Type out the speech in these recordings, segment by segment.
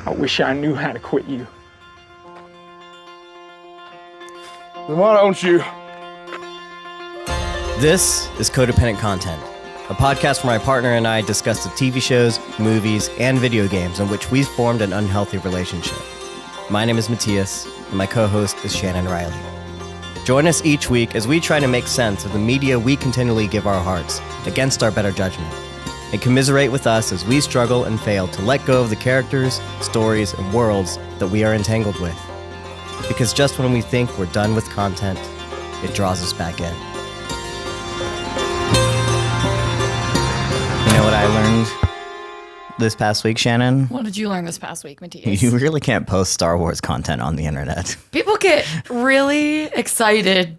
I wish I knew how to quit you. Then why don't you? This is Codependent Content, a podcast where my partner and I discuss the TV shows, movies, and video games in which we've formed an unhealthy relationship. My name is Mattias, and my co-host is Shannon Riley. Join us each week as we try to make sense of the media we continually give our hearts against our better judgment, and commiserate with us as we struggle and fail to let go of the characters, stories, and worlds that we are entangled with. Because just when we think we're done with content, it draws us back in. You know what I learned this past week, Shannon? What did you learn this past week, Mattias? You really can't post Star Wars content on the internet. People get really excited.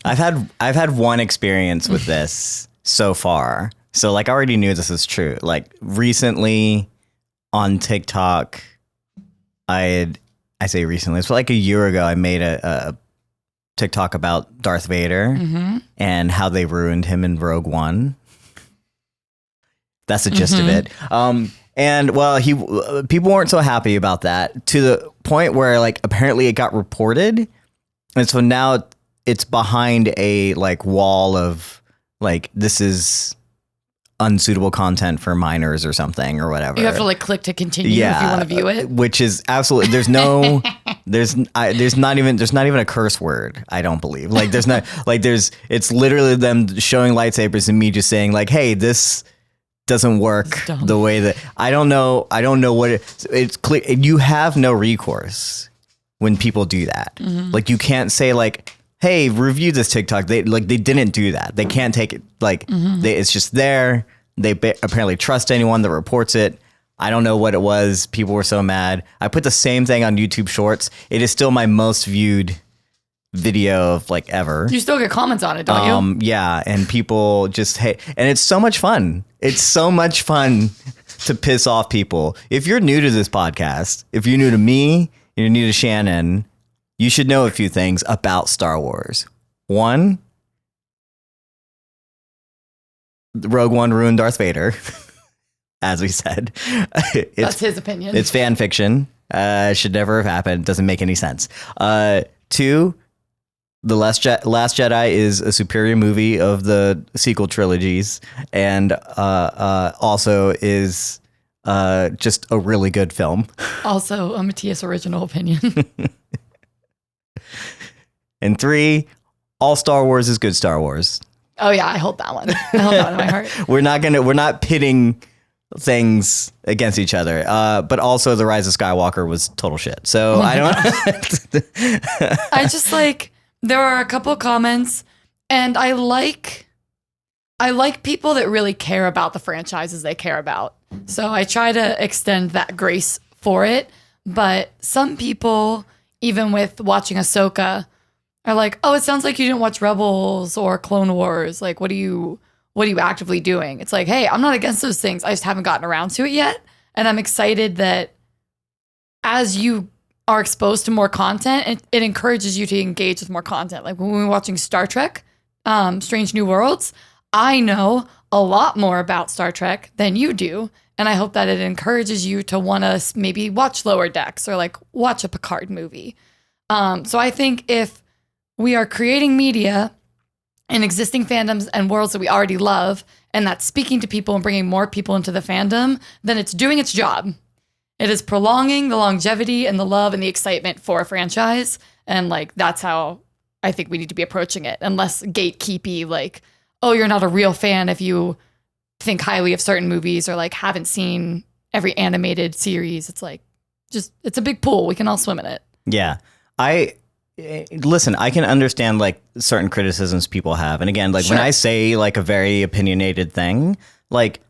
I've had one experience with this so far. So like I already knew this is true. Like recently on TikTok, I say recently, it's like a year ago, I made a TikTok about Darth Vader and how they ruined him in Rogue One. That's the gist of it. And well, people weren't so happy about that to the point where like apparently it got reported, and so now it's behind a like wall of like this is unsuitable content for minors or something or whatever. You have to like click to continue if you want to view it, which is absolutely there's not even a curse word. I don't believe like there's not like it's literally them showing lightsabers and me just saying like, hey, this doesn't work the way that I don't know what it's clear. You have no recourse when people do that. Like you can't say like, hey, review this TikTok. They didn't do that. They can't take it. Like it's just there. They apparently trust anyone that reports it. I don't know what it was. People were so mad. I put the same thing on YouTube Shorts. It is still my most viewed video of like ever. You still get comments on it, don't you? Yeah, and people just hate, and it's so much fun. It's so much fun to piss off people. If you're new to this podcast, if you're new to me, you're new to Shannon, you should know a few things about Star Wars. One, Rogue One ruined Darth Vader, as we said. That's his opinion. It's fan fiction. Should never have happened. Doesn't make any sense. Two, The Last Jedi is a superior movie of the sequel trilogies, and also is just a really good film. Also a Mattias original opinion. And three, all Star Wars is good Star Wars. Oh yeah, I hold that one. I hold that one in my heart. We're not pitting things against each other, but also The Rise of Skywalker was total shit. So I don't. I just like. There are a couple of comments, and I like people that really care about the franchises they care about. So I try to extend that grace for it. But some people, even with watching Ahsoka, are like, "Oh, it sounds like you didn't watch Rebels or Clone Wars. Like, what are you actively doing?" It's like, hey, I'm not against those things. I just haven't gotten around to it yet, and I'm excited that as you are exposed to more content, it encourages you to engage with more content. Like when we were watching Star Trek, Strange New Worlds, I know a lot more about Star Trek than you do. And I hope that it encourages you to want to maybe watch Lower Decks or like watch a Picard movie. So I think if we are creating media in existing fandoms and worlds that we already love, and that's speaking to people and bringing more people into the fandom, then it's doing its job. It is prolonging the longevity and the love and the excitement for a franchise. And like, that's how I think we need to be approaching it. And less gatekeepy, like, oh, you're not a real fan if you think highly of certain movies or like haven't seen every animated series. It's like, it's a big pool. We can all swim in it. Yeah. Listen, I can understand like certain criticisms people have. And again, like when I say like a very opinionated thing, like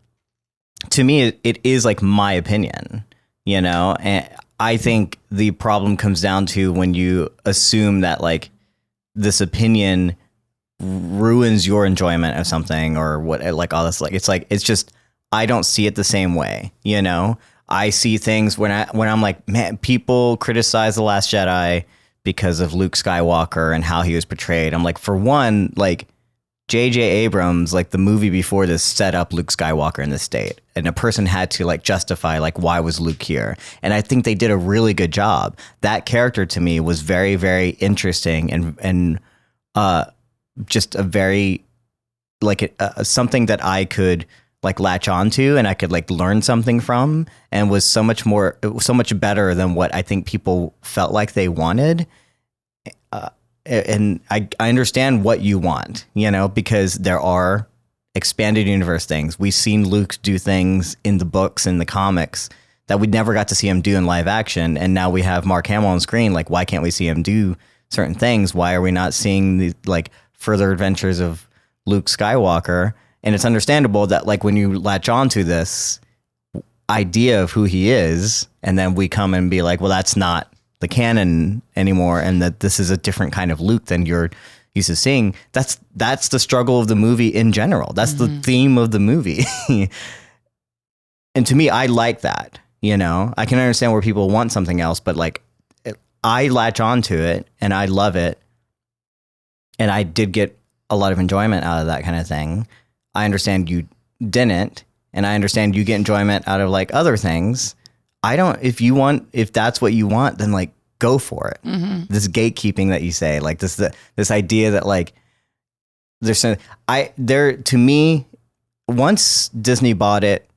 to me, it is like my opinion. You know, and I think the problem comes down to when you assume that like this opinion ruins your enjoyment of something or what, like all this, like it's just I don't see it the same way. You know, I see things when I'm like, man, people criticize The Last Jedi because of Luke Skywalker and how he was portrayed. I'm like, for one, like J.J. Abrams, like the movie before this, set up Luke Skywalker in this state, and a person had to like justify like why was Luke here, and I think they did a really good job. That character to me was very, very interesting and just a very like something that I could like latch onto and I could like learn something from, and was so much better than what I think people felt like they wanted. And I understand what you want, you know, because there are expanded universe things. We've seen Luke do things in the books and the comics that we never got to see him do in live action. And now we have Mark Hamill on screen. Like, why can't we see him do certain things? Why are we not seeing the like further adventures of Luke Skywalker? And it's understandable that like when you latch onto this idea of who he is, and then we come and be like, well, that's not the canon anymore, and that this is a different kind of Luke than you're used to seeing. That's the struggle of the movie in general. That's the theme of the movie. And to me, I like that, you know. I can understand where people want something else, but like I latch onto it and I love it, and I did get a lot of enjoyment out of that kind of thing. I understand you didn't, and I understand you get enjoyment out of like other things. I don't, if that's what you want, then like go for it. This gatekeeping that you say, like this idea that like to me, once Disney bought it,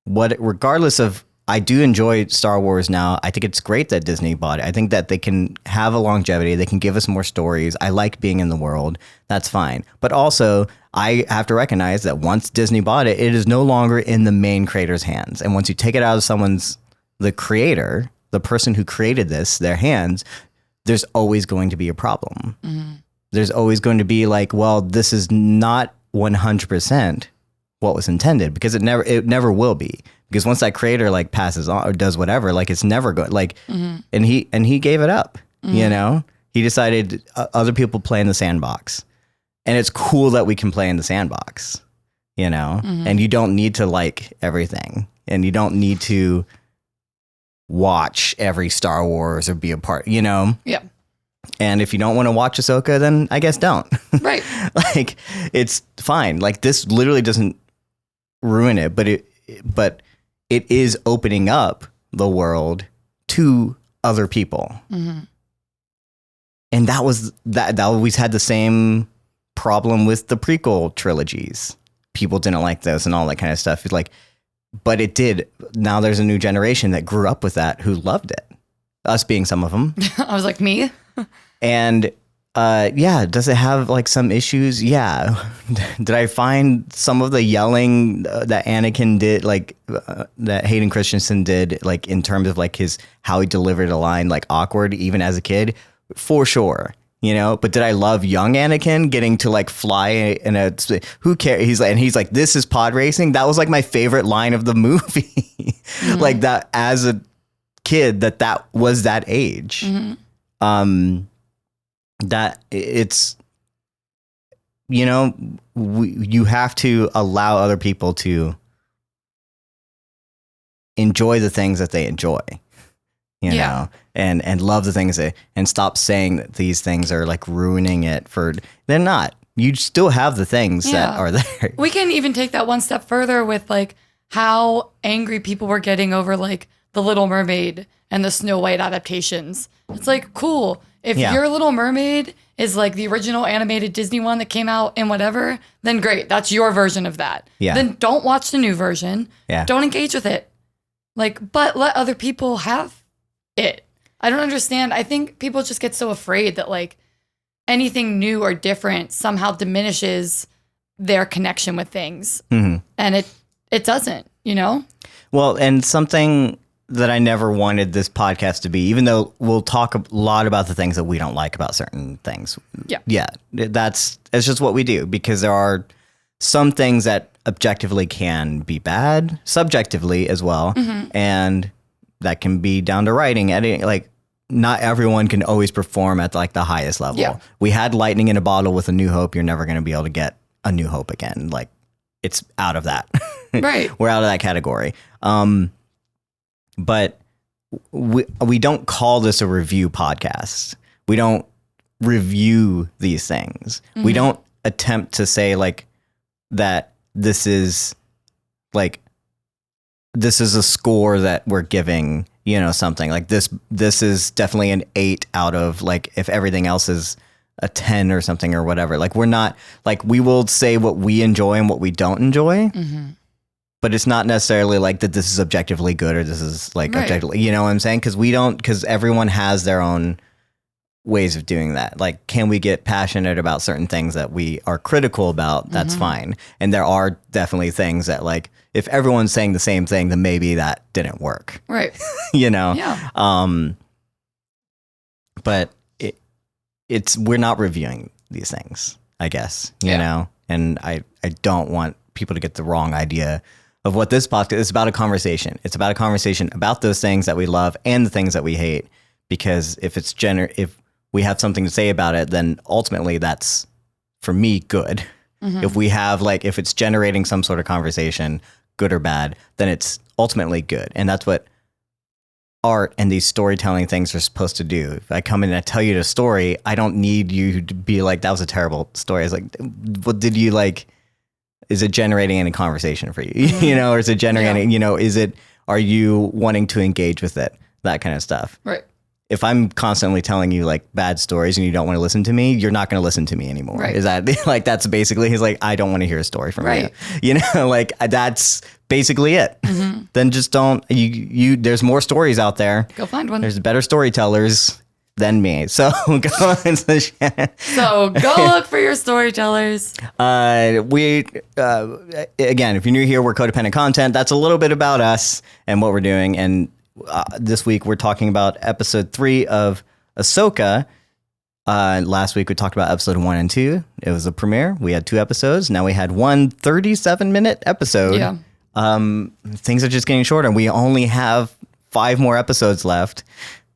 regardless of, I do enjoy Star Wars now. I think it's great that Disney bought it. I think that they can have a longevity. They can give us more stories. I like being in the world. That's fine. But also, I have to recognize that once Disney bought it, it is no longer in the main creator's hands. And once you take it out of the creator, the person who created this, their hands, there's always going to be a problem. There's always going to be like, well, this is not 100% what was intended, because it never will be. Because once that creator like passes on or does whatever, like it's never going like, and he gave it up, you know, he decided other people play in the sandbox, and it's cool that we can play in the sandbox, you know, and you don't need to like everything, and you don't need to watch every Star Wars or be a part, you know? Yeah. And if you don't want to watch Ahsoka, then I guess don't. Right. Like, it's fine. Like, this literally doesn't ruin it, but it is opening up the world to other people. And that always had the same problem with the prequel trilogies. People didn't like those and all that kind of stuff. It's like, but it did. Now there's a new generation that grew up with that who loved it. Us being some of them. I was like, me? And yeah, does it have like some issues? Yeah. Did I find some of the yelling that Anakin did, like that Hayden Christensen did, like in terms of like how he delivered a line, like awkward even as a kid? For sure. You know, but did I love young Anakin getting to like fly in a, who cares? He's like, this is pod racing. That was like my favorite line of the movie. Like that as a kid, that was that age. That it's, you know, you have to allow other people to enjoy the things that they enjoy. You know, and love the things and stop saying that these things are like ruining it they're not. You still have the things that are there. We can even take that one step further with like how angry people were getting over like the Little Mermaid and the Snow White adaptations. It's like, cool. If your Little Mermaid is like the original animated Disney one that came out in whatever, then great. That's your version of that. Yeah. Then don't watch the new version. Yeah. Don't engage with it. Like, but let other people have it. I don't understand. I think people just get so afraid that like anything new or different somehow diminishes their connection with things. And it doesn't, you know? Well, and something that I never wanted this podcast to be, even though we'll talk a lot about the things that we don't like about certain things. Yeah. It's just what we do, because there are some things that objectively can be bad, subjectively as well. And that can be down to writing, editing. Like, not everyone can always perform at like the highest level. Yeah. We had lightning in a bottle with A New Hope. You're never going to be able to get A New Hope again. Like, it's out of that. Right. We're out of that category. But we don't call this a review podcast. We don't review these things. We don't attempt to say like that this is a score that we're giving, you know, something like this is definitely an 8 out of, like, if everything else is a 10 or something or whatever. Like, we're not, like, we will say what we enjoy and what we don't enjoy, but it's not necessarily like that this is objectively good or this is like objectively, you know what I'm saying? Because everyone has their own ways of doing that. Like, can we get passionate about certain things that we are critical about? That's fine. And there are definitely things that, like, if everyone's saying the same thing, then maybe that didn't work. Right. You know? Yeah. But we're not reviewing these things, I guess, you know? And I don't want people to get the wrong idea of what this podcast is about. A conversation. It's about a conversation about those things that we love and the things that we hate. Because if if we have something to say about it, then ultimately that's, for me, good. If we have, like, if it's generating some sort of conversation, good or bad, then it's ultimately good. And that's what art and these storytelling things are supposed to do. If I come in and I tell you the story, I don't need you to be like, that was a terrible story. It's like, what did you like? Is it generating any conversation for you? You know, or is it generating, you know, are you wanting to engage with it? That kind of stuff. Right. If I'm constantly telling you like bad stories and you don't want to listen to me, you're not going to listen to me anymore. Right. Is that like, that's basically, he's like, I don't want to hear a story from you. You know, like that's basically it. Then just don't, there's more stories out there. Go find one. There's better storytellers than me. So go on to Shannon. So go look for your storytellers. Again, if you're new here, we're Codependent Content. That's a little bit about us and what we're doing. And this week we're talking about episode 3 of Ahsoka. Last week we talked about episode 1 and 2. It was a premiere. We had 2 episodes. Now we had one 37-minute episode. Yeah. Things are just getting shorter. We only have 5 more episodes left.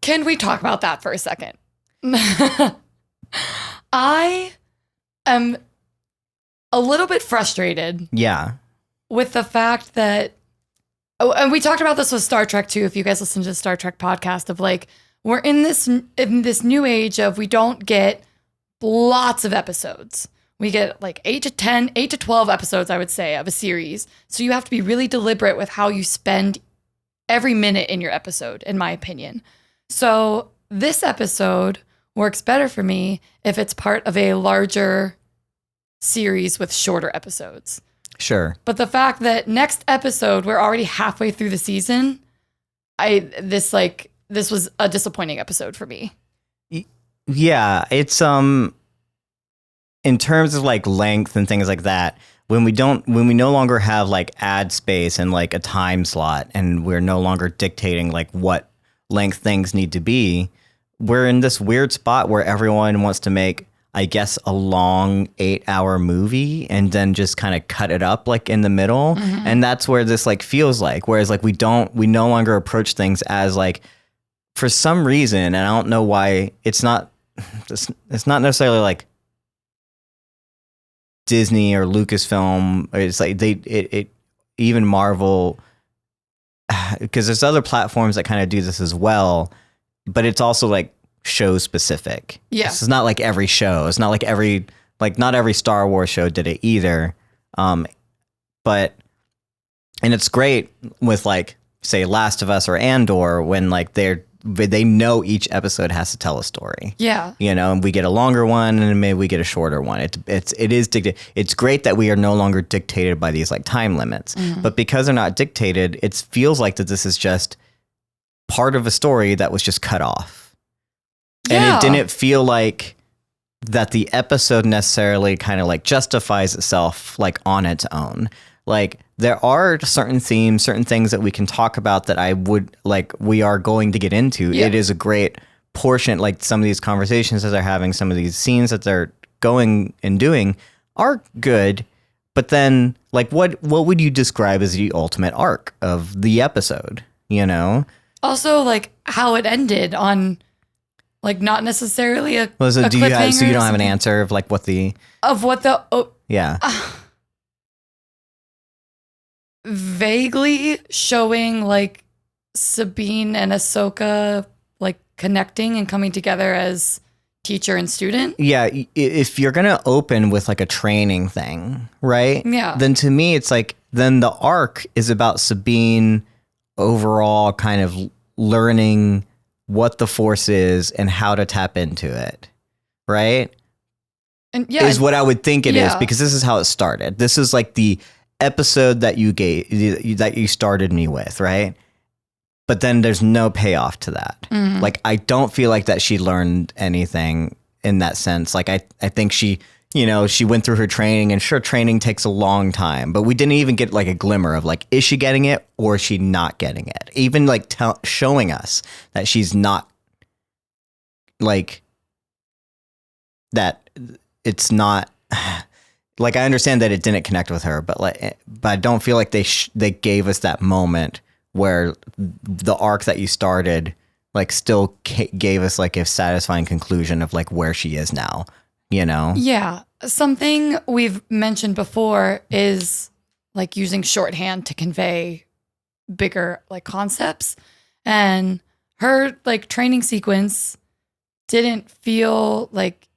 Can we talk about that for a second? I am a little bit frustrated. Yeah. With the fact that, and we talked about this with Star Trek too. If you guys listen to the Star Trek podcast, of like, we're in this new age of, we don't get lots of episodes. We get like 8 to 12 episodes, I would say, of a series. So you have to be really deliberate with how you spend every minute in your episode, in my opinion. So this episode works better for me if it's part of a larger series with shorter episodes. Sure. But the fact that next episode, we're already halfway through the season, this was a disappointing episode for me. Yeah, it's in terms of like length and things like that, when we no longer have like ad space and like a time slot, and we're no longer dictating like what length things need to be, we're in this weird spot where everyone wants to make, I guess, a long 8-hour movie and then just kind of cut it up like in the middle. And that's where this like feels like, whereas like we no longer approach things as like, for some reason, and I don't know why, it's not necessarily like Disney or Lucasfilm. It's like even Marvel, because there's other platforms that kind of do this as well, but it's also like show specific. Yeah. It's not like every show. It's not like not every Star Wars show did it either. And it's great with like, say, Last of Us or Andor, when like they know each episode has to tell a story. Yeah. You know, and we get a longer one and maybe we get a shorter one. It is dictated. It's great that we are no longer dictated by these like time limits, but because they're not dictated, it feels like that this is just part of a story that was just cut off. Yeah. And it didn't feel like that the episode necessarily kind of like justifies itself like on its own. Like, there are certain themes, certain things that we can talk about that I would like, we are going to get into. Yeah. It is a great portion, like some of these conversations that they're having, some of these scenes that they're going and doing are good. But then like, what would you describe as the ultimate arc of the episode, you know? Also, like how it ended on like not necessarily a cliffhanger. So you don't have an answer of like vaguely showing like Sabine and Ahsoka like connecting and coming together as teacher and student. Yeah, if you're going to open with like a training thing, right? Yeah. Then to me, it's like, then the arc is about Sabine overall kind of learning what the Force is and how to tap into it, right? And yeah, is what I would think it is, because this is how it started. This is like the episode that you started me with, right? But then there's no payoff to that. Mm-hmm. Like, I don't feel like that she learned anything in that sense. Like, I think she, she went through her training, and sure, training takes a long time, but we didn't even get like a glimmer of like, is she getting it or is she not getting it? Even like showing us that she's not, like, that it's not, like, I understand that it didn't connect with her, but I don't feel like they gave us that moment where the arc that you started, like, still gave us like a satisfying conclusion of like where she is now, Yeah. Something we've mentioned before is like using shorthand to convey bigger like concepts, and her like training sequence didn't feel like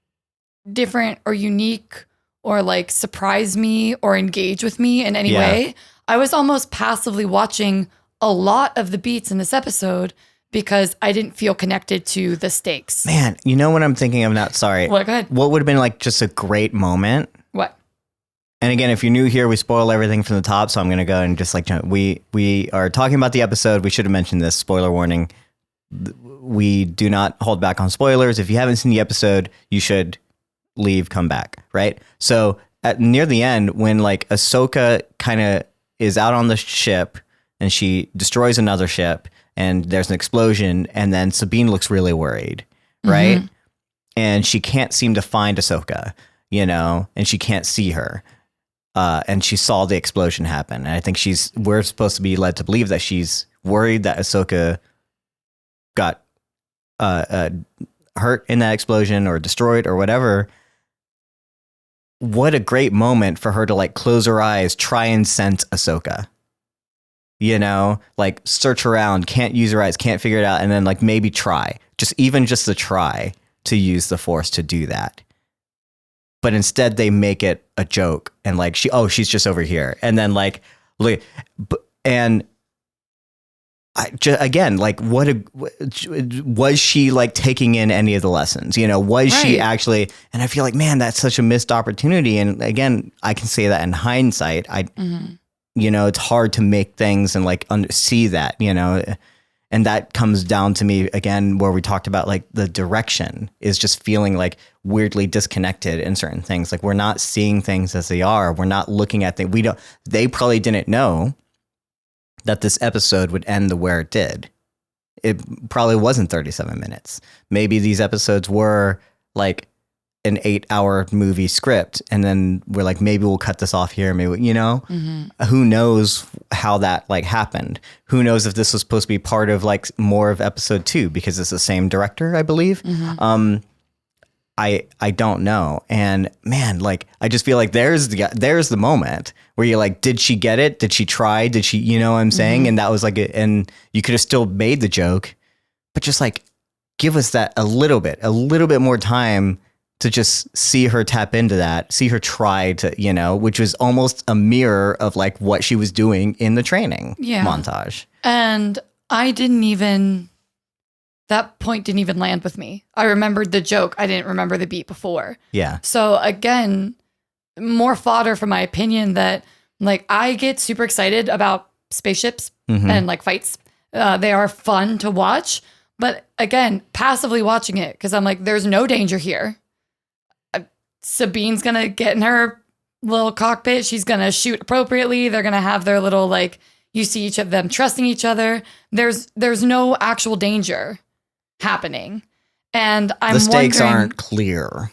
different or unique or like surprise me or engage with me in any way. I was almost passively watching a lot of the beats in this episode because I didn't feel connected to the stakes. Man, you know what I'm thinking of now? Sorry. What? Go ahead. What would have been like just a great moment? What? And again, if you're new here, we spoil everything from the top, so I'm going to go and just like jump. We are talking about the episode. We should have mentioned this. Spoiler warning. We do not hold back on spoilers. If you haven't seen the episode, you should leave, come back, right? So near the end, when like Ahsoka kind of is out on the ship and she destroys another ship and there's an explosion, and then Sabine looks really worried, right? Mm-hmm. And she can't seem to find Ahsoka, and she can't see her. And she saw the explosion happen. And I think we're supposed to be led to believe that she's worried that Ahsoka got hurt in that explosion or destroyed or whatever. What a great moment for her to like close her eyes, try and sense Ahsoka, like search around, can't use her eyes, can't figure it out. And then like maybe try just the try to use the Force to do that. But instead they make it a joke and like she's just over here. And then like, and again, like was she like taking in any of the lessons? Was she actually? And I feel like, man, that's such a missed opportunity. And again, I can say that in hindsight, it's hard to make things and like see that, and that comes down to me again, where we talked about like the direction is just feeling like weirdly disconnected in certain things. Like we're not seeing things as they are. We're not looking at things. They probably didn't know that this episode would end where it did. It probably wasn't 37 minutes. Maybe these episodes were like an 8-hour movie script. And then we're like, maybe we'll cut this off here. Maybe, who knows how that like happened? Who knows if this was supposed to be part of like more of episode 2 because it's the same director, I believe. I don't know. And man, like, I just feel like there's the moment where you're like, did she get it? Did she try? Did she, you know what I'm saying? And that was like, and you could have still made the joke, but just like, give us that a little bit more time to just see her tap into that, see her try to, which was almost a mirror of like what she was doing in the training montage. And that point didn't even land with me. I remembered the joke. I didn't remember the beat before. Yeah. So again, more fodder for my opinion that like I get super excited about spaceships and like fights. They are fun to watch. But again, passively watching it because I'm like, there's no danger here. Sabine's going to get in her little cockpit. She's going to shoot appropriately. They're going to have their little like, you see each of them trusting each other. There's no actual danger happening. And I'm the stakes wondering, aren't clear.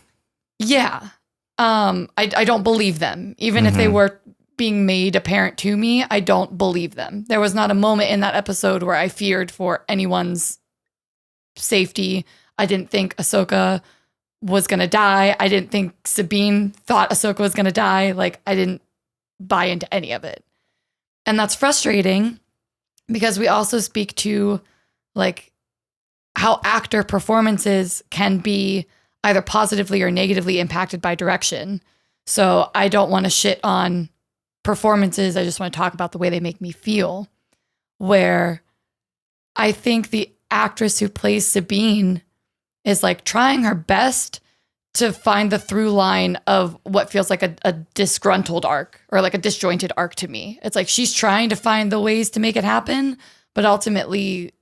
Yeah. I don't believe them. Even if they were being made apparent to me, I don't believe them. There was not a moment in that episode where I feared for anyone's safety. I didn't think Ahsoka was going to die. I didn't think Sabine thought Ahsoka was going to die. Like, I didn't buy into any of it. And that's frustrating because we also speak to like how actor performances can be either positively or negatively impacted by direction. So I don't want to shit on performances. I just want to talk about the way they make me feel. Where I think the actress who plays Sabine is like trying her best to find the through line of what feels like a disgruntled arc or like a disjointed arc to me. It's like she's trying to find the ways to make it happen, but ultimately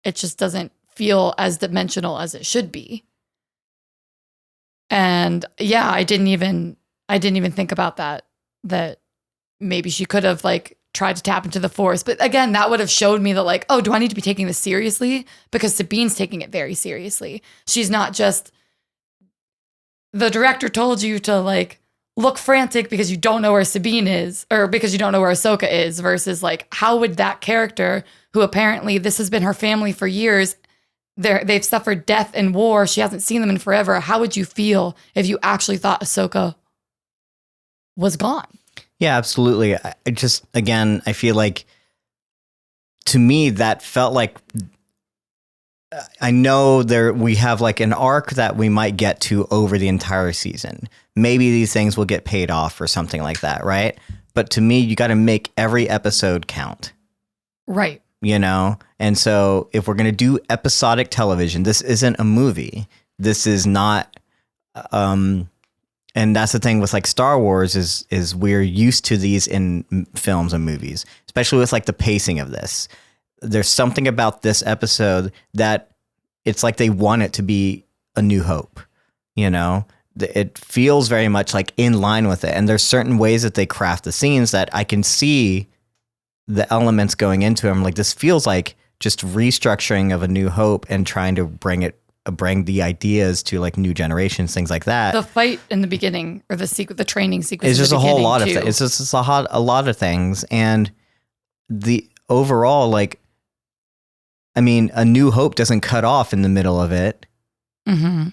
it just doesn't feel as dimensional as it should be. And yeah, I didn't even think about that maybe she could have like tried to tap into the Force. But again, that would have showed me that like, oh, do I need to be taking this seriously? Because Sabine's taking it very seriously. She's not just, the director told you to like look frantic because you don't know where Sabine is or because you don't know where Ahsoka is, versus like, how would that character, who apparently this has been her family for years, they've suffered death and war, she hasn't seen them in forever, how would you feel if you actually thought Ahsoka was gone? Yeah, absolutely. I just, again, I feel like, to me, that felt like, I know we have like an arc that we might get to over the entire season. Maybe these things will get paid off or something like that, right? But to me, you got to make every episode count. Right. You know? And so if we're going to do episodic television, this isn't a movie. This is not, and that's the thing with like Star Wars is we're used to these in films and movies, especially with like the pacing of this. There's something about this episode that it's like they want it to be A New Hope, you know? It feels very much like in line with it. And there's certain ways that they craft the scenes that I can see the elements going into them. Like, this feels like just restructuring of A New Hope and trying to bring the ideas to like new generations, things like that. The fight in the beginning, or the training sequence, it's just a whole lot of things. It's just a lot of things. And the overall, like, I mean, A New Hope doesn't cut off in the middle of it. Mm-hmm.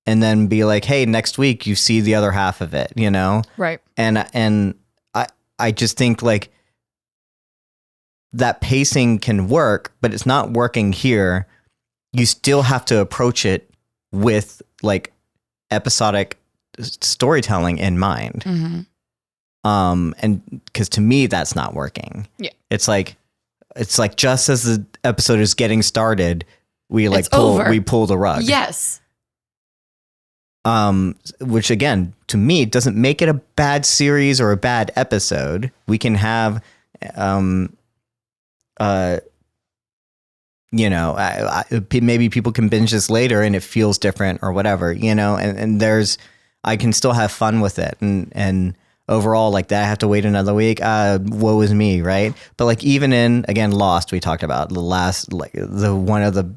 And then be like, hey, next week you see the other half of it, you know? Right. And I just think like that pacing can work, but it's not working here. You still have to approach it with like episodic storytelling in mind. Mm-hmm. And because to me, that's not working. Yeah. It's like just as the episode is getting started, we pull the rug. Yes. Which again, to me, doesn't make it a bad series or a bad episode. We can have, maybe people can binge this later and it feels different or whatever, you know, and I can still have fun with it. And overall, like that, I have to wait another week. Woe is me. Right. But like, even in, again, Lost, we talked about one of the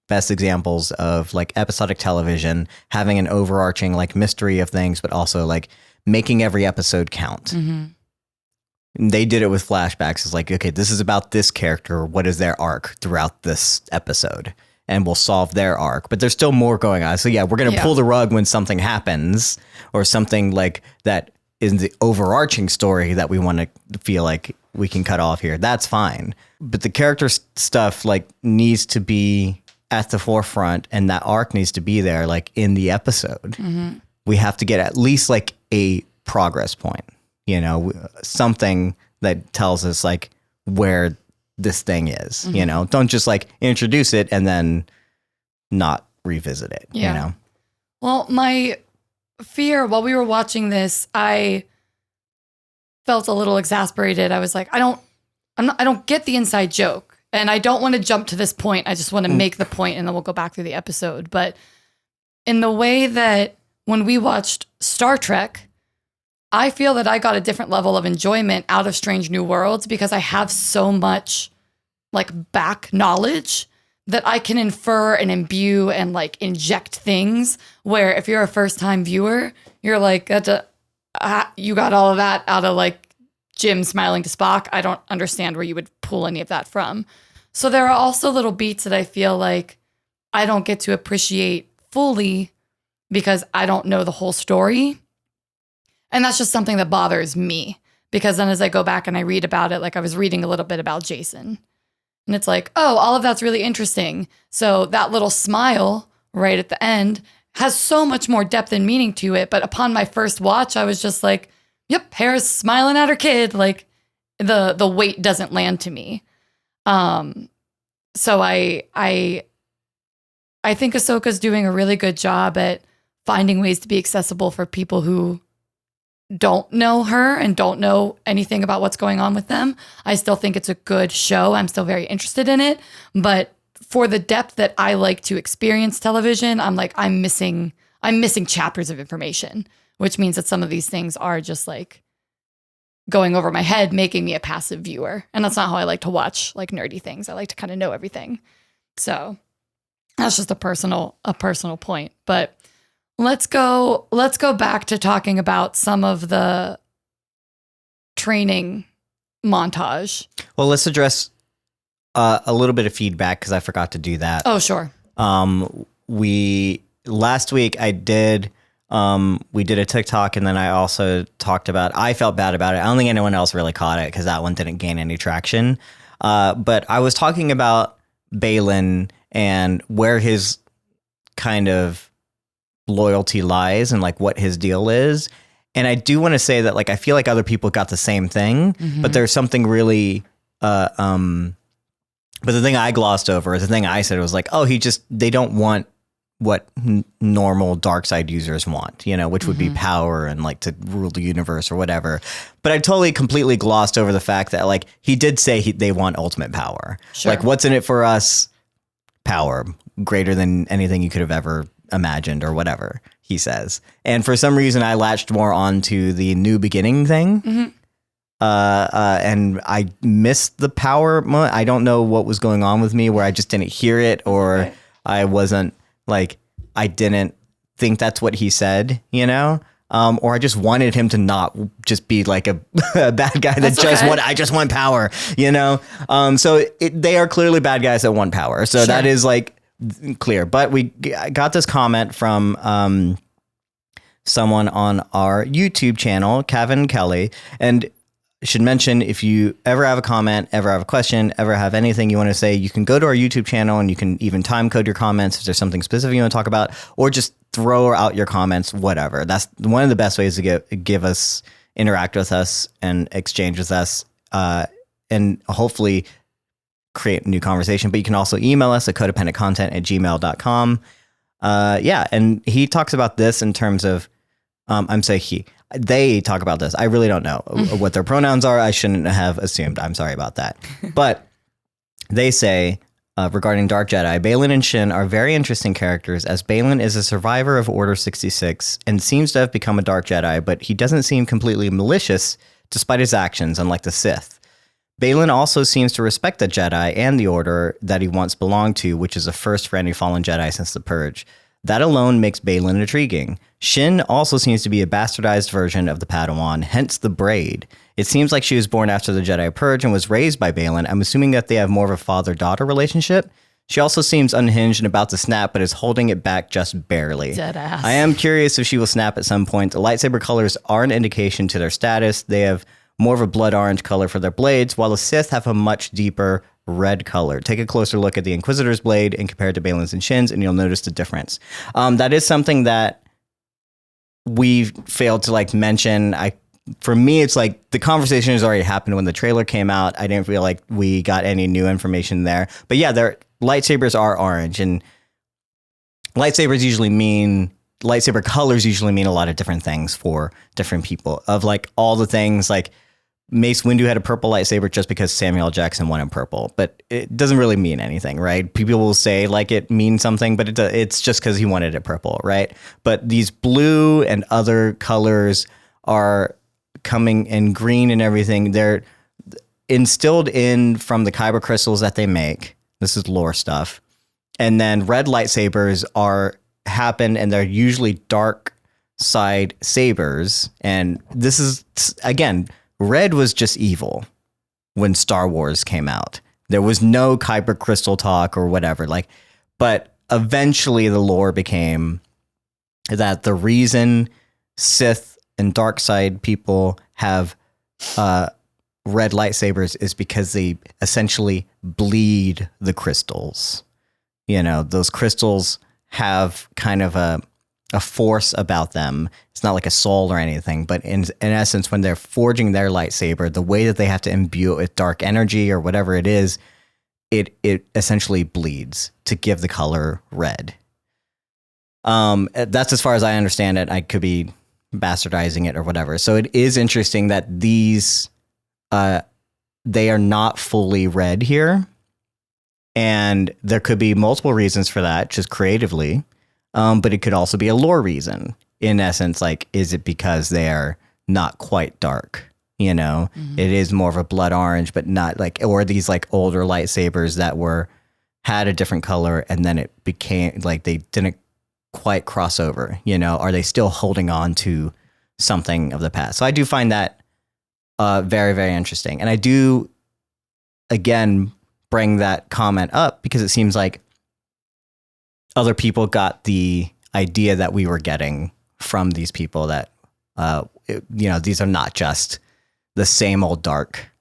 best examples of like episodic television having an overarching like mystery of things, but also like making every episode count. Mm-hmm. They did it with flashbacks. It's like, okay, this is about this character. What is their arc throughout this episode? And we'll solve their arc, but there's still more going on. So yeah, we're going to pull the rug when something happens or something like that is the overarching story that we want to feel like we can cut off here. That's fine. But the character stuff like needs to be at the forefront, and that arc needs to be there, like in the episode. Mm-hmm. We have to get at least like a progress point, you know, something that tells us like where this thing is, you know, don't just like introduce it and then not revisit it, you know? Well, my fear while we were watching this, I felt a little exasperated. I was like, I don't get the inside joke. And I don't want to jump to this point. I just want to make the point and then we'll go back through the episode. But in the way that when we watched Star Trek, I feel that I got a different level of enjoyment out of Strange New Worlds because I have so much like back knowledge that I can infer and imbue and like inject things where if you're a first time viewer, you're like, you got all of that out of like Jim smiling to Spock. I don't understand where you would pull any of that from. So there are also little beats that I feel like I don't get to appreciate fully because I don't know the whole story. And that's just something that bothers me because then as I go back and I read about it, like I was reading a little bit about Jacen and it's like, oh, all of that's really interesting. So that little smile right at the end has so much more depth and meaning to it. But upon my first watch, I was just like, yep, Hera's smiling at her kid. Like the weight doesn't land to me. So I think Ahsoka's doing a really good job at finding ways to be accessible for people who don't know her and don't know anything about what's going on with them. I still think it's a good show. I'm still very interested in it, but for the depth that I like to experience television, I'm missing chapters of information, which means that some of these things are just like going over my head, making me a passive viewer. And that's not how I like to watch like nerdy things. I like to kind of know everything. So that's just a personal point. But let's go back to talking about some of the training montage. Well, let's address a little bit of feedback because I forgot to do that. Oh, sure. Last week we did a TikTok, and then I also talked about, I felt bad about it. I don't think anyone else really caught it because that one didn't gain any traction. But I was talking about Baylan and where his kind of loyalty lies and like what his deal is. And I do want to say that like I feel like other people got the same thing, but there's something really but the thing I glossed over, the thing I said was like, oh, they don't want what normal dark side users want, which would be power and like to rule the universe or whatever. But I totally completely glossed over the fact that like he did say they want ultimate power. Sure. Like what's in it for us? Power greater than anything you could have ever imagined or whatever, he says. And for some reason I latched more onto the new beginning thing. And I missed the power. I don't know what was going on with me where I just didn't hear it, or I wasn't like, I didn't think that's what he said, or I just wanted him to not just be like a bad guy that I just want power, So they are clearly bad guys that want power. So that is like clear. But we got this comment from someone on our YouTube channel, Kevin Kelly, and should mention, if you ever have a comment, ever have a question, ever have anything you want to say, you can go to our YouTube channel and you can even time code your comments if there's something specific you want to talk about, or just throw out your comments, whatever. That's one of the best ways to give us, interact with us and exchange with us, and hopefully create a new conversation. But you can also email us at codependentcontent@gmail.com. And he talks about this in terms of, they talk about this. I really don't know what their pronouns are. I shouldn't have assumed. I'm sorry about that. But they say, regarding Dark Jedi, Baylan and Shin are very interesting characters, as Baylan is a survivor of Order 66 and seems to have become a Dark Jedi, but he doesn't seem completely malicious despite his actions, unlike the Sith. Baylan also seems to respect the Jedi and the Order that he once belonged to, which is a first for any fallen Jedi since the Purge. That alone makes Baylan intriguing. Shin also seems to be a bastardized version of the Padawan, hence the braid. It seems like she was born after the Jedi Purge and was raised by Baylan. I'm assuming that they have more of a father-daughter relationship. She also seems unhinged and about to snap, but is holding it back just barely. Deadass. I am curious if she will snap at some point. The lightsaber colors are an indication to their status. They have more of a blood orange color for their blades, while the Sith have a much deeper red color. Take a closer look at the Inquisitor's blade and compare it to Baylan's and Shin's, and you'll notice the difference. That is something that we failed to like mention. For me, it's like the conversation has already happened when the trailer came out. I didn't feel like we got any new information there. But yeah, their lightsabers are orange, and lightsaber colors usually mean a lot of different things for different people. Of like all the things, like Mace Windu had a purple lightsaber just because Samuel L. Jackson wanted purple, but it doesn't really mean anything, right? People will say like it means something, but it's just because he wanted it purple, right? But these blue and other colors are coming in, green and everything. They're instilled in from the kyber crystals that they make. This is lore stuff. And then red lightsabers happen, and they're usually dark side sabers. And this is, again, red was just evil when Star Wars came out. There was no kyber crystal talk or whatever. But eventually the lore became that the reason Sith and dark side people have red lightsabers is because they essentially bleed the crystals. Those crystals have kind of a force about them. It's not like a soul or anything, but in essence, when they're forging their lightsaber, the way that they have to imbue it with dark energy or whatever it is, it essentially bleeds to give the color red. That's as far as I understand it. I could be bastardizing it or whatever. So it is interesting that these, they are not fully red here. And there could be multiple reasons for that, just creatively. But it could also be a lore reason. In essence, like, is it because they are not quite dark? You know, it is more of a blood orange, but not like, or these like older lightsabers that had a different color and then it became like they didn't quite cross over, you know, are they still holding on to something of the past? So I do find that very, very interesting. And I do, again, bring that comment up because it seems like other people got the idea that we were getting from these people that, you know, these are not just the same old dark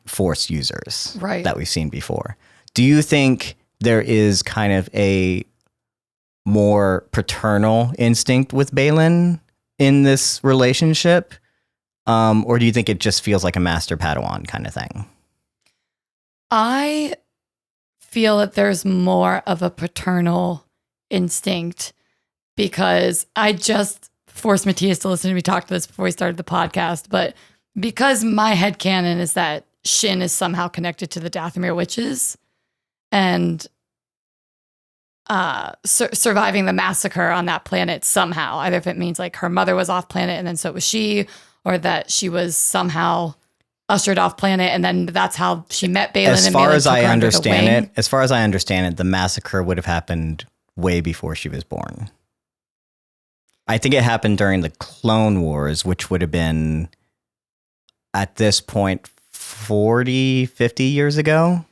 force users that we've seen before. Do you think there is kind of a more paternal instinct with Baylan in this relationship? Or do you think it just feels like a master Padawan kind of thing? I feel that there's more of a paternal instinct because I just forced Mattias to listen to me talk to this before we started the podcast, but because my headcanon is that Shin is somehow connected to the Dathomir witches and surviving the massacre on that planet somehow, either if it means like her mother was off planet and then so was she, or that she was somehow ushered off planet and then that's how she met Baylan. As far as I understand it, the massacre would have happened way before she was born. I think it happened during the Clone Wars, which would have been at this point 40, 50 years ago.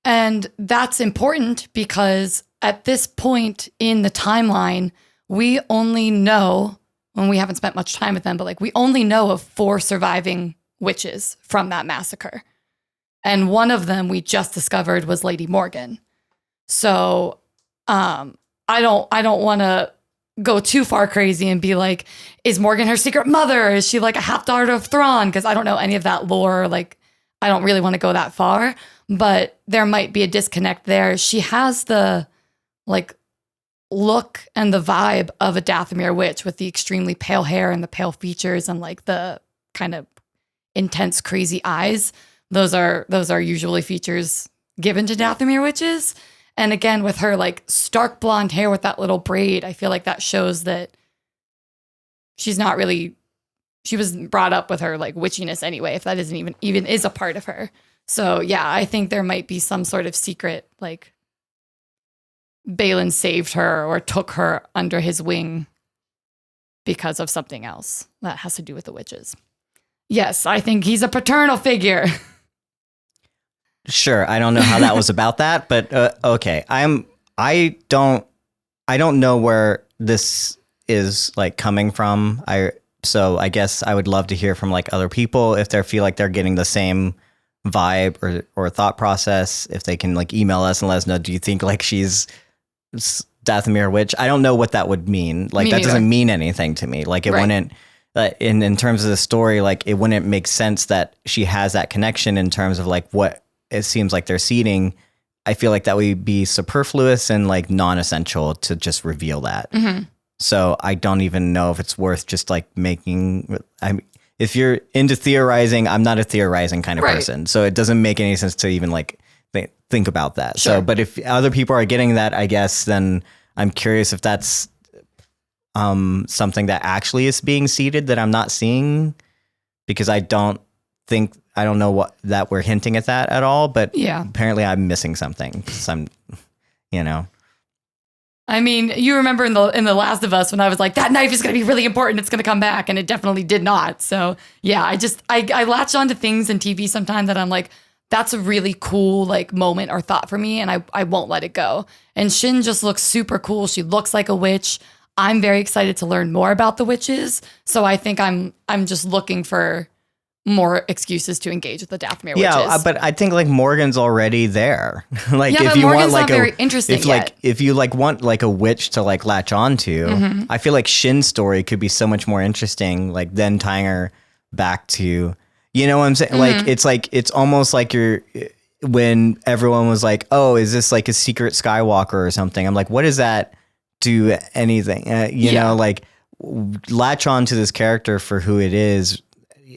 And that's important because at this point in the timeline, we only know, when we haven't spent much time with them, but like we only know of 4 surviving witches from that massacre. And one of them we just discovered was Lady Morgan. So I don't want to go too far crazy and be like, is Morgan her secret mother? Is she like a half daughter of Thrawn? Because I don't know any of that lore. Like, I don't really want to go that far, but there might be a disconnect there. She has the like look and the vibe of a Dathomir witch with the extremely pale hair and the pale features and like the kind of intense, crazy eyes. Those are usually features given to Dathomir witches. And again, with her like stark blonde hair with that little braid, I feel like that shows that she was brought up with her like witchiness anyway, if that isn't even is a part of her. So yeah, I think there might be some sort of secret, like Baylan saved her or took her under his wing because of something else that has to do with the witches. Yes, I think he's a paternal figure. Sure, I don't know how that was about that, but okay. I don't know where this is like coming from. So I guess I would love to hear from like other people if they feel like they're getting the same vibe or thought process. If they can like email us and let us know, do you think like she's Dathomir witch? I don't know what that would mean. Like that doesn't mean anything to me. Like it wouldn't. In terms of the story, like it wouldn't make sense that she has that connection in terms of like what it seems like they're seeding. I feel like that would be superfluous and like non-essential to just reveal that. Mm-hmm. So I don't even know if it's worth just like if you're into theorizing, I'm not a theorizing kind of person. So it doesn't make any sense to even like think about that. Sure. So, but if other people are getting that, I guess, then I'm curious if that's something that actually is being seeded that I'm not seeing, because I don't know what that we're hinting at that at all, but apparently I'm missing something. I mean, you remember in the Last of Us when I was like, that knife is going to be really important. It's going to come back. And it definitely did not. So yeah, I latch onto things in TV sometimes that I'm like, that's a really cool like moment or thought for me. And I won't let it go. And Shin just looks super cool. She looks like a witch. I'm very excited to learn more about the witches. So I think I'm just looking for more excuses to engage with the Dathomir Yeah, witches. but I think like Morgan's already there. Like Yeah, if but you Morgan's want like not very interesting yet. if you like want like a witch to like latch onto, I feel like Shin's story could be so much more interesting. Like then tying her back to, you know what I'm saying? Like it's almost like when everyone was like, oh, is this like a secret Skywalker or something? I'm like, what does that do anything? You know, like latch on to this character for who it is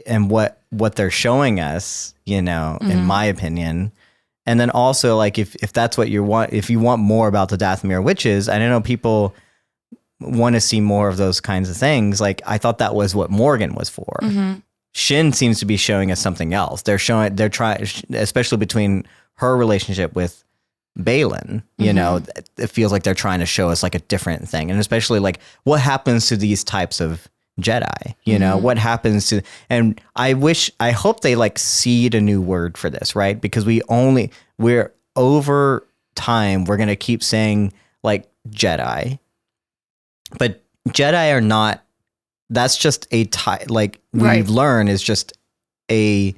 and what they're showing us, you know, in my opinion. And then also like if that's what you want, if you want more about the Dathomir witches, I don't know, people want to see more of those kinds of things. Like I thought that was what Morgan was for. Shin seems to be showing us something else. They're trying, especially between her relationship with Balin, you know, it feels like they're trying to show us like a different thing. And especially like what happens to these types of Jedi, you know, what happens to, and I hope they like seed a new word for this, right? Because we're over time, we're going to keep saying like Jedi, but Jedi are not, that's just a like we've learned is just a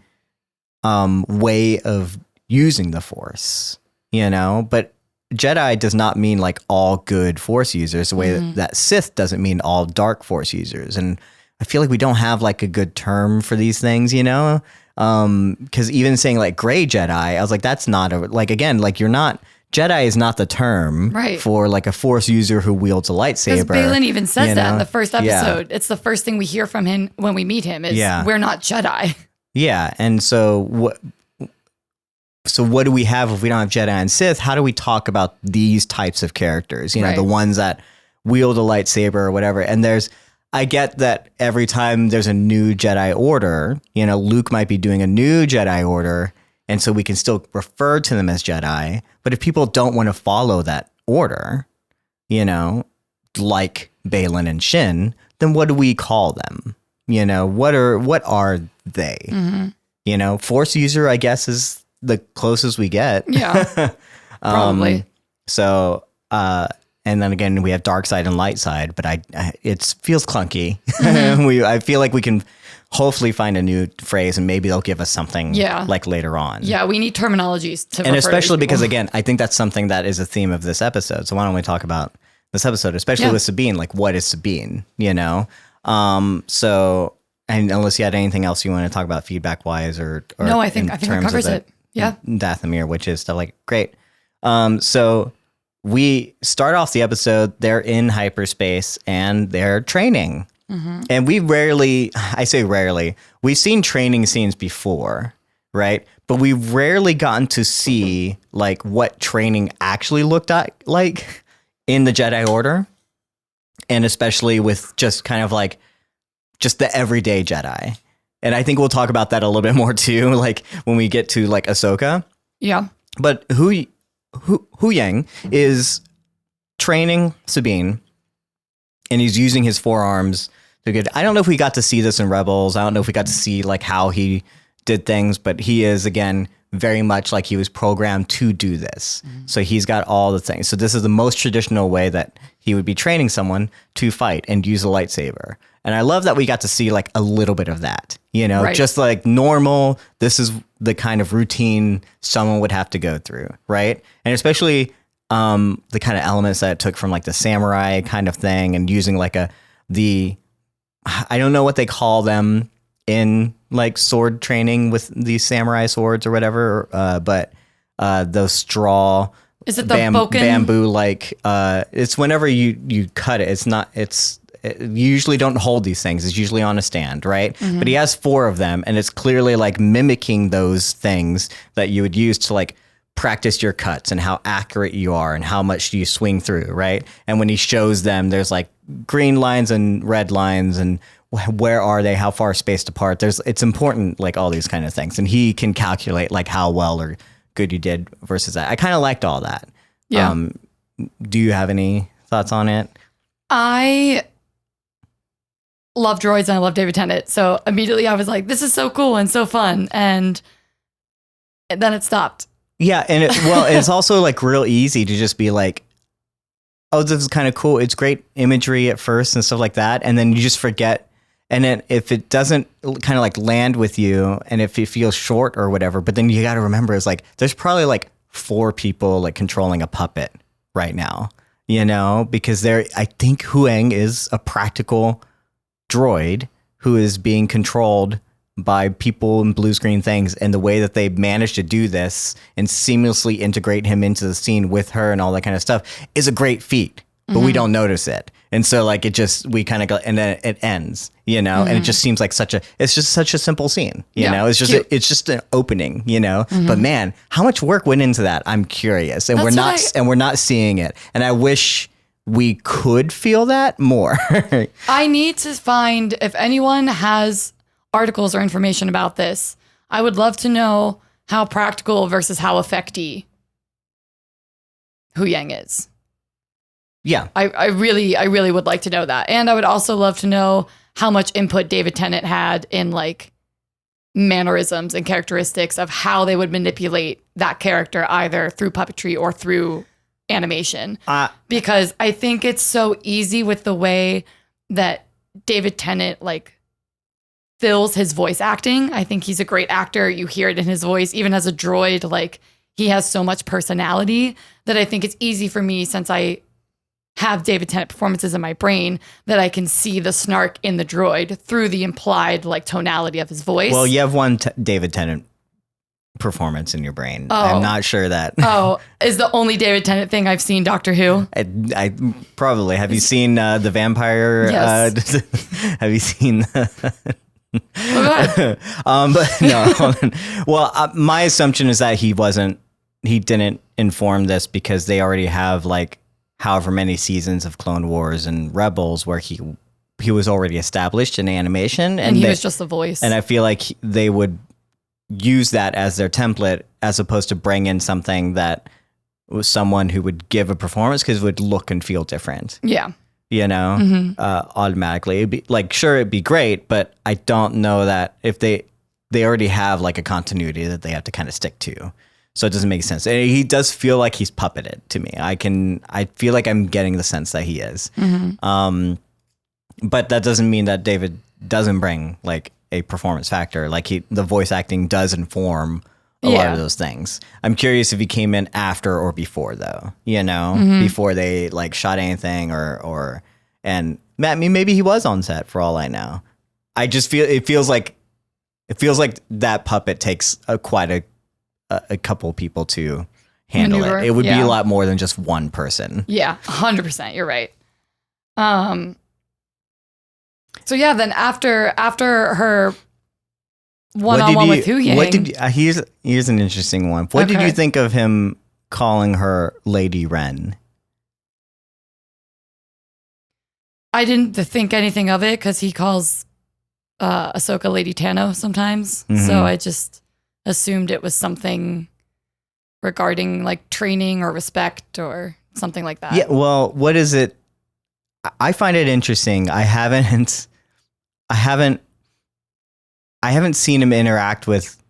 way of using the Force, you know, but Jedi does not mean like all good Force users the way that Sith doesn't mean all dark Force users. And I feel like we don't have like a good term for these things, you know? Because even saying like gray Jedi, I was like, that's not like, again, like you're not, Jedi is not the term for like a Force user who wields a lightsaber. Because Balin even says that in the first episode. Yeah. It's the first thing we hear from him when we meet him is we're not Jedi. Yeah. And so what do we have if we don't have Jedi and Sith? How do we talk about these types of characters? You know, the ones that wield a lightsaber or whatever. And I get that every time there's a new Jedi Order, you know, Luke might be doing a new Jedi Order, and so we can still refer to them as Jedi. But if people don't want to follow that order, you know, like Balin and Shin, then what do we call them? You know, what are they? You know, Force user, I guess, is the closest we get. Yeah, probably. So, and then again, we have dark side and light side, but it feels clunky. I feel like we can hopefully find a new phrase and maybe they'll give us something like later on. Yeah, we need terminologies to and especially because again, I think that's something that is a theme of this episode. So why don't we talk about this episode, especially with Sabine, like what is Sabine, you know? So, and unless you had anything else you want to talk about feedback wise or no, I think that covers it. Yeah. Dathomir, which is stuff like great. So we start off the episode, they're in hyperspace and they're training. And I say rarely, we've seen training scenes before, right? But we've rarely gotten to see like what training actually looked like in the Jedi Order. And especially with just kind of like just the everyday Jedi. And I think we'll talk about that a little bit more too, like when we get to like Ahsoka. Yeah. But Hu Yang is training Sabine, and he's using his forearms to get. I don't know if we got to see this in Rebels. I don't know if we got to see like how he did things, but he is again very much like he was programmed to do this. So he's got all the things. So this is the most traditional way that he would be training someone to fight and use a lightsaber. And I love that we got to see like a little bit of that, you know, just like normal. This is the kind of routine someone would have to go through. Right. And especially the kind of elements that it took from like the samurai kind of thing and using like I don't know what they call them in like sword training with these samurai swords or whatever. But those straw. Is it the bamboo? Like it's whenever you cut it, you usually don't hold these things. It's usually on a stand, right? But he has 4 of them, and it's clearly like mimicking those things that you would use to like practice your cuts and how accurate you are and how much you swing through, right? And when he shows them, there's like green lines and red lines and where are they, how far spaced apart. It's important, like all these kind of things. And he can calculate like how well or good you did versus that. I kind of liked all that. Yeah. Do you have any thoughts on it? I love droids and I love David Tennant. So immediately I was like, this is so cool and so fun. And then it stopped. Yeah. And it's also like real easy to just be like, oh, this is kind of cool. It's great imagery at first and stuff like that. And then you just forget. And then if it doesn't kind of like land with you and if it feels short or whatever, but then you got to remember it's like there's probably like 4 people like controlling a puppet right now, because I think Huang is a practical droid who is being controlled by people and blue screen things, and the way that they managed to do this and seamlessly integrate him into the scene with her and all that kind of stuff is a great feat, but we don't notice it. And so like we kind of go, and then it ends, and it just seems like it's just such a simple scene, it's just an opening, but man, how much work went into that? I'm curious, and we're not seeing it. And I wish we could feel that more. I need to find if anyone has articles or information about this. I would love to know how practical versus how effecty Hu Yang is. Yeah. I really would like to know that. And I would also love to know how much input David Tennant had in like mannerisms and characteristics of how they would manipulate that character either through puppetry or through animation. Because I think it's so easy with the way that David Tennant like fills his voice acting. I think he's a great actor. You hear it in his voice. Even as a droid, like he has so much personality that I think it's easy for me, since I have David Tennant performances in my brain, that I can see the snark in the droid through the implied like tonality of his voice. Well, you have one David Tennant performance in your brain. I'm not sure that. Is the only David Tennant thing I've seen Doctor Who? I probably. Have you seen the vampire? Yes. Have you seen? Oh, but no. Well, my assumption is that he didn't inform this because they already have like however many seasons of Clone Wars and Rebels where he was already established in animation, and he was just the voice. And I feel like they would use that as their template as opposed to bring in something that was someone who would give a performance, because it would look and feel different. Yeah. Automatically. It'd be like, sure, it'd be great, but I don't know that if they already have like a continuity that they have to kind of stick to. So it doesn't make sense. And he does feel like he's puppeted to me. I feel like I'm getting the sense that he is. But that doesn't mean that David doesn't bring like a performance factor. Like the voice acting does inform a lot of those things. I'm curious if he came in after or before though, before they like shot anything and maybe he was on set for all I know. I just it feels like that puppet takes quite a couple people to handle maneuver. It would be a lot more than just one person. Yeah, 100%. You're right. So yeah, then after her one-on-one with Hu Yang. Here's an interesting one. What did you think of him calling her Lady Ren? I didn't think anything of it because he calls Ahsoka Lady Tano sometimes. So I just assumed it was something regarding like training or respect or something like that. Yeah, well, what is it? I find it interesting. I haven't seen him interact with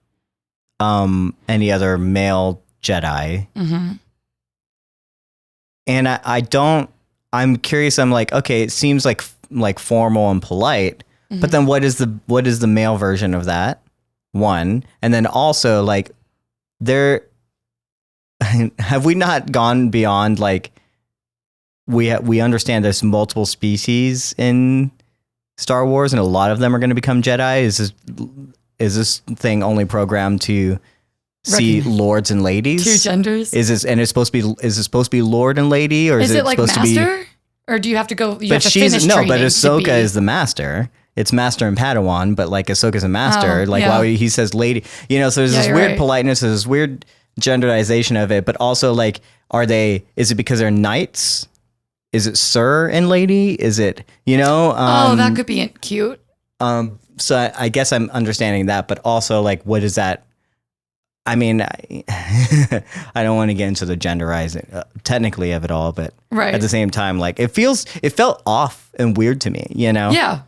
any other male Jedi. And I'm curious. I'm like, okay, it seems like formal and polite, but then what is the male version of that? One, and then also like have we not gone beyond like we understand there's multiple species in Star Wars and a lot of them are going to become Jedi. Is this thing only programmed to see lords and ladies? Two genders? Is it supposed to be lord and lady, or is it like supposed master? to be? Or do you have to go? You but have to finish training. But Ahsoka is the master. It's master and Padawan, but like Ahsoka's a master. While he says lady, so there's this weird politeness, there's this weird genderization of it, but also like, is it because they're knights? Is it sir and lady? Is it, that could be cute. So I guess I'm understanding that, but also like, what is that? I mean, I don't want to get into the genderizing technically of it all, but at the same time, like it felt off and weird to me, Yeah.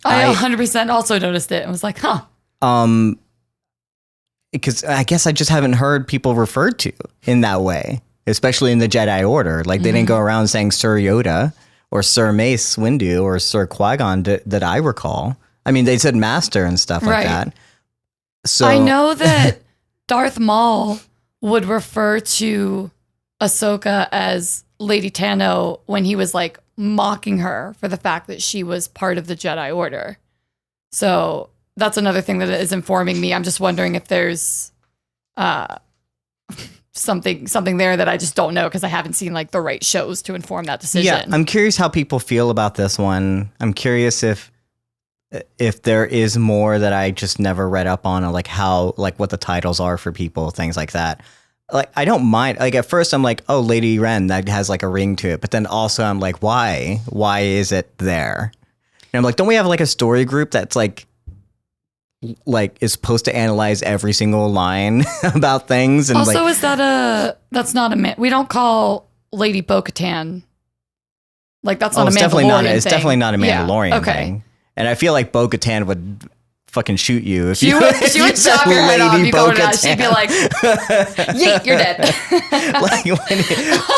I 100% also noticed it and was like, huh. Because I guess I just haven't heard people referred to in that way, especially in the Jedi Order. Like they didn't go around saying Sir Yoda or Sir Mace Windu or Sir Qui-Gon that I recall. I mean, they said master and stuff like that. So I know that Darth Maul would refer to Ahsoka as Lady Tano when he was like mocking her for the fact that she was part of the Jedi Order. So that's another thing that is informing me. I'm just wondering if there's something there that I just don't know because I haven't seen like the right shows to inform that decision. Yeah, I'm curious how people feel about this one. I'm curious if there is more that I just never read up on, or like how, like what the titles are for people, things like that. Like, I don't mind. Like at first I'm like, oh, Lady Ren, that has like a ring to it. But then also I'm like, why is it there? And I'm like, don't we have like a story group that's like is supposed to analyze every single line about things? And also, like, is that's not a we don't call Lady Bo-Katan, like that's not a Mandalorian thing. It's definitely not a Mandalorian okay. thing. And I feel like Bo-Katan would fucking shoot you if she would chop your head off. You go down. She'd be like, "Yeet, you're dead."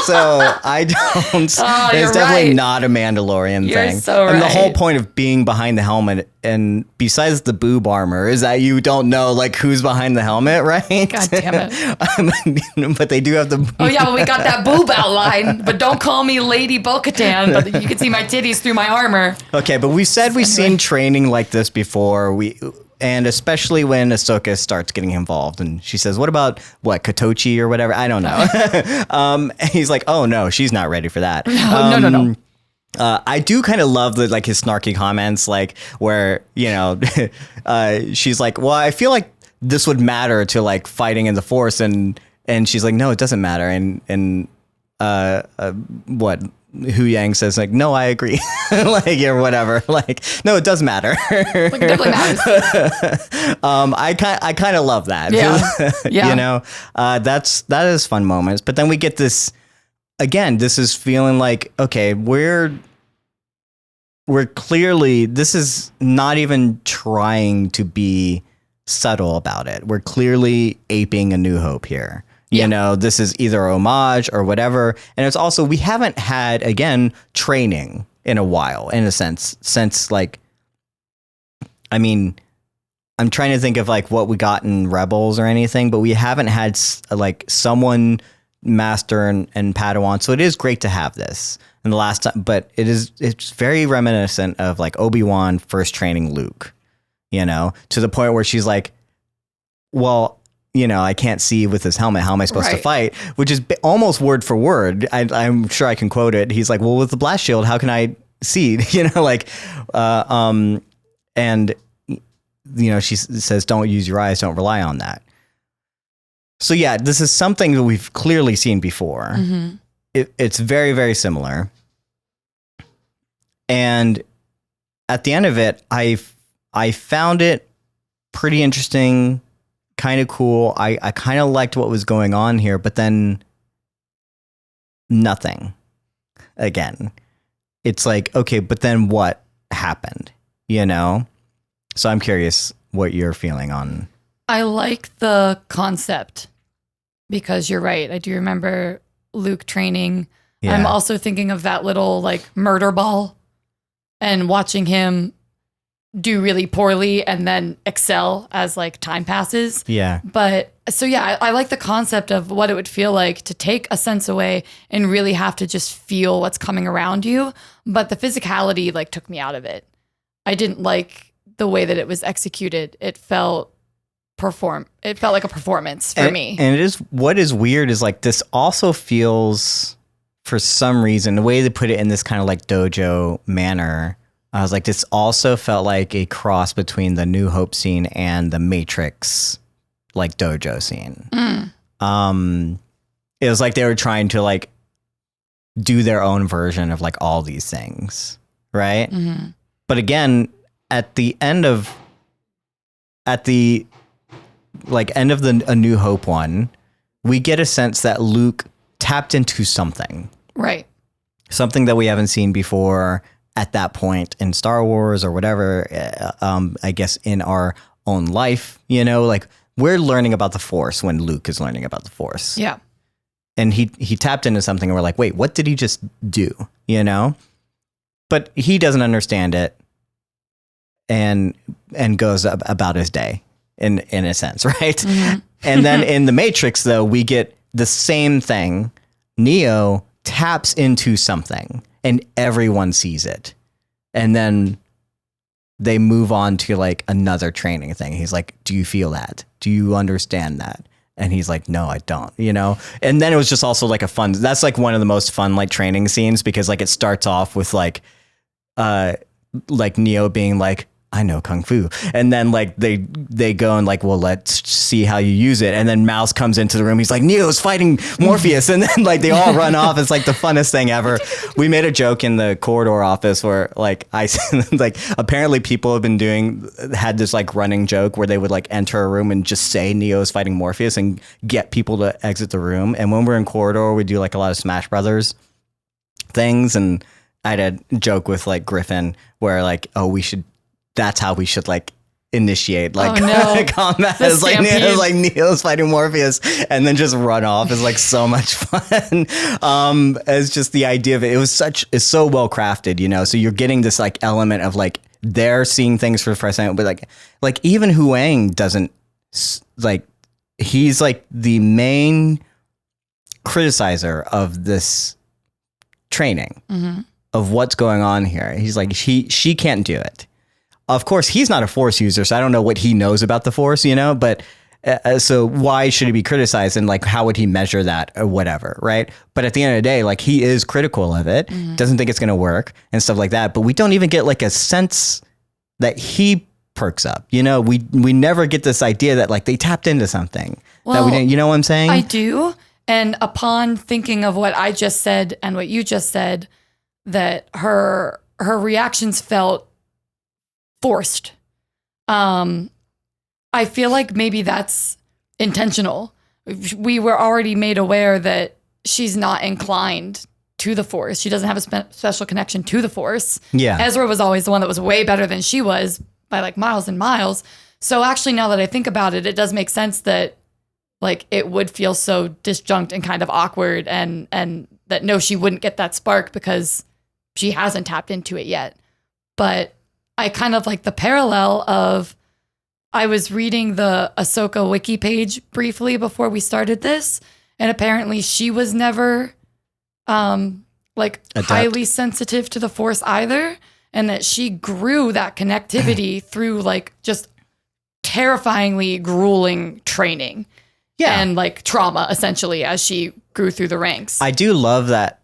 So I don't. It's definitely not a Mandalorian thing. So and right. the whole point of being behind the helmet, and besides the boob armor, is that you don't know like who's behind the helmet, right? God damn it! But they do have the. Oh yeah, well we got that boob outline, but don't call me Lady Bo-Katan. But you can see my titties through my armor. Okay, but we said we've seen training like this before. And especially when Ahsoka starts getting involved, and she says, "What about Katochi or whatever?" I don't know. And he's like, "Oh no, she's not ready for that." No. I do kind of love like his snarky comments, like where she's like, "Well, I feel like this would matter to like fighting in the Force," and she's like, "No, it doesn't matter." And Hu Yang says like, "No, I agree," like or whatever. Like, no, it does matter. Like, it definitely matters. I kind of love that. Yeah. That is fun moments. But then we get this again. This is feeling like, okay, we're clearly, this is not even trying to be subtle about it. We're clearly aping A New Hope here. You know, this is either a homage or whatever. And it's also, we haven't had, again, training in a while, in a sense, since like, I mean, I'm trying to think of like what we got in Rebels or anything, but we haven't had like someone master and Padawan. So it is great to have this in the last time, but it's very reminiscent of like Obi-Wan first training Luke, to the point where she's like, well, I can't see with this helmet. How am I supposed to fight? Which is almost word for word. I'm sure I can quote it. He's like, well, with the blast shield, how can I see? And she says, don't use your eyes. Don't rely on that. So yeah, this is something that we've clearly seen before. Mm-hmm. It's very, very similar. And at the end of it, I found it pretty interesting. Kind of cool. I kind of liked what was going on here, but then nothing again. It's like, okay, but then what happened, So I'm curious what you're feeling on. I like the concept because you're right. I do remember Luke training. Yeah. I'm also thinking of that little like murder ball and watching him do really poorly and then excel as like time passes. Yeah. But so yeah, I like the concept of what it would feel like to take a sense away and really have to just feel what's coming around you. But the physicality like took me out of it. I didn't like the way that it was executed. It felt like a performance for me. And what is weird is like this also feels, for some reason, the way they put it in this kind of like dojo manner, I was like, this also felt like a cross between the New Hope scene and the Matrix, like dojo scene. It was like they were trying to like do their own version of like all these things, right? Mm-hmm. But again, at the end of the A New Hope one, we get a sense that Luke tapped into something, right? Something that we haven't seen before at that point in Star Wars or whatever, I guess in our own life, like we're learning about the Force when Luke is learning about the Force. Yeah. And he tapped into something and we're like, wait, what did he just do? but he doesn't understand it and goes about his day in a sense, right? Mm-hmm. And then in the Matrix, though, we get the same thing. Neo taps into something and everyone sees it. And then they move on to like another training thing. He's like, do you feel that? Do you understand that? And he's like, no, I don't, you know? And then it was just also like that's like one of the most fun like training scenes, because like it starts off with like Neo being like, I know Kung Fu. And then like they go and like, well, let's see how you use it. And then Mouse comes into the room. He's like, Neo's fighting Morpheus. And then like they all run off. It's like the funnest thing ever. We made a joke in the corridor office where like like apparently people have had this like running joke where they would like enter a room and just say Neo's fighting Morpheus and get people to exit the room. And when we're in corridor, we do like a lot of Smash Brothers things. And I had a joke with like Griffin where like, oh, that's how we should like initiate like combat. It's like Neo's fighting Morpheus and then just run off is like so much fun. It's just the idea of it. It's so well crafted, you know? So you're getting this like element of like, they're seeing things for the first time, but like even Huang doesn't like, he's like the main criticizer of this training of what's going on here. He's like, she can't do it. Of course, he's not a Force user, so I don't know what he knows about the Force, you know, but so why should he be criticized, and like how would he measure that or whatever, right? But at the end of the day, like he is critical of it, doesn't think it's going to work and stuff like that, but we don't even get like a sense that he perks up, you know? We never get this idea that like they tapped into something that we didn't, you know what I'm saying? I do, and upon thinking of what I just said and what you just said, that her reactions felt forced. I feel like maybe that's intentional. We were already made aware that she's not inclined to the Force. She doesn't have a special connection to the Force. Yeah. Ezra was always the one that was way better than she was by like miles and miles. So actually, now that I think about it, it does make sense that like it would feel so disjunct and kind of awkward, and that no, she wouldn't get that spark because she hasn't tapped into it yet. But I kind of like the parallel of, I was reading the Ahsoka wiki page briefly before we started this, and apparently she was never highly sensitive to the Force either, and that she grew that connectivity through like just terrifyingly grueling training and like trauma essentially as she grew through the ranks. I do love that.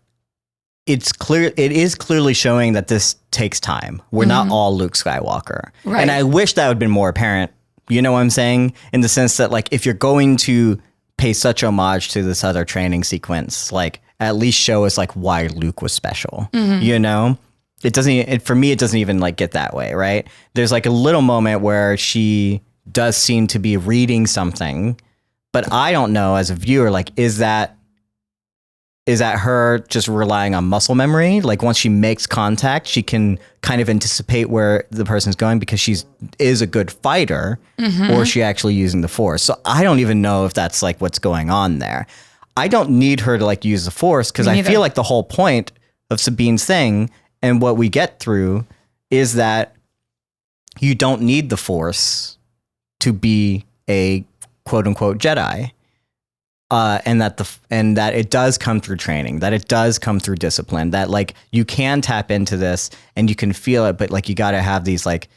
It is clearly showing that this takes time. We're not all Luke Skywalker. Right. And I wish that would have been more apparent. You know what I'm saying? In the sense that like, if you're going to pay such homage to this other training sequence, like at least show us like why Luke was special, you know? For me, it doesn't even like get that way, right? There's like a little moment where she does seem to be reading something, but I don't know as a viewer, like, is that her just relying on muscle memory? Like once she makes contact, she can kind of anticipate where the person's going because is a good fighter, or is she actually using the Force? So I don't even know if that's like what's going on there. I don't need her to like use the Force because I feel like the whole point of Sabine's thing and what we get through is that you don't need the Force to be a quote unquote Jedi. And that it does come through training, that it does come through discipline, that like you can tap into this and you can feel it, but like you got to have these like,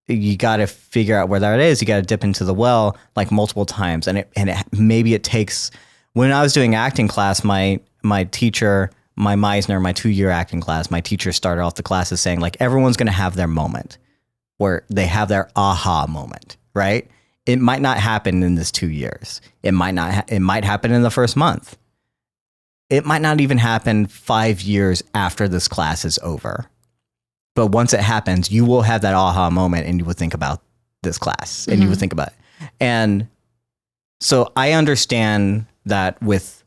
you got to figure out where that is. You got to dip into the well like multiple times, and maybe it takes. When I was doing acting class, my teacher, my Meisner, my 2-year acting class, my teacher started off the classes saying like everyone's going to have their moment where they have their aha moment, right? It might not happen in this 2 years. It might happen in the first month. It might not even happen 5 years after this class is over. But once it happens, you will have that aha moment and you would think about this class and you would think about it. And so I understand that with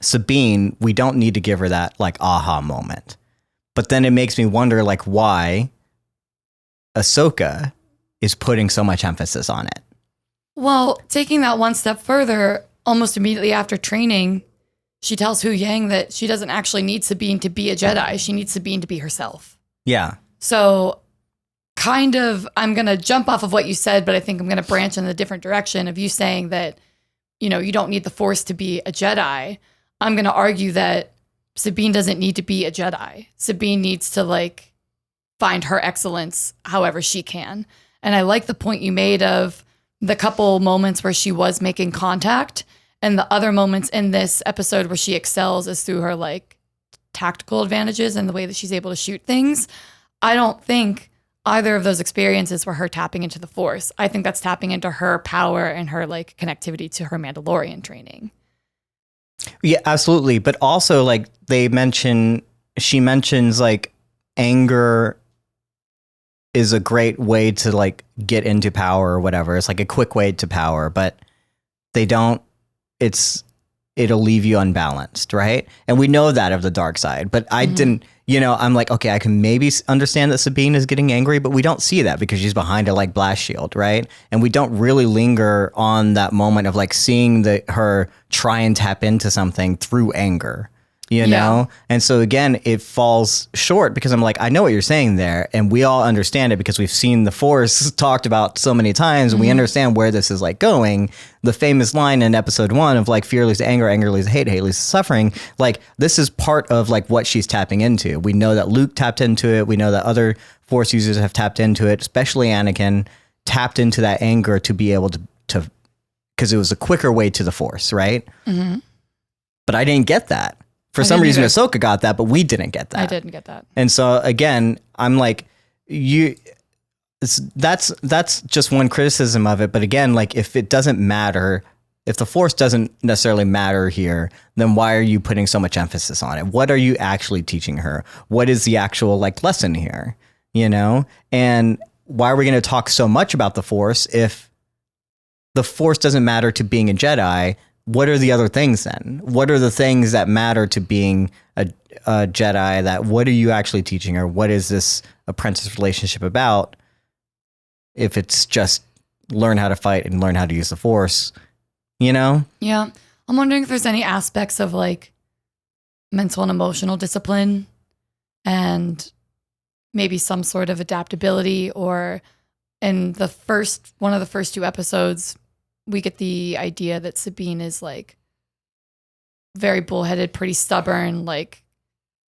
Sabine, we don't need to give her that like aha moment. But then it makes me wonder like why Ahsoka is putting so much emphasis on it. Well, taking that one step further, almost immediately after training, she tells Hu Yang that she doesn't actually need Sabine to be a Jedi. She needs Sabine to be herself. Yeah. So kind of, I'm going to jump off of what you said, but I think I'm going to branch in a different direction of you saying that, you know, you don't need the Force to be a Jedi. I'm going to argue that Sabine doesn't need to be a Jedi. Sabine needs to like find her excellence however she can. And I like the point you made of the couple moments where she was making contact, and the other moments in this episode where she excels is through her like tactical advantages and the way that she's able to shoot things. I don't think either of those experiences were her tapping into the Force. I think that's tapping into her power and her like connectivity to her Mandalorian training. Yeah, absolutely. But also like she mentions like anger is a great way to like get into power or whatever. It's like a quick way to power, but it'll leave you unbalanced, right? And we know that of the dark side, but I didn't, you know, I'm like, okay, I can maybe understand that Sabine is getting angry, but we don't see that because she's behind a like blast shield, right? And we don't really linger on that moment of like seeing her try and tap into something through anger. You know? And so again, it falls short because I'm like, I know what you're saying there. And we all understand it because we've seen the Force talked about so many times and we understand where this is like going. The famous line in episode 1 of like fear leads to anger, anger leads to hate, hate leads to suffering. Like this is part of like what she's tapping into. We know that Luke tapped into it. We know that other Force users have tapped into it, especially Anakin tapped into that anger to be able to because it was a quicker way to the Force, right? Mm-hmm. But I didn't get that. For some reason, Ahsoka got that, but we didn't get that. I didn't get that. And so again, I'm like, that's just one criticism of it. But again, like if it doesn't matter, if the Force doesn't necessarily matter here, then why are you putting so much emphasis on it? What are you actually teaching her? What is the actual like lesson here? You know? And why are we going to talk so much about the Force if the Force doesn't matter to being a Jedi? What are the other things then? What are the things that matter to being a Jedi? That what are you actually teaching her? What is this apprentice relationship about? If it's just learn how to fight and learn how to use the Force, you know? Yeah. I'm wondering if there's any aspects of like mental and emotional discipline and maybe some sort of adaptability, or in one of the first 2 episodes, we get the idea that Sabine is like very bullheaded, pretty stubborn. Like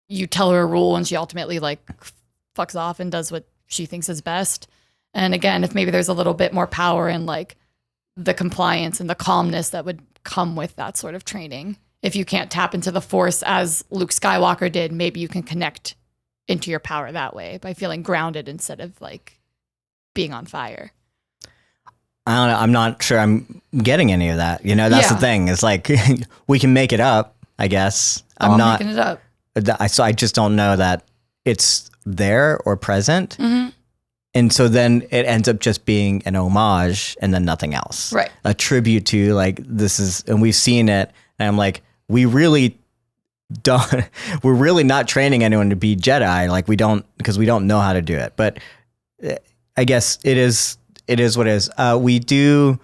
you tell her a rule and she ultimately like fucks off and does what she thinks is best. And again, if maybe there's a little bit more power and like the compliance and the calmness that would come with that sort of training. If you can't tap into the Force as Luke Skywalker did, maybe you can connect into your power that way by feeling grounded instead of like being on fire. I don't know. I'm not sure I'm getting any of that. You know, that's the thing. It's like we can make it up, I guess. I'm not making it up. So I just don't know that it's there or present. Mm-hmm. And so then it ends up just being an homage and then nothing else. Right. A tribute to like, this is, and we've seen it. And I'm like, we're really not training anyone to be Jedi. Like because we don't know how to do it. But I guess it is what it is. We do,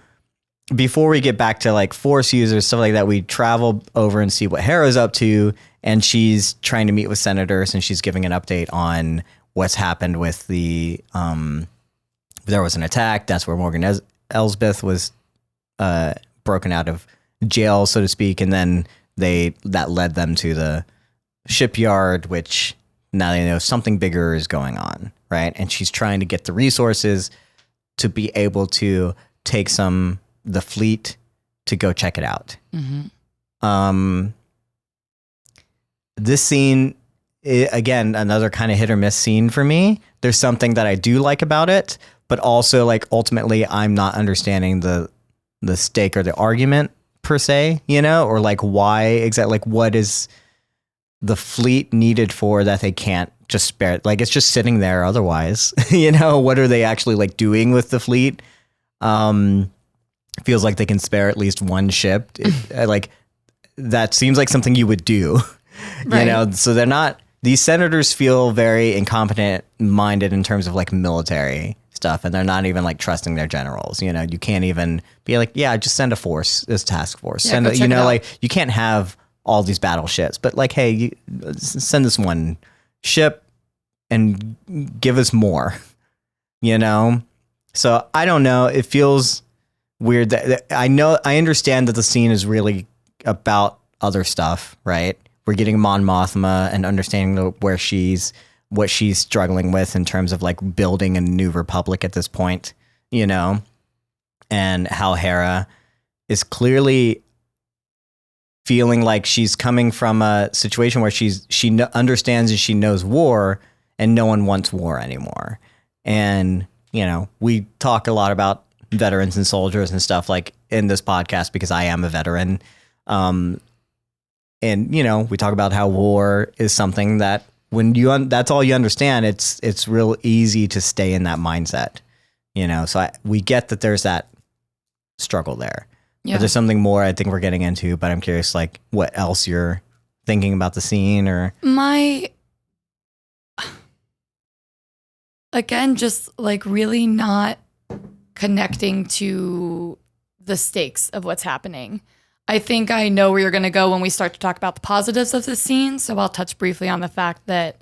before we get back to like Force users, stuff like that, we travel over and see what Hera's up to. And she's trying to meet with senators and she's giving an update on what's happened with the, there was an attack. That's where Morgan Elsbeth was broken out of jail, so to speak. And then that led them to the shipyard, which now they know something bigger is going on, right? And she's trying to get the resources to be able to take the fleet to go check it out. Mm-hmm. This scene, again, another kind of hit or miss scene for me. There's something that I do like about it, but also like ultimately I'm not understanding the stake or the argument per se, you know, or like why exactly, like what is the fleet needed for that they can't just spare it? Like it's just sitting there otherwise, you know, what are they actually like doing with the fleet? Feels like they can spare at least one ship. Like that seems like something you would do, right. You know, so they're not, these senators feel very incompetent minded in terms of like military stuff. And they're not even like trusting their generals. You know, you can't even be like, yeah, just send a force, this task force. Yeah, you know, like you can't have all these battleships, but like, hey, send this one ship and give us more, you know? So I don't know. It feels weird that I understand that the scene is really about other stuff, right? We're getting Mon Mothma and understanding what she's struggling with in terms of like building a new republic at this point, you know, and how Hera is clearly feeling like she's coming from a situation where she understands and she knows war, and no one wants war anymore. And, you know, we talk a lot about veterans and soldiers and stuff like in this podcast because I am a veteran. And, you know, we talk about how war is something that when that's all you understand, it's real easy to stay in that mindset, you know? So we get that there's that struggle there. Yeah. But there's something more I think we're getting into, but I'm curious, like, what else you're thinking about the scene or... Again, just, like, really not connecting to the stakes of what's happening. I think I know where you're going to go when we start to talk about the positives of this scene, so I'll touch briefly on the fact that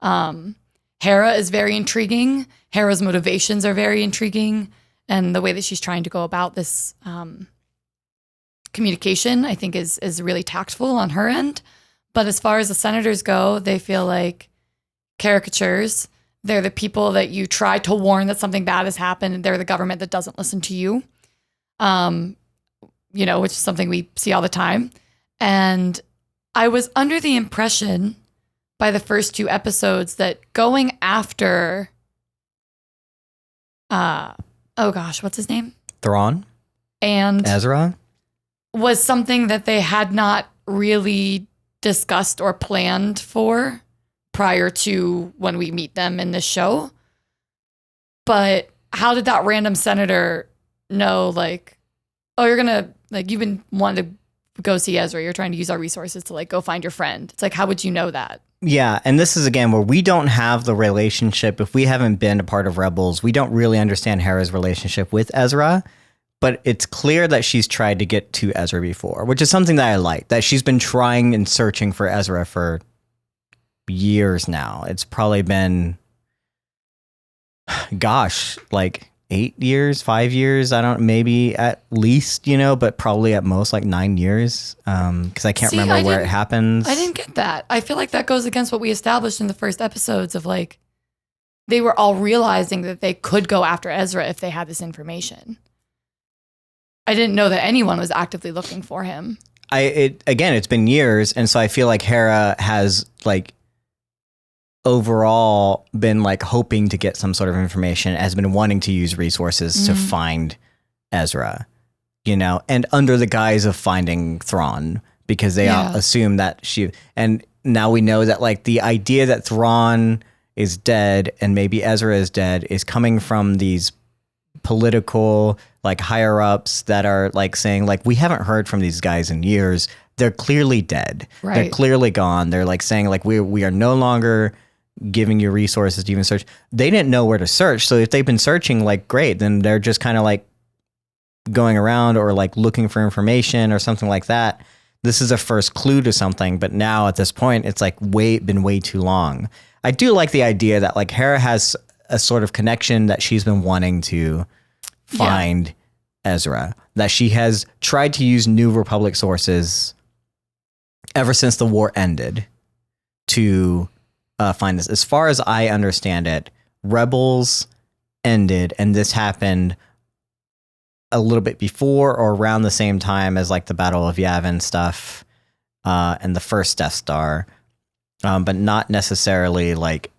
Hera is very intriguing. Hera's motivations are very intriguing, and the way that she's trying to go about this... communication, I think, is really tactful on her end. But as far as the senators go, they feel like caricatures. They're the people that you try to warn that something bad has happened, and they're the government that doesn't listen to you. You know, which is something we see all the time. And I was under the impression by the first 2 episodes that going after, oh gosh, what's his name? Thrawn? And Ezra? Was something that they had not really discussed or planned for prior to when we meet them in this show. But how did that random senator know, like, oh, you're gonna, like, you've been wanting to go see Ezra, you're trying to use our resources to, like, go find your friend. It's like, how would you know that? Yeah, and this is, again, where we don't have the relationship. If we haven't been a part of Rebels, we don't really understand Hera's relationship with Ezra. But it's clear that she's tried to get to Ezra before, which is something that I like, that she's been trying and searching for Ezra for years now. It's probably been, gosh, like 8 years, 5 years. Maybe at least, you know, but probably at most like 9 years. Because I can't remember where it happens. I didn't get that. I feel like that goes against what we established in the first episodes of, like, they were all realizing that they could go after Ezra if they had this information. I didn't know that anyone was actively looking for him. Again, it's been years, and so I feel like Hera has, like, overall been, like, hoping to get some sort of information, has been wanting to use resources to find Ezra, you know, and under the guise of finding Thrawn, because they assume that and now we know that, like, the idea that Thrawn is dead and maybe Ezra is dead is coming from these political, like, higher ups that are, like, saying, like, we haven't heard from these guys in years. They're clearly dead. Right. They're clearly gone. They're, like, saying, like, we are no longer giving you resources to even search. They didn't know where to search. So if they've been searching, like, great, then they're just kind of, like, going around or, like, looking for information or something like that. This is a first clue to something. But now at this point, it's, like, been way too long. I do like the idea that, like, Hera has a sort of connection that she's been wanting to find Ezra, that she has tried to use New Republic sources ever since the war ended to find this. As far as I understand it, Rebels ended, and this happened a little bit before or around the same time as, like, the Battle of Yavin stuff and the first Death Star, but not necessarily, like,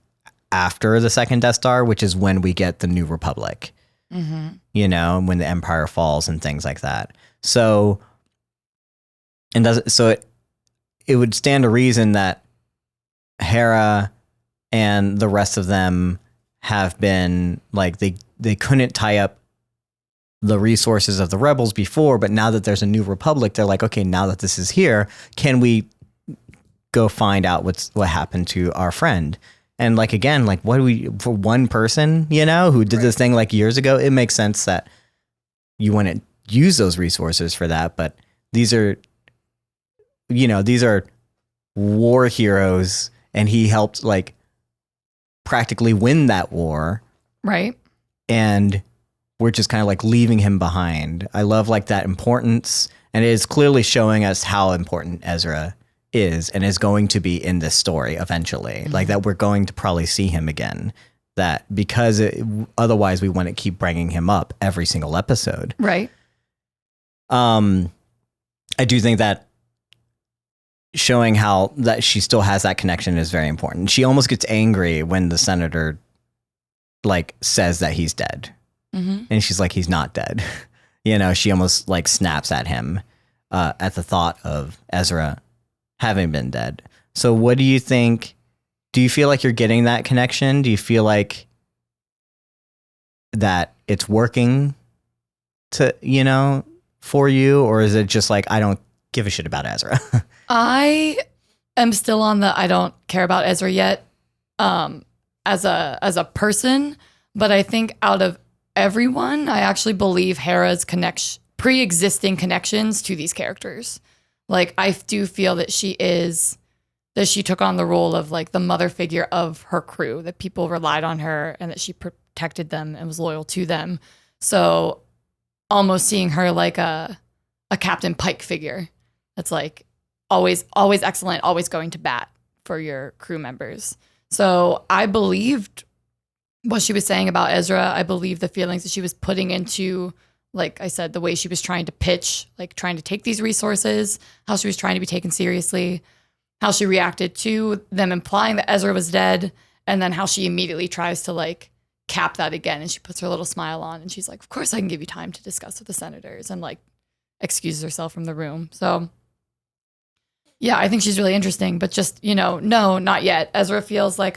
after the second Death Star, which is when we get the New Republic, you know, when the Empire falls and things like that. So, it would stand to reason that Hera and the rest of them have been, like, they couldn't tie up the resources of the Rebels before, but now that there's a New Republic, they're like, okay, now that this is here, can we go find out what happened to our friend? And, like, again, like, what do we, for one person, you know, who did this thing, like, years ago, it makes sense that you wouldn't use those resources for that. But these are these are war heroes, and he helped like practically win that war. Right. And we're just kind of like leaving him behind. I love like that importance, and it is clearly showing us how important Ezra is and is going to be in this story eventually. Like that we're going to probably see him again, that because otherwise we wouldn't keep bringing him up every single episode. Right. I do think that showing how that she still has that connection is very important. She almost gets angry when the senator like says that he's dead. And she's like, he's not dead. She almost like snaps at him at the thought of Ezra having been dead. So what do you think? Do you feel like you're getting that connection? Do you feel like that it's working to, for you? Or is it just like, I don't give a shit about Ezra? I am still on the I don't care about Ezra yet as a person, but I think out of everyone, I actually believe Hera's pre-existing connections to these characters. Like, I do feel that she took on the role of like the mother figure of her crew, that people relied on her and that she protected them and was loyal to them. So almost seeing her like a Captain Pike figure that's like always excellent, always going to bat for your crew members. So I believed what she was saying about Ezra. I believe the feelings that she was putting into, like I said, the way she was trying to pitch, like trying to take these resources, how she was trying to be taken seriously, how she reacted to them implying that Ezra was dead, and then how she immediately tries to like cap that again. And she puts her little smile on and she's like, of course I can give you time to discuss with the senators, and like excuses herself from the room. So yeah, I think she's really interesting, but just, no, not yet. Ezra feels like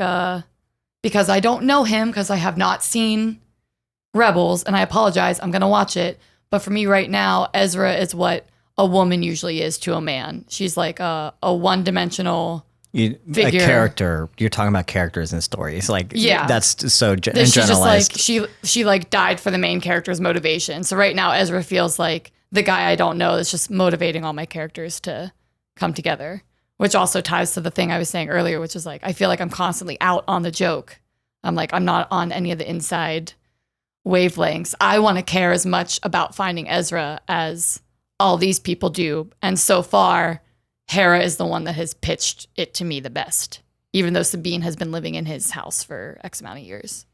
because I don't know him, because I have not seen Rebels, and I apologize, I'm going to watch it. But for me right now, Ezra is what a woman usually is to a man. She's like a one-dimensional figure. A character. You're talking about characters in stories. Like, yeah, that's so she's generalized. just like, she like died for the main character's motivation. So right now, Ezra feels like the guy I don't know that's just motivating all my characters to come together, which also ties to the thing I was saying earlier, which is like, I feel like I'm constantly out on the joke. I'm not on any of the inside wavelengths. I want to care as much about finding Ezra as all these people do. And so far, Hera is the one that has pitched it to me the best, even though Sabine has been living in his house for X amount of years.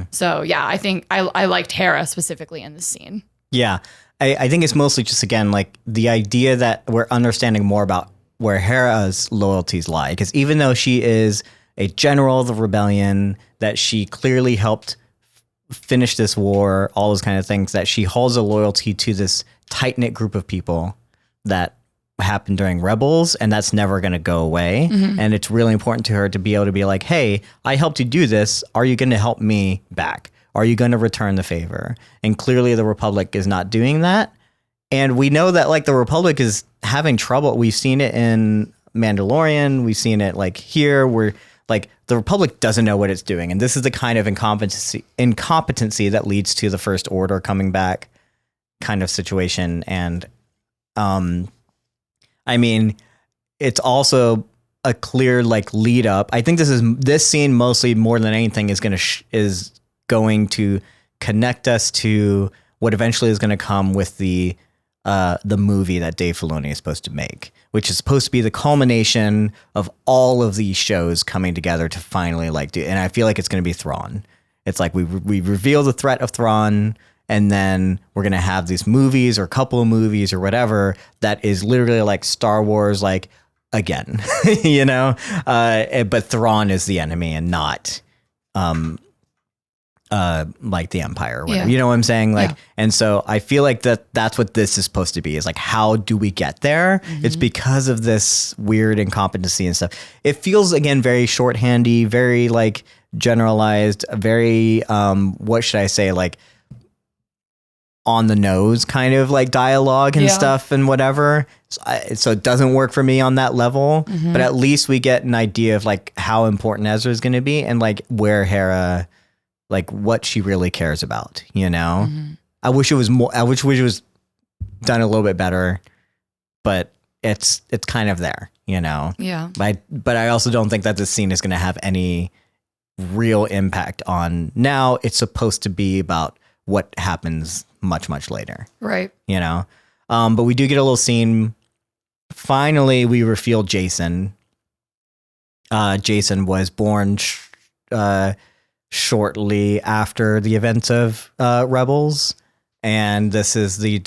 So yeah, I think I liked Hera specifically in this scene. Yeah. I think it's mostly just, again, like the idea that we're understanding more about where Hera's loyalties lie. Because even though she is a general of the rebellion, that she clearly helped finish this war, all those kind of things, that she holds a loyalty to this tight-knit group of people that happened during Rebels, and that's never going to go away. And it's really important to her to be able to be like, hey, I helped you do this. Are you going to help me back? Are you going to return the favor? And clearly the Republic is not doing that. And we know that like the Republic is having trouble. We've seen it in Mandalorian. We've seen it like here, where like the Republic doesn't know what it's doing. And this is the kind of incompetency that leads to the First Order coming back kind of situation. And I mean, it's also a clear like lead up. I think this scene mostly more than anything is going to connect us to what eventually is going to come with the movie that Dave Filoni is supposed to make, which is supposed to be the culmination of all of these shows coming together to finally like do. And I feel like it's going to be Thrawn. It's like we reveal the threat of Thrawn, and then we're going to have these movies or a couple of movies or whatever that is literally like Star Wars, like again, but Thrawn is the enemy and not like the Empire or whatever. You know what I'm saying? Like, and so I feel like that's what this is supposed to be, is like, how do we get there? It's because of this weird incompetency and stuff. It feels, again, very shorthandy, very like generalized, very, what should I say? Like on the nose kind of like dialogue and stuff and whatever. So it doesn't work for me on that level, but at least we get an idea of like how important Ezra is going to be and like where Hera, like what she really cares about, I wish it was more, I wish it was done a little bit better, but it's kind of there, you know? Yeah. But I also don't think that this scene is going to have any real impact on now. It's supposed to be about what happens much, much later. Right. You know? But we do get a little scene. Finally, we reveal Jacen. Jacen was born shortly after the events of Rebels. And this is the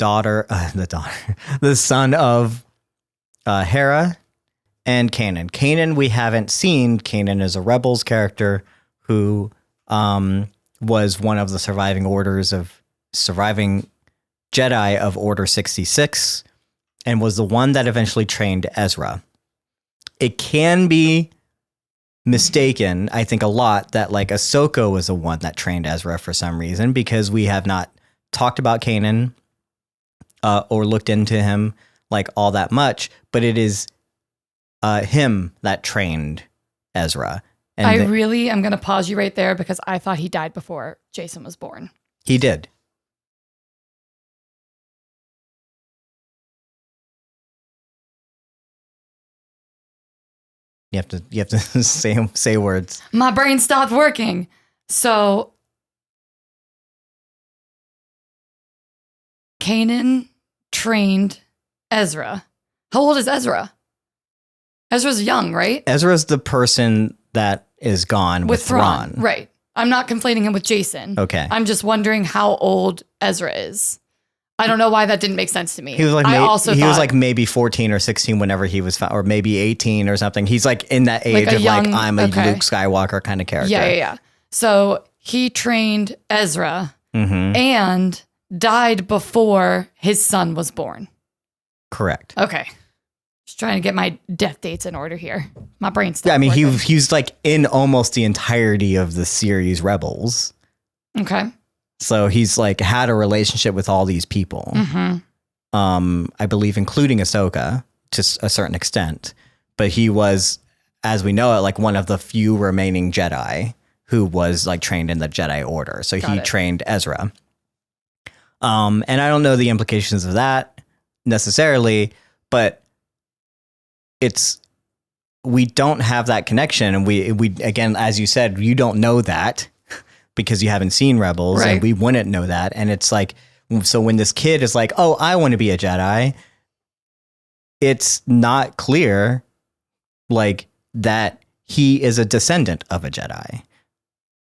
son of Hera and Kanan. Kanan, we haven't seen. Kanan is a Rebels character who was one of the surviving Jedi of Order 66 and was the one that eventually trained Ezra. It can be mistaken, I think, a lot that like Ahsoka was the one that trained Ezra for some reason, because we have not talked about Kanan or looked into him like all that much, but it is him that trained Ezra. And I'm going to pause you right there because I thought he died before Jacen was born. He did. You have to say words. My brain stopped working. So Kanan trained Ezra. How old is Ezra? Ezra's young, right? Ezra's the person that is gone with Thrawn. Right. I'm not conflating him with Jacen. Okay. I'm just wondering how old Ezra is. I don't know why that didn't make sense to me. He was like, he was like maybe 14 or 16 whenever he was found, or maybe 18 or something. He's like in that age of like, I'm a Luke Skywalker kind of character. Yeah. So he trained Ezra and died before his son was born. Correct. Okay. Just trying to get my death dates in order here. My brain's still working. he was like in almost the entirety of the series Rebels. Okay. So he's like had a relationship with all these people. I believe including Ahsoka to a certain extent. But he was, as we know it, like one of the few remaining Jedi who was like trained in the Jedi Order. So he trained Ezra. And I don't know the implications of that necessarily, but we don't have that connection. And we again, as you said, you don't know that because you haven't seen Rebels, and we wouldn't know that. And it's like, so when this kid is like, oh, I want to be a Jedi, it's not clear like that he is a descendant of a Jedi,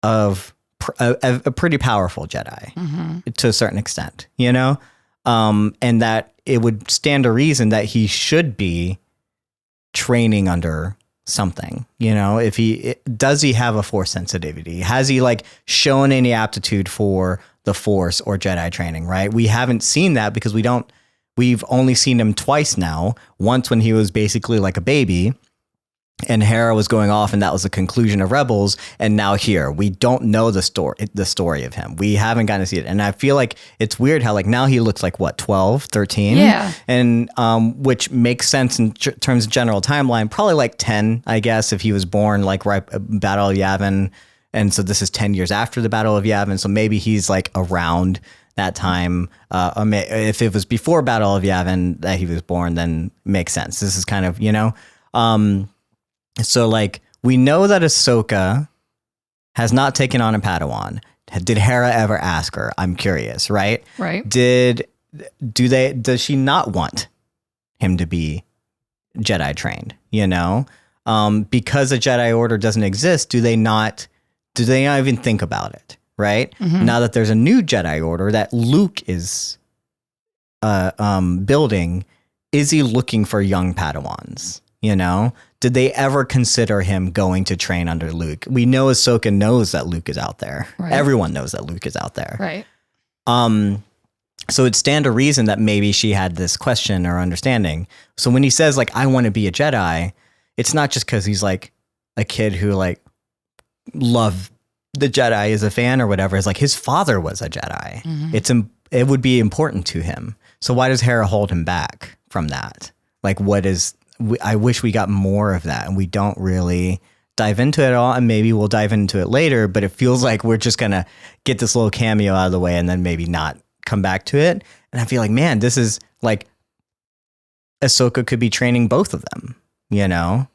of a pretty powerful Jedi to a certain extent, you know? And that it would stand to reason that he should be training under something, you know? Does he have a Force sensitivity? Has he like shown any aptitude for the Force or Jedi training, right? We haven't seen that because we've only seen him twice now. Once when he was basically like a baby and Hera was going off, and that was the conclusion of Rebels. And now here, we don't know the story of him. We haven't gotten to see it. And I feel like it's weird how like now he looks like what, 12, 13? Yeah. And which makes sense in terms of general timeline, probably like 10, I guess, if he was born like right Battle of Yavin. And so this is 10 years after the Battle of Yavin. So maybe he's like around that time. If it was before Battle of Yavin that he was born, then makes sense. This is kind of, you know, so like we know that Ahsoka has not taken on a Padawan. Did Hera ever ask her? I'm curious, right? Right. Does she not want him to be Jedi trained, you know? Because a Jedi Order doesn't exist, do they not even think about it, right? Now that there's a new Jedi Order that Luke is building, is he looking for young Padawans, you know? Did they ever consider him going to train under Luke? We know Ahsoka knows that Luke is out there. Right. Everyone knows that Luke is out there. Right. So it'd stand to reason that maybe she had this question or understanding. So when he says like, I want to be a Jedi, it's not just because he's like a kid who like loved the Jedi as a fan or whatever. It's like his father was a Jedi. It would be important to him. So why does Hera hold him back from that? Like I wish we got more of that, and we don't really dive into it at all, and maybe we'll dive into it later, but it feels like we're just going to get this little cameo out of the way and then maybe not come back to it. And I feel like, man, this is like, Ahsoka could be training both of them, you know,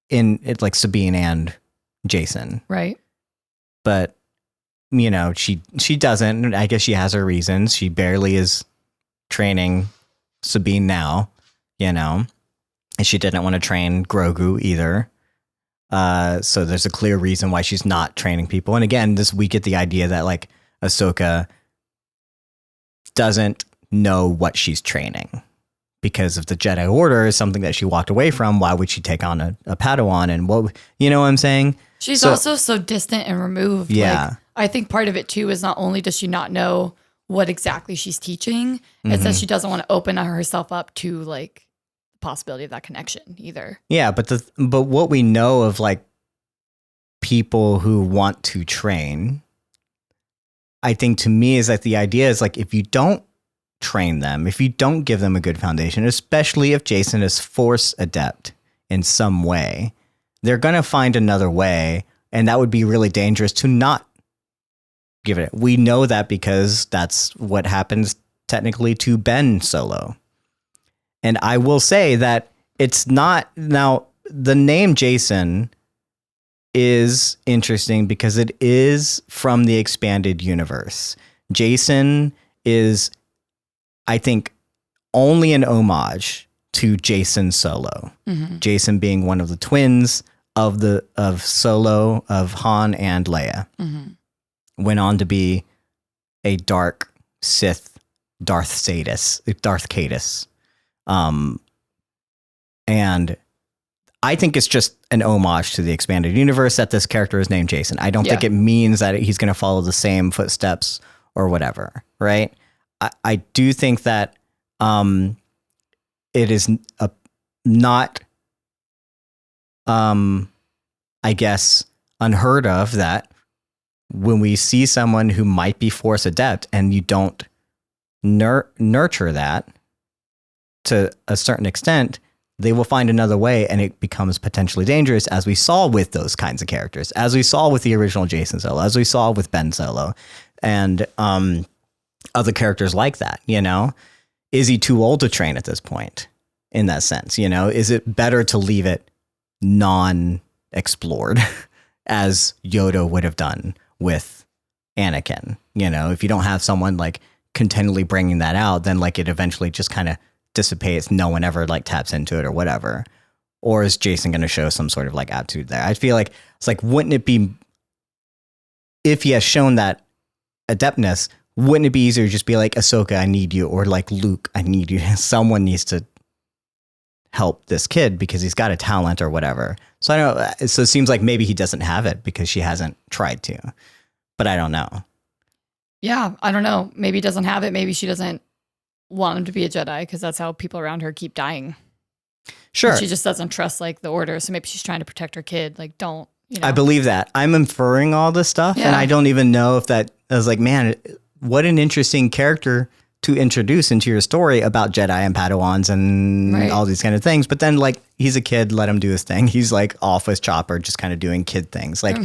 in it, like Sabine and Jacen. Right. But, you know, she doesn't. I guess she has her reasons. She barely is training Sabine now, you know, and she didn't want to train Grogu either. So there's a clear reason why she's not training people. And again, we get the idea that like Ahsoka doesn't know what she's training because of the Jedi Order is something that she walked away from. Why would she take on a Padawan? And what, you know what I'm saying? She's also so distant and removed. Yeah. Like, I think part of it too is not only does she not know what exactly she's teaching, it's that she doesn't want to open herself up to like the possibility of that connection either. Yeah, but what we know of like people who want to train, I think to me is that the idea is like if you don't train them, if you don't give them a good foundation, especially if Jacen is Force adept in some way, they're going to find another way, and that would be really dangerous to not give it. We know that because that's what happens technically to Ben Solo. And I will say that it's not, now the name Jacen is interesting because it is from the expanded universe. Jacen is, I think, only an homage to Jacen Solo. Jacen being one of the twins of Solo, of Han and Leia. Went on to be a dark Sith Darth Caedus. And I think it's just an homage to the expanded universe that this character is named Jacen. I don't think it means that he's going to follow the same footsteps or whatever, right? I do think that it is not, I guess, unheard of that when we see someone who might be Force adept and you don't nurture that to a certain extent, they will find another way and it becomes potentially dangerous, as we saw with those kinds of characters, as we saw with the original Jacen Solo, as we saw with Ben Solo, and other characters like that, you know? Is he too old to train at this point in that sense? You know, is it better to leave it non-explored as Yoda would have done with Anakin? You know, if you don't have someone like continually bringing that out, then like it eventually just kind of dissipates. No one ever like taps into it or whatever. Or is Jacen going to show some sort of like attitude there? I feel like it's like, wouldn't it be, if he has shown that adeptness, wouldn't it be easier to just be like, Ahsoka, I need you, or like Luke, I need you. Someone needs to help this kid because he's got a talent or whatever. So I don't. So it seems like maybe he doesn't have it because she hasn't tried to, but I don't know. Yeah, I don't know. Maybe he doesn't have it. Maybe she doesn't want him to be a Jedi because that's how people around her keep dying. Sure. And she just doesn't trust like the Order. So maybe she's trying to protect her kid. Like, don't, you know. I believe that. I'm inferring all this stuff, and I don't even know if that. I was like, man, what an interesting character to introduce into your story about Jedi and Padawans and all these kind of things. But then, like, he's a kid, let him do his thing. He's like off with Chopper, just kind of doing kid things. Like,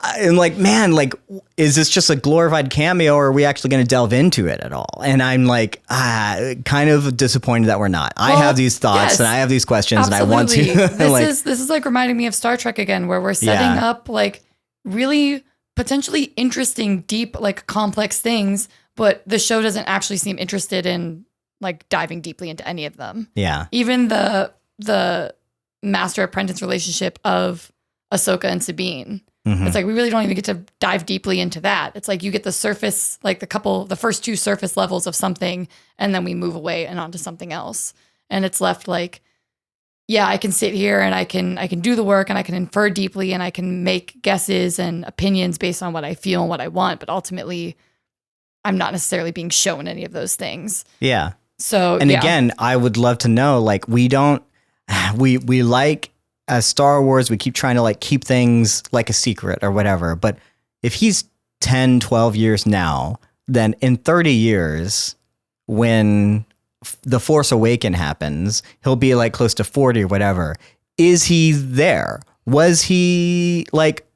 I'm like, man, like, is this just a glorified cameo, or are we actually going to delve into it at all? And I'm like, kind of disappointed that we're not. Well, I have these thoughts and I have these questions and I want to. This is like reminding me of Star Trek again, where we're setting up like really potentially interesting, deep, like complex things, but the show doesn't actually seem interested in like diving deeply into any of them. Yeah. Even the master apprentice relationship of Ahsoka and Sabine. It's like we really don't even get to dive deeply into that. It's like you get the surface, like the first two surface levels of something, and then we move away and onto something else. And it's left like, yeah, I can sit here and I can do the work and I can infer deeply and I can make guesses and opinions based on what I feel and what I want. But ultimately, I'm not necessarily being shown any of those things. Yeah. So, and again, I would love to know, like, we like, as Star Wars, we keep trying to like keep things like a secret or whatever. But if he's 10, 12 years now, then in 30 years, when The Force Awakens happens, he'll be like close to 40 or whatever. Is he there? Was he like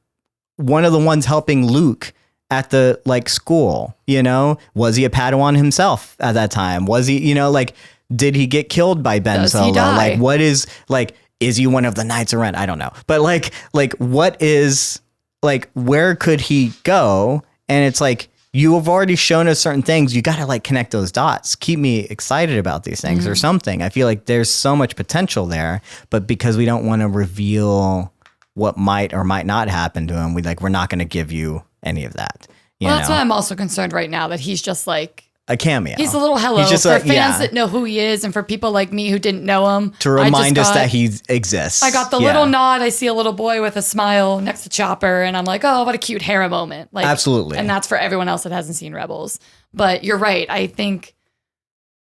one of the ones helping Luke at the like school? You know, was he a Padawan himself at that time? Was he, you know, like, did he get killed by Ben Does he Solo? die? Like, what is like? Is he one of the Knights of Ren? I don't know, but like what is like? Where could he go? And it's like, you have already shown us certain things. You got to like connect those dots. Keep me excited about these things or something. I feel like there's so much potential there, but because we don't want to reveal what might or might not happen to him, we're not going to give you any of that. Well, that's why I'm also concerned right now that he's just like a cameo. He's a little hello He's just for like, fans that know who he is, and for people like me who didn't know him. To remind us that he exists. I got the little nod. I see a little boy with a smile next to Chopper, and I'm like, oh, what a cute Hera moment. Like, absolutely. And that's for everyone else that hasn't seen Rebels. But you're right. I think,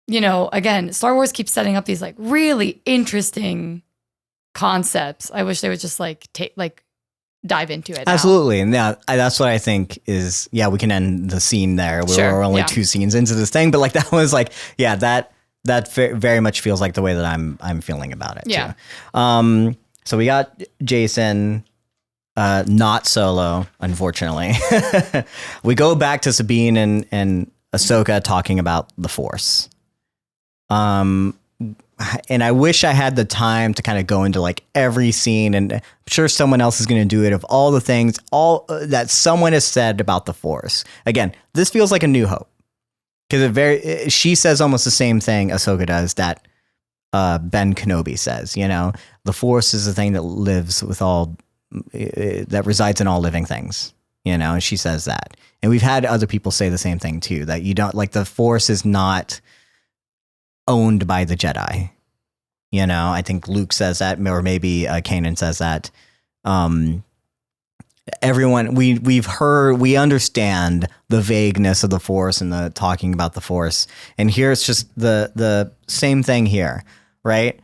again, Star Wars keeps setting up these like really interesting concepts. I wish they would just dive into it. Absolutely. And that's what I think is, we can end the scene there. We're only 2 scenes into this thing, but like that was like, that very much feels like the way that I'm feeling about it. Yeah. Too. So we got Jacen, not Solo, unfortunately. We go back to Sabine and Ahsoka talking about the Force. And I wish I had the time to kind of go into like every scene, and I'm sure someone else is going to do it, of all the things, all that someone has said about the Force. Again, this feels like A New Hope, because she says almost the same thing Ahsoka does that Ben Kenobi says. The Force is the thing that lives with all, that resides in all living things. And she says that, and we've had other people say the same thing too. That you don't like the Force is not owned by the Jedi. I think Luke says that, or maybe Kanan says that. Everyone, we understand the vagueness of the Force and the talking about the Force. And here it's just the same thing here, right?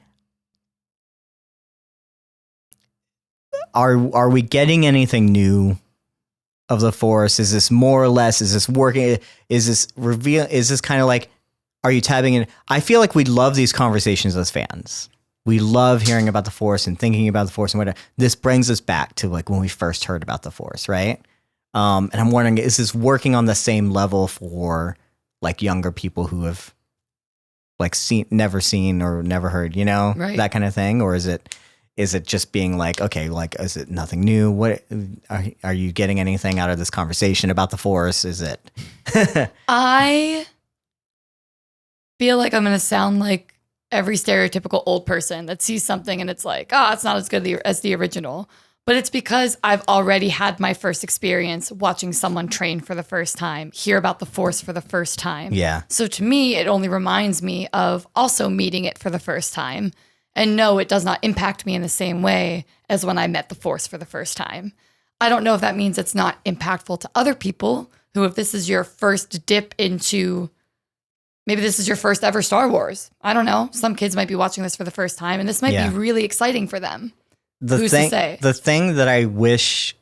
Are we getting anything new of the Force? Is this more or less, is this working? Is this kind of like, are you tabbing in? I feel like we love these conversations as fans. We love hearing about the Force and thinking about the Force and whatever. This brings us back to like when we first heard about the Force, right? And I'm wondering, is this working on the same level for like younger people who have like never seen or never heard, right. That kind of thing? Or is it just being like, okay, like, is it nothing new? What are you getting anything out of this conversation about the Force? Is it? I feel like I'm going to sound like every stereotypical old person that sees something and it's like, it's not as good as the original. But it's because I've already had my first experience watching someone train for the first time, hear about the Force for the first time. Yeah. So to me, it only reminds me of also meeting it for the first time. And no, it does not impact me in the same way as when I met the Force for the first time. I don't know if that means it's not impactful to other people who, if this is your first dip into, maybe this is your first ever Star Wars. I don't know. Some kids might be watching this for the first time, and this might be really exciting for them. Who's to say? The thing that I wish,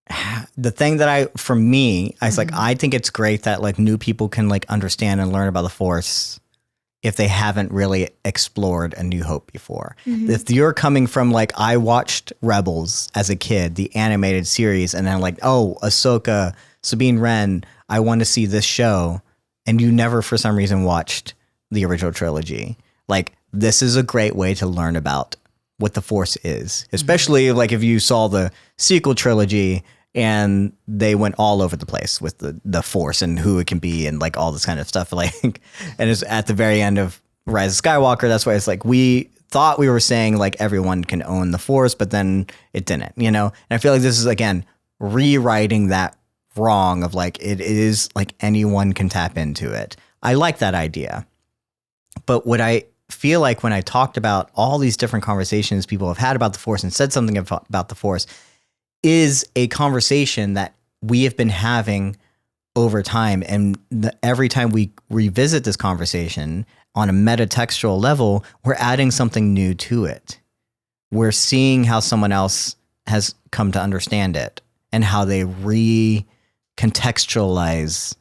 for me, I was like, I think it's great that like new people can like understand and learn about the Force if they haven't really explored A New Hope before. If you're coming from like, I watched Rebels as a kid, the animated series, and then like, oh, Ahsoka, Sabine Wren, I want to see this show, and you never for some reason watched the original trilogy. Like, this is a great way to learn about what the Force is, especially like if you saw the sequel trilogy and they went all over the place with the Force and who it can be and like all this kind of stuff. Like, and it's at the very end of Rise of Skywalker. That's why it's like, we thought we were saying like everyone can own the Force, but then it didn't, And I feel like this is, again, rewriting that wrong of like, it is like anyone can tap into it. I like that idea. But what I feel like when I talked about all these different conversations people have had about the Force and said something about the Force is a conversation that we have been having over time. And every time we revisit this conversation on a metatextual level, we're adding something new to it. We're seeing how someone else has come to understand it and how they recontextualize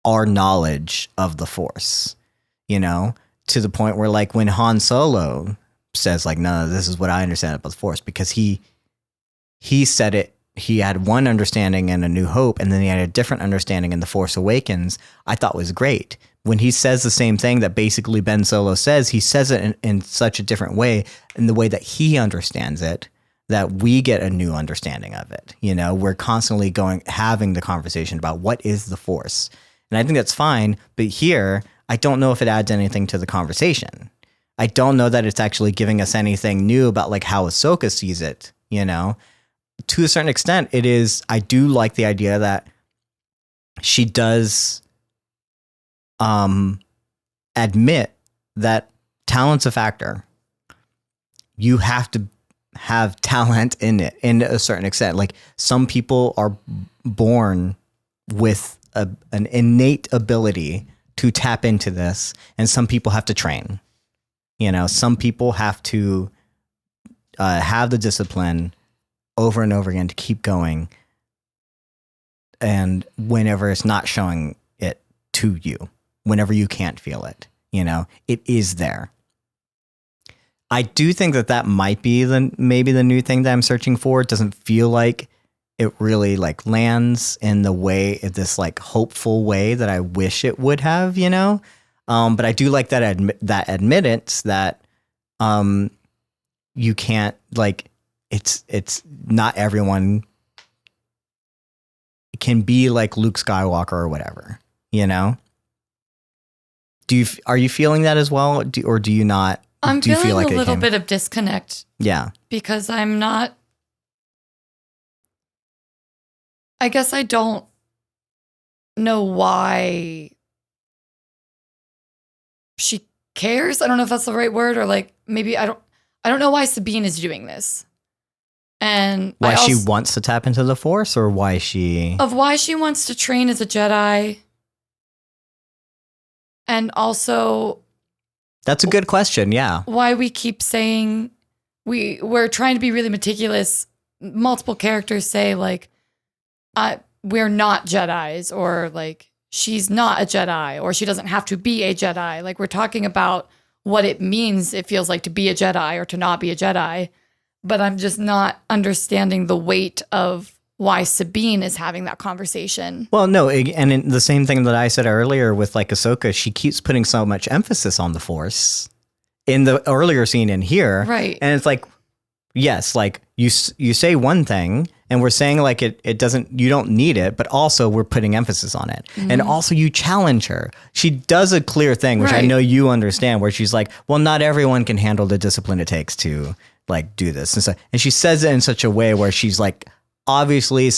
our knowledge of the Force, to the point where like when Han Solo says like, no, this is what I understand about the Force, because he said it he had one understanding in A New Hope, and then he had a different understanding in The Force Awakens, I thought was great. When he says the same thing that basically Ben Solo says, he says it in such a different way, in the way that he understands it, that we get a new understanding of it. You know, we're constantly having the conversation about what is the Force. And I think that's fine. But here, I don't know if it adds anything to the conversation. I don't know that it's actually giving us anything new about like how Ahsoka sees it, you know. To a certain extent, it is. I do like the idea that she does admit that talent's a factor. You have to have talent in it in a certain extent. Like some people are born with an innate ability to tap into this, and some people have to train. You know, some people have to have the discipline over and over again to keep going. And whenever it's not showing it to you, whenever you can't feel it, you know, it is there. I do think that might be maybe the new thing that I'm searching for. It doesn't feel like it really like lands in the way, this like hopeful way that I wish it would have, you know? But I do like that admittance that you can't, like, it's not everyone can be like Luke Skywalker or whatever, you know? Are you feeling that as well? Or do you not? I'm do you feeling feel like a little bit of disconnect. Yeah. Because I'm not, I guess I don't know why she cares. I don't know if that's the right word, or like maybe I don't know why Sabine is doing this. And why she wants to tap into the Force, or why she wants to train as a Jedi. And also, that's a good question. Yeah. Why we keep saying we're trying to be really meticulous. Multiple characters say like, we're not Jedis, or like she's not a Jedi, or she doesn't have to be a Jedi. Like we're talking about what it means, it feels like to be a Jedi or to not be a Jedi. But I'm just not understanding the weight of why Sabine is having that conversation. Well, no, and in the same thing that I said earlier with like Ahsoka, she keeps putting so much emphasis on the Force in the earlier scene in here. Right. And it's like, yes, like you say one thing and we're saying like it doesn't, you don't need it, but also we're putting emphasis on it. Mm-hmm. And also you challenge her. She does a clear thing, which I know you understand, where she's like, well, not everyone can handle the discipline it takes to like do this. And so, and she says it in such a way where she's like, obviously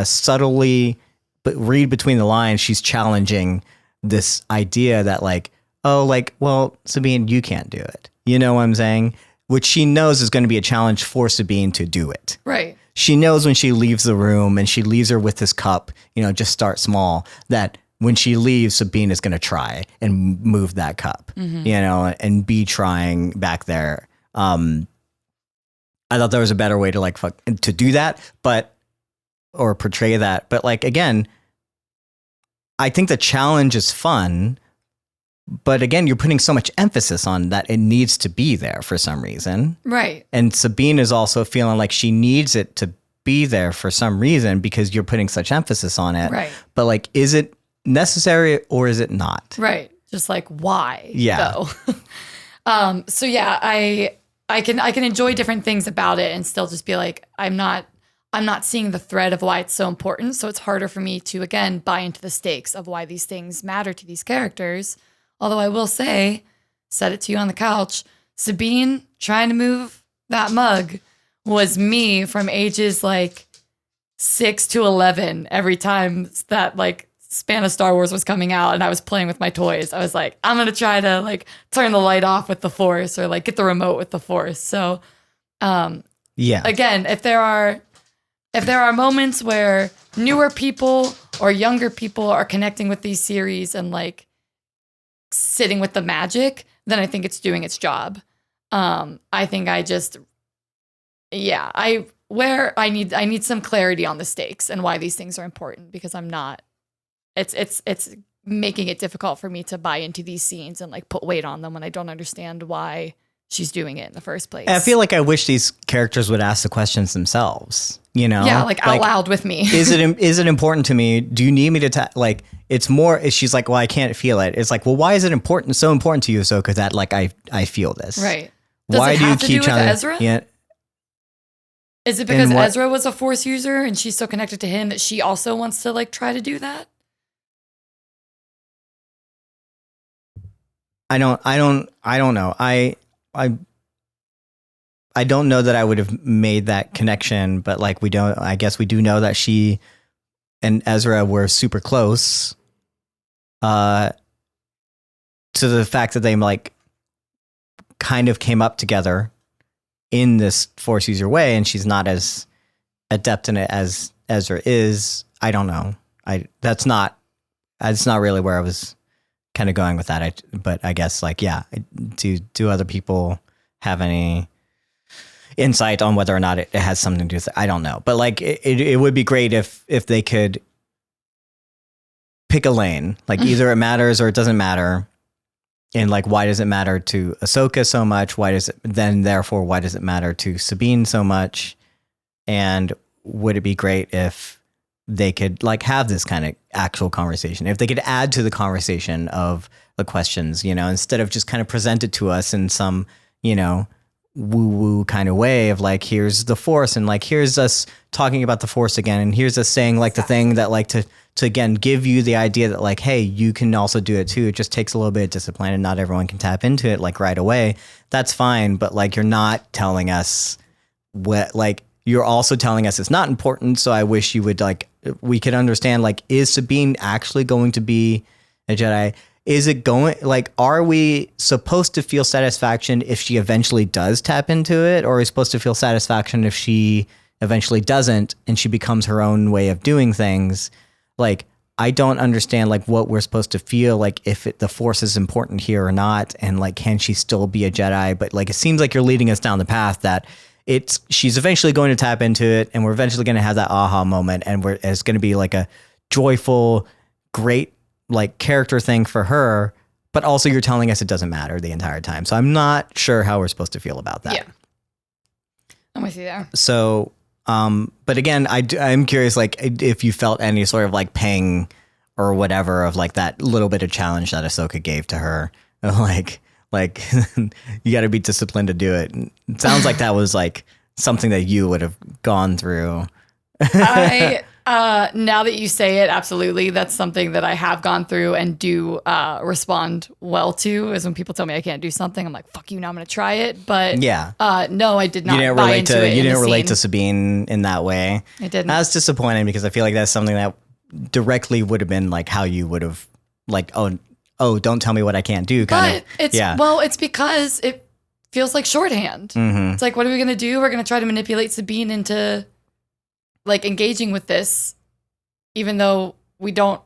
subtly, but read between the lines, she's challenging this idea that like, oh, like, well, Sabine, you can't do it. You know what I'm saying? Which she knows is going to be a challenge for Sabine to do it. Right. She knows when she leaves the room and she leaves her with this cup, you know, just start small, that when she leaves, Sabine is going to try and move that cup, you know, and be trying back there. I thought there was a better way to like to do that, or portray that. But like, again, I think the challenge is fun, but again, you're putting so much emphasis on that it needs to be there for some reason. Right. And Sabine is also feeling like she needs it to be there for some reason because you're putting such emphasis on it. Right. But like, is it necessary or is it not? Right. Just like, why? Yeah. Though? So yeah, I can enjoy different things about it and still just be like, I'm not seeing the thread of why it's so important. So it's harder for me to, again, buy into the stakes of why these things matter to these characters. Although I will say, said it to you on the couch, Sabine trying to move that mug was me from ages like 6 to 11 every time that like span of Star Wars was coming out and I was playing with my toys. I was like, I'm going to try to like turn the light off with the Force or like get the remote with the Force. So, again, if there are moments where newer people or younger people are connecting with these series and like sitting with the magic, then I think it's doing its job. I think I need some clarity on the stakes and why these things are important, because I'm not. It's making it difficult for me to buy into these scenes and like put weight on them when I don't understand why she's doing it in the first place. I feel like I wish these characters would ask the questions themselves, you know? Yeah, like out loud with me. is it important to me? Do you need me to like, it's more, she's like, well, I can't feel it. It's like, well, why is it so important to you, Ahsoka, that like I feel this? Right. Does Why it do you have to keep do with trying Ezra? Yeah. Is it because Ezra was a Force user and she's so connected to him that she also wants to like try to do that? I don't know. I don't know that I would have made that connection, but like I guess we do know that she and Ezra were super close. To the fact that they like kind of came up together in this Force user way, and she's not as adept in it as Ezra is. I don't know. That's not really where I was kind of going with that. But I guess like, yeah, do other people have any insight on whether or not it has something to do with it? I don't know. But like, it would be great if they could pick a lane, like either it matters or it doesn't matter. And like, why does it matter to Ahsoka so much? Why does it matter to Sabine so much? And would it be great if they could like have this kind of actual conversation? If they could add to the conversation of the questions, you know, instead of just kind of present it to us in some, you know, woo-woo kind of way of like, here's the Force and like, here's us talking about the Force again. And here's us saying like the thing that like to again, give you the idea that like, hey, you can also do it too. It just takes a little bit of discipline and not everyone can tap into it like right away. That's fine. But like, you're not telling us what, like, you're also telling us it's not important. So I wish you would like, we could understand like, is Sabine actually going to be a Jedi? Is it going like, are we supposed to feel satisfaction if she eventually does tap into it? Or are we supposed to feel satisfaction if she eventually doesn't and she becomes her own way of doing things? Like, I don't understand like what we're supposed to feel like if the Force is important here or not. And like, can she still be a Jedi? But like, it seems like you're leading us down the path that she's eventually going to tap into it and we're eventually going to have that aha moment. And it's going to be like a joyful, great like character thing for her. But also you're telling us it doesn't matter the entire time. So I'm not sure how we're supposed to feel about that. Yeah. I'm with you there. So, but again, I'm curious, like if you felt any sort of like pang or whatever of like that little bit of challenge that Ahsoka gave to her, like you got to be disciplined to do it. It sounds like that was like something that you would have gone through. Now that you say it, absolutely. That's something that I have gone through and do respond well to is when people tell me I can't do something. I'm like, fuck you, now I'm going to try it. But yeah, no, I did not. You didn't buy relate into to it you in didn't the relate to scene. Sabine in that way. I didn't. That's disappointing because I feel like that's something that directly would have been like how you would have like, oh, don't tell me what I can't do. But it's because it feels like shorthand. Mm-hmm. It's like, what are we going to do? We're going to try to manipulate Sabine into like engaging with this, even though we don't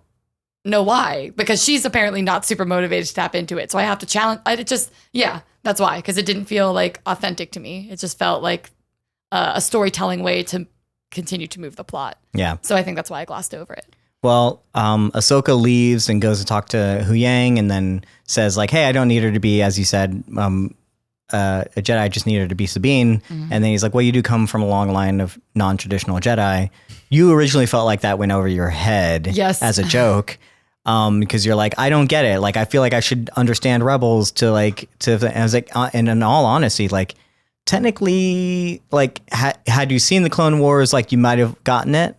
know why, because she's apparently not super motivated to tap into it. So I have to challenge. That's why, because it didn't feel like authentic to me. It just felt like a storytelling way to continue to move the plot. Yeah. So I think that's why I glossed over it. Well, Ahsoka leaves and goes to talk to Hu Yang and then says like, hey, I don't need her to be, as you said, a Jedi, I just need her to be Sabine. Mm-hmm. And then he's like, well, you do come from a long line of non-traditional Jedi. You originally felt like that went over your head as a joke. Because you're like, I don't get it. Like, I feel like I should understand Rebels and in all honesty, like technically, like had you seen the Clone Wars, like you might have gotten it.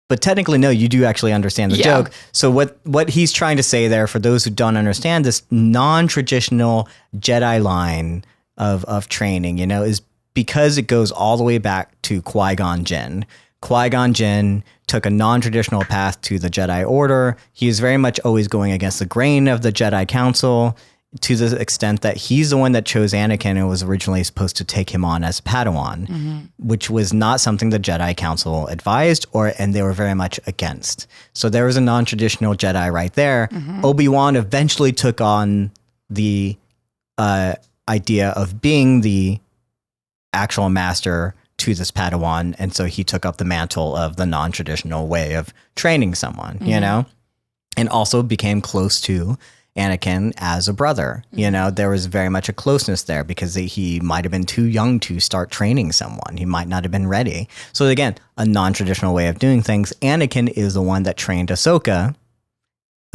But technically, no, you do actually understand the joke. So what he's trying to say there, for those who don't understand this non-traditional Jedi line of training, you know, is because it goes all the way back to Qui-Gon Jinn. Qui-Gon Jinn took a non-traditional path to the Jedi Order. He is very much always going against the grain of the Jedi Council, to the extent that he's the one that chose Anakin and was originally supposed to take him on as Padawan, which was not something the Jedi Council advised and they were very much against. So there was a non-traditional Jedi right there. Obi-Wan eventually took on the idea of being the actual master to this Padawan, and so he took up the mantle of the non-traditional way of training someone, you know, and also became close to Anakin as a brother. You know, there was very much a closeness there because he might have been too young to start training someone. He might not have been ready. So again, a non-traditional way of doing things. Anakin is the one that trained Ahsoka.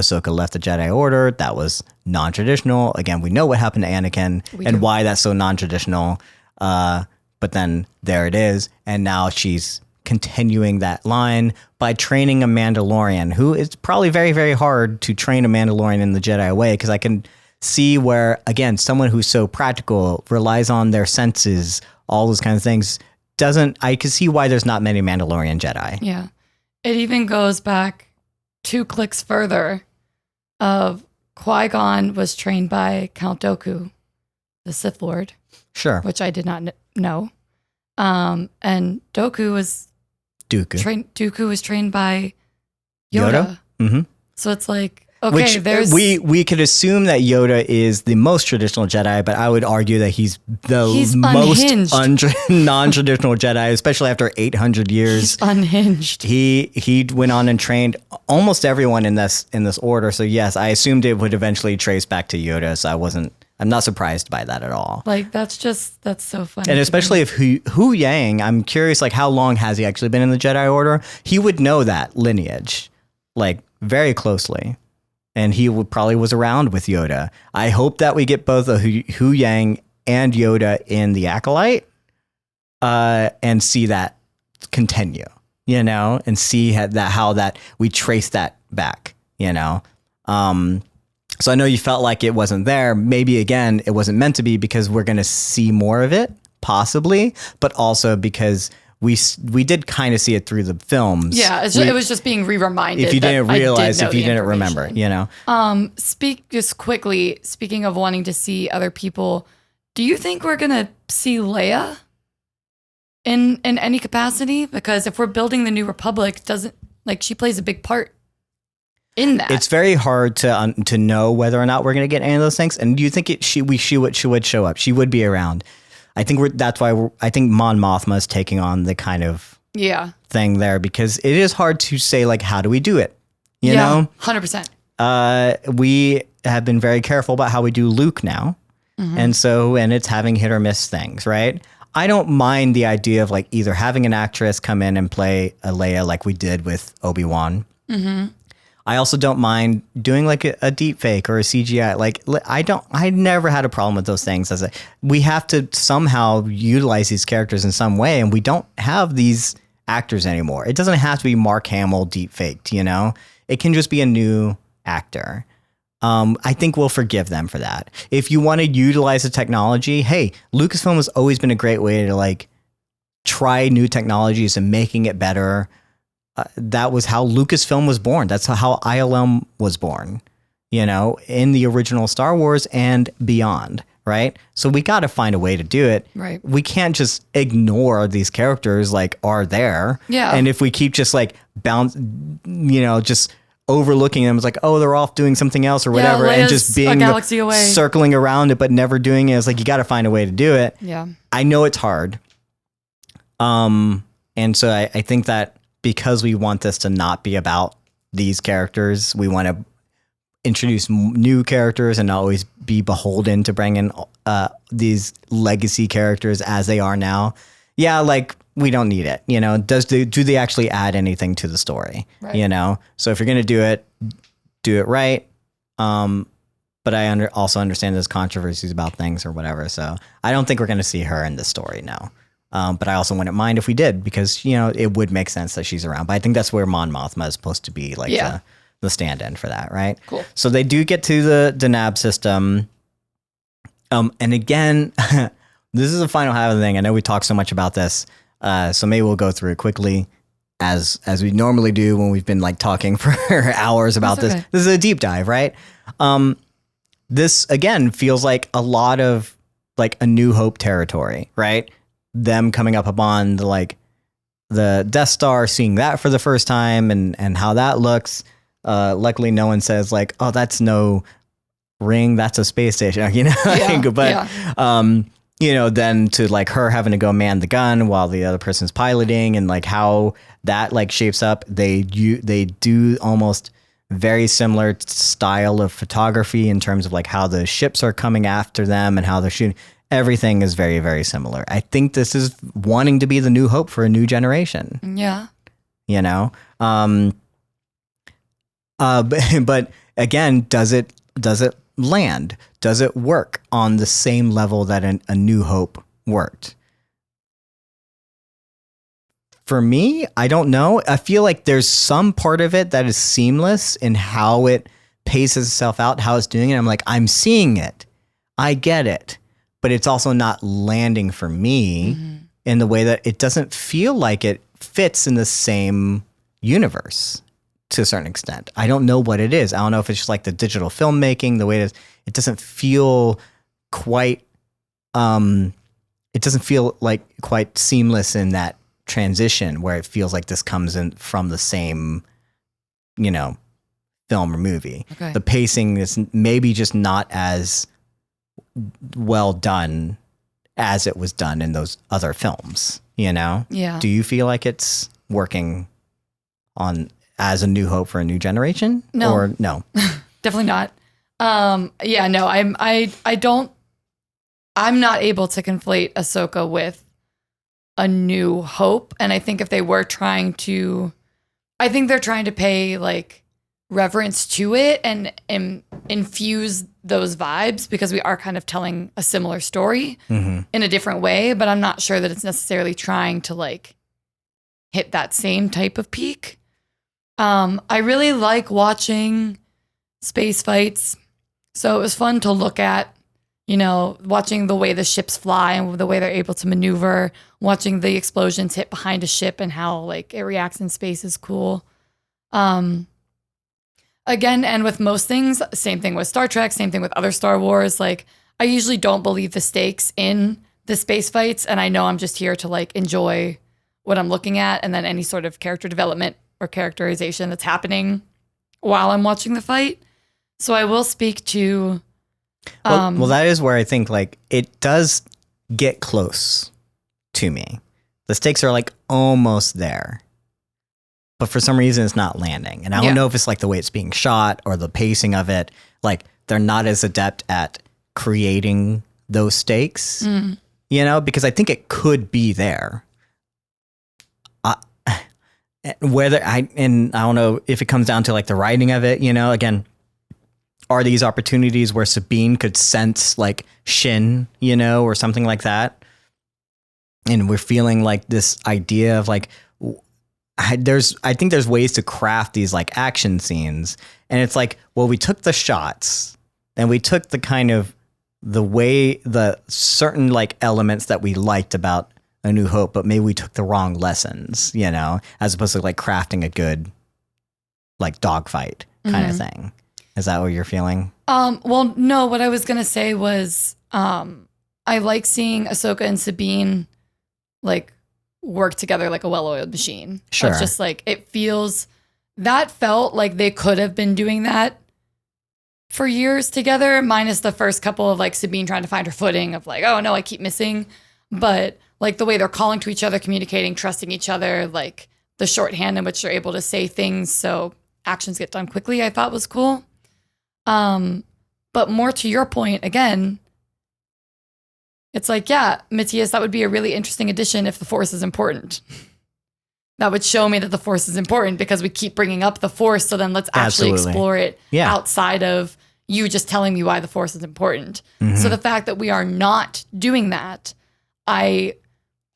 Ahsoka left the Jedi Order. That was non-traditional. Again, we know what happened to Anakin and why that's so non-traditional. But then there it is. And now she's continuing that line by training a Mandalorian, who is probably very, very hard to train a Mandalorian in the Jedi way, because I can see where, again, someone who's so practical, relies on their senses, all those kinds of things, I can see why there's not many Mandalorian Jedi. Yeah. It even goes back 2 clicks further of Qui-Gon was trained by Count Dooku, the Sith Lord. Sure. Which I did not know. And Dooku was trained by Yoda. Mm-hmm. So it's like, okay, we could assume that Yoda is the most traditional Jedi, but I would argue that he's most non-traditional Jedi, especially after 800 years. He's unhinged. He went on and trained almost everyone in this order. So yes, I assumed it would eventually trace back to Yoda. So I'm not surprised by that at all. Like, that's so funny. And especially if Hu Yang, I'm curious, like, how long has he actually been in the Jedi Order? He would know that lineage, like, very closely. And he probably was around with Yoda. I hope that we get both Hu Yang and Yoda in the Acolyte, and see that continue, you know, and see how that we trace that back, you know. So I know you felt like it wasn't there. Maybe, again, it wasn't meant to be because we're going to see more of it, possibly, but also because we did kind of see it through the films. Yeah, it was just being re-reminded. If you didn't realize, if you didn't remember, you know. Just quickly, speaking of wanting to see other people, do you think we're going to see Leia in any capacity? Because if we're building the New Republic, she plays a big part in that. It's very hard to know whether or not we're going to get any of those things. And do you think she would show up? She would be around. I think that's why I think Mon Mothma is taking on the kind of thing there, because it is hard to say, like, how do we do it? You know, 100%. We have been very careful about how we do Luke now, and it's having hit or miss things, right? I don't mind the idea of, like, either having an actress come in and play a Leia like we did with Obi-Wan. Mm-hmm. I also don't mind doing like a deep fake or a CGI. Like, I never had a problem with those things. We have to somehow utilize these characters in some way, and we don't have these actors anymore. It doesn't have to be Mark Hamill deep faked, you know? It can just be a new actor. I think we'll forgive them for that. If you want to utilize the technology, hey, Lucasfilm has always been a great way to, like, try new technologies and making it better. That was how Lucasfilm was born. That's how ILM was born, you know, in the original Star Wars and beyond, right? So we got to find a way to do it. Right. We can't just ignore these characters, like, are there. Yeah. And if we keep just, like, just overlooking them, it's like, oh, they're off doing something else or whatever, and just being a galaxy away, circling around it, but never doing it. It's like, you got to find a way to do it. Yeah. I know it's hard. And so I think that, because we want this to not be about these characters, we want to introduce new characters and not always be beholden to bring in these legacy characters as they are now. Yeah, like, we don't need it. You know, do they actually add anything to the story? Right. You know, so if you're going to do it right. But I also understand there's controversies about things or whatever. So I don't think we're going to see her in this story. No. But I also wouldn't mind if we did, because, you know, it would make sense that she's around. But I think that's where Mon Mothma is supposed to be, like, the stand-in for that, right? Cool. So they do get to the Denab system. And again, this is the final half of the thing. I know we talked so much about this, so maybe we'll go through it quickly, as we normally do when we've been, like, talking for hours about this. This is a deep dive, right? This, again, feels like a lot of, like, A New Hope territory, right? Them coming up upon the Death Star, seeing that for the first time, and how that looks. Luckily, no one says, like, oh, that's no ring, that's a space station, you know. You know, then to, like, her having to go man the gun while the other person's piloting, and, like, how that, like, shapes up. They do almost very similar style of photography in terms of like how the ships are coming after them and how they're shooting. Everything is very, very similar. I think this is wanting to be the new hope for a new generation. Yeah. You know? But again, does it land? Does it work on the same level that a New Hope worked? For me, I don't know. I feel like there's some part of it that is seamless in how it paces itself out, how it's doing it. I'm like, I'm seeing it. I get it. But it's also not landing for me in the way that it doesn't feel like it fits in the same universe to a certain extent. I don't know what it is. I don't know if it's just like the digital filmmaking, the way it is. It doesn't feel quite, it doesn't feel like quite seamless in that transition where it feels like this comes in from the same, you know, film or movie. Okay. The pacing is maybe just not as well done as it was done in those other films, you know? Yeah. Do you feel like it's working on as a new hope for a new generation? No. Or no? Definitely not. Yeah, no, I'm not able to conflate Ahsoka with a new hope. And I think if they were trying to, I think they're trying to pay like reverence to it and infuse those vibes because we are kind of telling a similar story in a different way, but I'm not sure that it's necessarily trying to like hit that same type of peak. I really like watching space fights. So it was fun to look at, you know, watching the way the ships fly and the way they're able to maneuver, watching the explosions hit behind a ship and how like it reacts in space is cool. Again, and with most things, same thing with Star Trek, same thing with other Star Wars. Like, I usually don't believe the stakes in the space fights, and I know I'm just here to like enjoy what I'm looking at, and then any sort of character development or characterization that's happening while I'm watching the fight. So I will speak to. Well, that is where I think like it does get close to me. The stakes are like almost there. But for some reason, it's not landing. And I don't know if it's like the way it's being shot or the pacing of it. Like they're not as adept at creating those stakes, you know, because I think it could be there. I don't know if it comes down to like the writing of it, you know, again, are these opportunities where Sabine could sense like Shin, you know, or something like that? And we're feeling like this idea of like, I think there's ways to craft these like action scenes. And it's like, well, we took the shots and we took the kind of the certain like elements that we liked about A New Hope, but maybe we took the wrong lessons, you know, as opposed to like crafting a good like dogfight kind of thing. Is that what you're feeling? Well, no, what I was going to say was I like seeing Ahsoka and Sabine like work together like a well-oiled machine. Sure. It's just like that felt like they could have been doing that for years together, minus the first couple of like Sabine trying to find her footing of like, oh no, I keep missing. But like the way they're calling to each other, communicating, trusting each other, like the shorthand in which they're able to say things so actions get done quickly, I thought was cool. But more to your point, again, it's like, yeah, Mattias, that would be a really interesting addition if the Force is important. That would show me that the Force is important because we keep bringing up the Force. So then let's actually explore it outside of you just telling me why the Force is important. So the fact that we are not doing that, I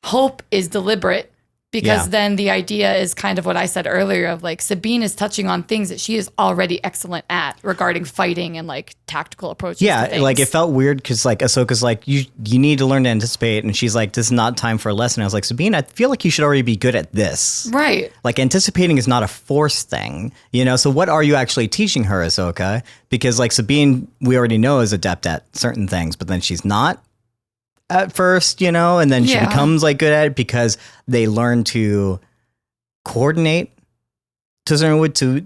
hope is deliberate. Because then the idea is kind of what I said earlier of like Sabine is touching on things that she is already excellent at regarding fighting and like tactical approaches. Yeah, to things. like it felt weird because like Ahsoka's like, you need to learn to anticipate. And she's like, this is not time for a lesson. I was like, Sabine, I feel like you should already be good at this. Right. Like anticipating is not a Force thing, you know? So what are you actually teaching her, Ahsoka? Because like Sabine, we already know is adept at certain things, but then she's not at first, you know, and then she becomes like good at it because they learn to coordinate to a certain way to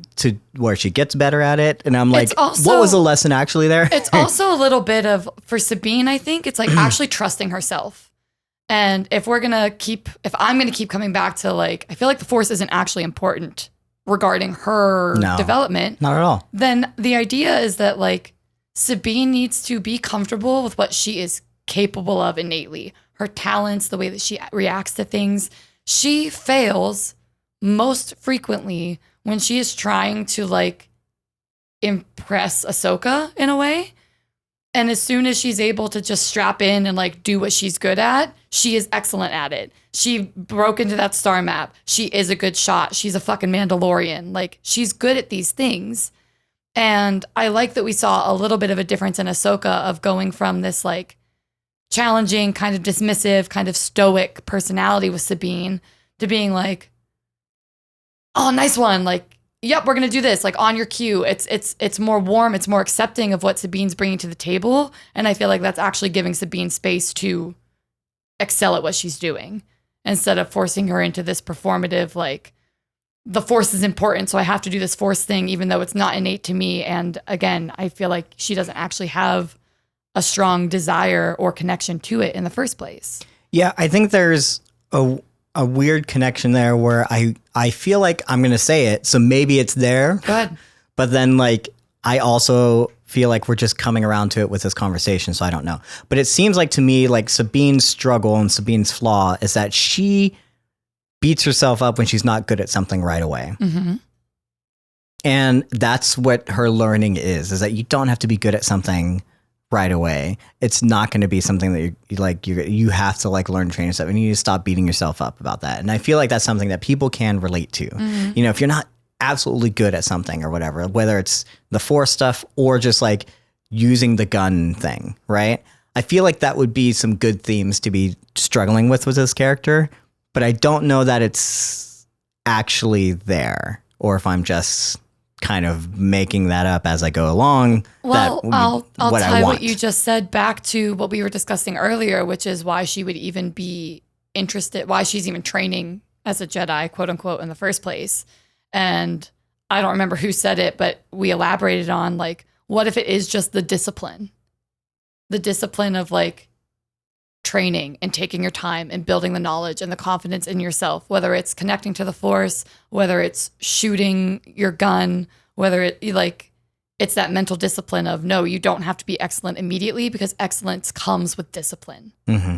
where she gets better at it. And I'm like, what was the lesson actually there? It's also a little bit of, for Sabine, I think it's like actually trusting herself. And if I'm going to keep coming back to like, I feel like the Force isn't actually important regarding her development. Not at all. Then the idea is that like Sabine needs to be comfortable with what she is capable of innately. Her talents, the way that she reacts to things. She fails most frequently when she is trying to like impress Ahsoka in a way. And as soon as she's able to just strap in and like do what she's good at, she is excellent at it. She broke into that star map. She is a good shot. She's a fucking Mandalorian. Like she's good at these things. And I like that we saw a little bit of a difference in Ahsoka of going from this like challenging, kind of dismissive, kind of stoic personality with Sabine to being like, oh, nice one. Like, yep, we're going to do this. Like on your cue. It's more warm. It's more accepting of what Sabine's bringing to the table. And I feel like that's actually giving Sabine space to excel at what she's doing instead of forcing her into this performative, like, the Force is important, so I have to do this Force thing, even though it's not innate to me. And again, I feel like she doesn't actually have a strong desire or connection to it in the first place. Yeah, I think there's a weird connection there where I feel like I'm going to say it, so maybe it's there. Go ahead. But then, like, I also feel like we're just coming around to it with this conversation, so I don't know. But it seems like to me, like, Sabine's struggle and Sabine's flaw is that she beats herself up when she's not good at something right away. Mm-hmm. And that's what her learning is that you don't have to be good at something right away. It's not going to be something that you have to like learn, train yourself, and you need to stop beating yourself up about that. And I feel like that's something that people can relate to. Mm-hmm. You know, if you're not absolutely good at something or whatever, whether it's the Force stuff or just like using the gun thing, right? I feel like that would be some good themes to be struggling with this character. But I don't know that it's actually there, or if I'm just kind of making that up as I go along. Well, I'll tie what you just said back to what we were discussing earlier, which is why she would even be interested, why she's even training as a Jedi, quote unquote, in the first place. And I don't remember who said it, but we elaborated on like, what if it is just the discipline of like, training and taking your time and building the knowledge and the confidence in yourself, whether it's connecting to the Force, whether it's shooting your gun, whether it's that mental discipline of, no, you don't have to be excellent immediately because excellence comes with discipline. Mm-hmm.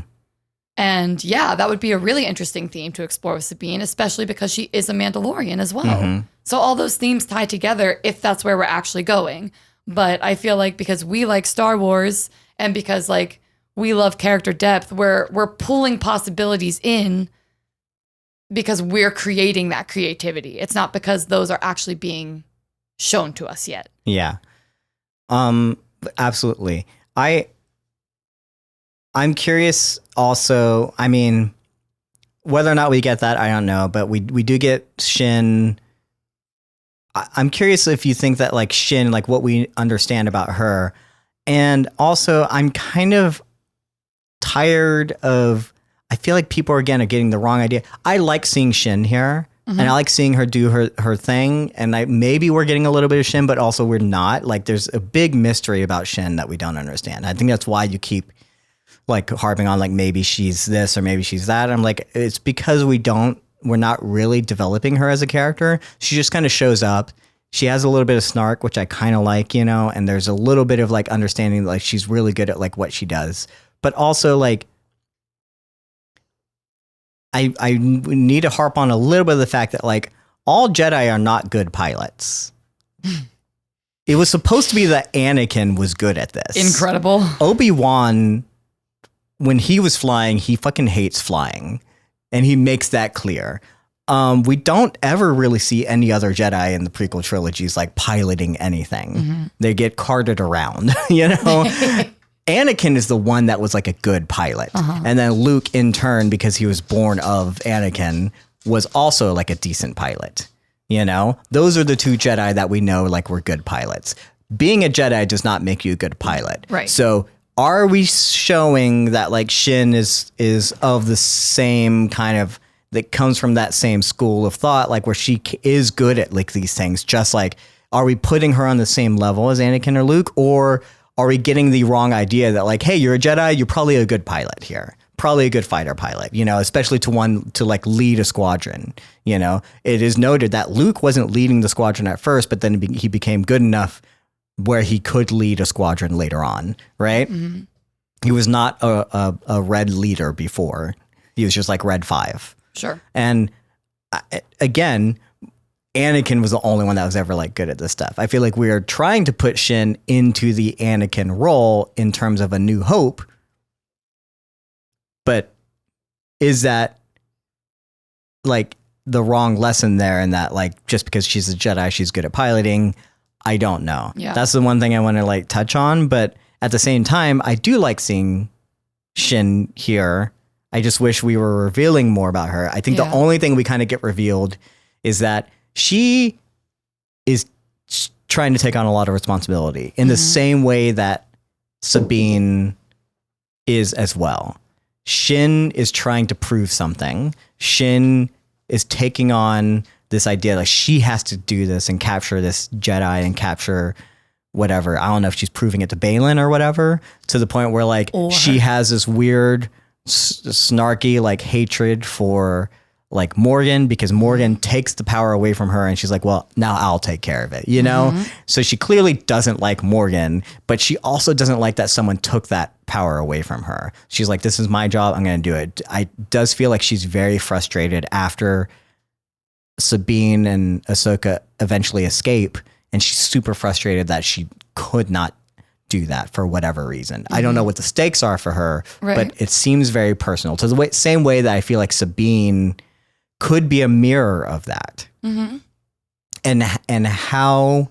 And yeah, that would be a really interesting theme to explore with Sabine, especially because she is a Mandalorian as well. Mm-hmm. So all those themes tie together if that's where we're actually going. But I feel like because we like Star Wars and because like we love character depth, we're pulling possibilities in because we're creating that creativity. It's not because those are actually being shown to us yet. Yeah. Absolutely. I'm curious also, I mean, whether or not we get that, I don't know, but we do get Shin. I'm curious if you think that like Shin, like what we understand about her. And also I'm kind of tired of, I feel like people are getting the wrong idea. I like seeing Shin here, mm-hmm. and I like seeing her do her thing. And maybe we're getting a little bit of Shin, but also we're not. Like there's a big mystery about Shin that we don't understand. I think that's why you keep like harping on like maybe she's this or maybe she's that. I'm like, it's because we're not really developing her as a character. She just kind of shows up. She has a little bit of snark, which I kind of like, you know, and there's a little bit of like understanding like she's really good at like what she does. But also, like, I need to harp on a little bit of the fact that, like, all Jedi are not good pilots. It was supposed to be that Anakin was good at this. Incredible. Obi-Wan, when he was flying, he fucking hates flying. And he makes that clear. We don't ever really see any other Jedi in the prequel trilogies, like, piloting anything. Mm-hmm. They get carted around, you know? Anakin is the one that was like a good pilot. Uh-huh. And then Luke, in turn, because he was born of Anakin, was also like a decent pilot. You know, those are the two Jedi that we know like were good pilots. Being a Jedi does not make you a good pilot. Right. So are we showing that like Shin is of the same kind of, that comes from that same school of thought, like where she is good at like these things, just like, are we putting her on the same level as Anakin or Luke, or are we getting the wrong idea that like, hey, you're a Jedi, you're probably a good pilot here, probably a good fighter pilot, you know, especially to like lead a squadron. You know, it is noted that Luke wasn't leading the squadron at first, but then he became good enough where he could lead a squadron later on, right? Mm-hmm. He was not a red leader before. He was just like Red 5. Sure. And again, Anakin was the only one that was ever like good at this stuff. I feel like we are trying to put Shin into the Anakin role in terms of A New Hope. But is that like the wrong lesson there, and that like just because she's a Jedi, she's good at piloting? I don't know. Yeah. That's the one thing I want to like touch on. But at the same time, I do like seeing Shin here. I just wish we were revealing more about her. I think the only thing we kind of get revealed is that she is trying to take on a lot of responsibility in the same way that Sabine is as well. Shin is trying to prove something. Shin is taking on this idea like she has to do this and capture this Jedi and capture whatever. I don't know if she's proving it to Baylan or whatever, to the point where like she has this weird snarky like hatred for like Morgan, because Morgan takes the power away from her and she's like, well, now I'll take care of it, you know? So she clearly doesn't like Morgan, but she also doesn't like that someone took that power away from her. She's like, this is my job, I'm going to do it. I does feel like she's very frustrated after Sabine and Ahsoka eventually escape, and she's super frustrated that she could not do that for whatever reason. I don't know what the stakes are for her, but it seems very personal, to the same way that I feel like Sabine could be a mirror of that. And how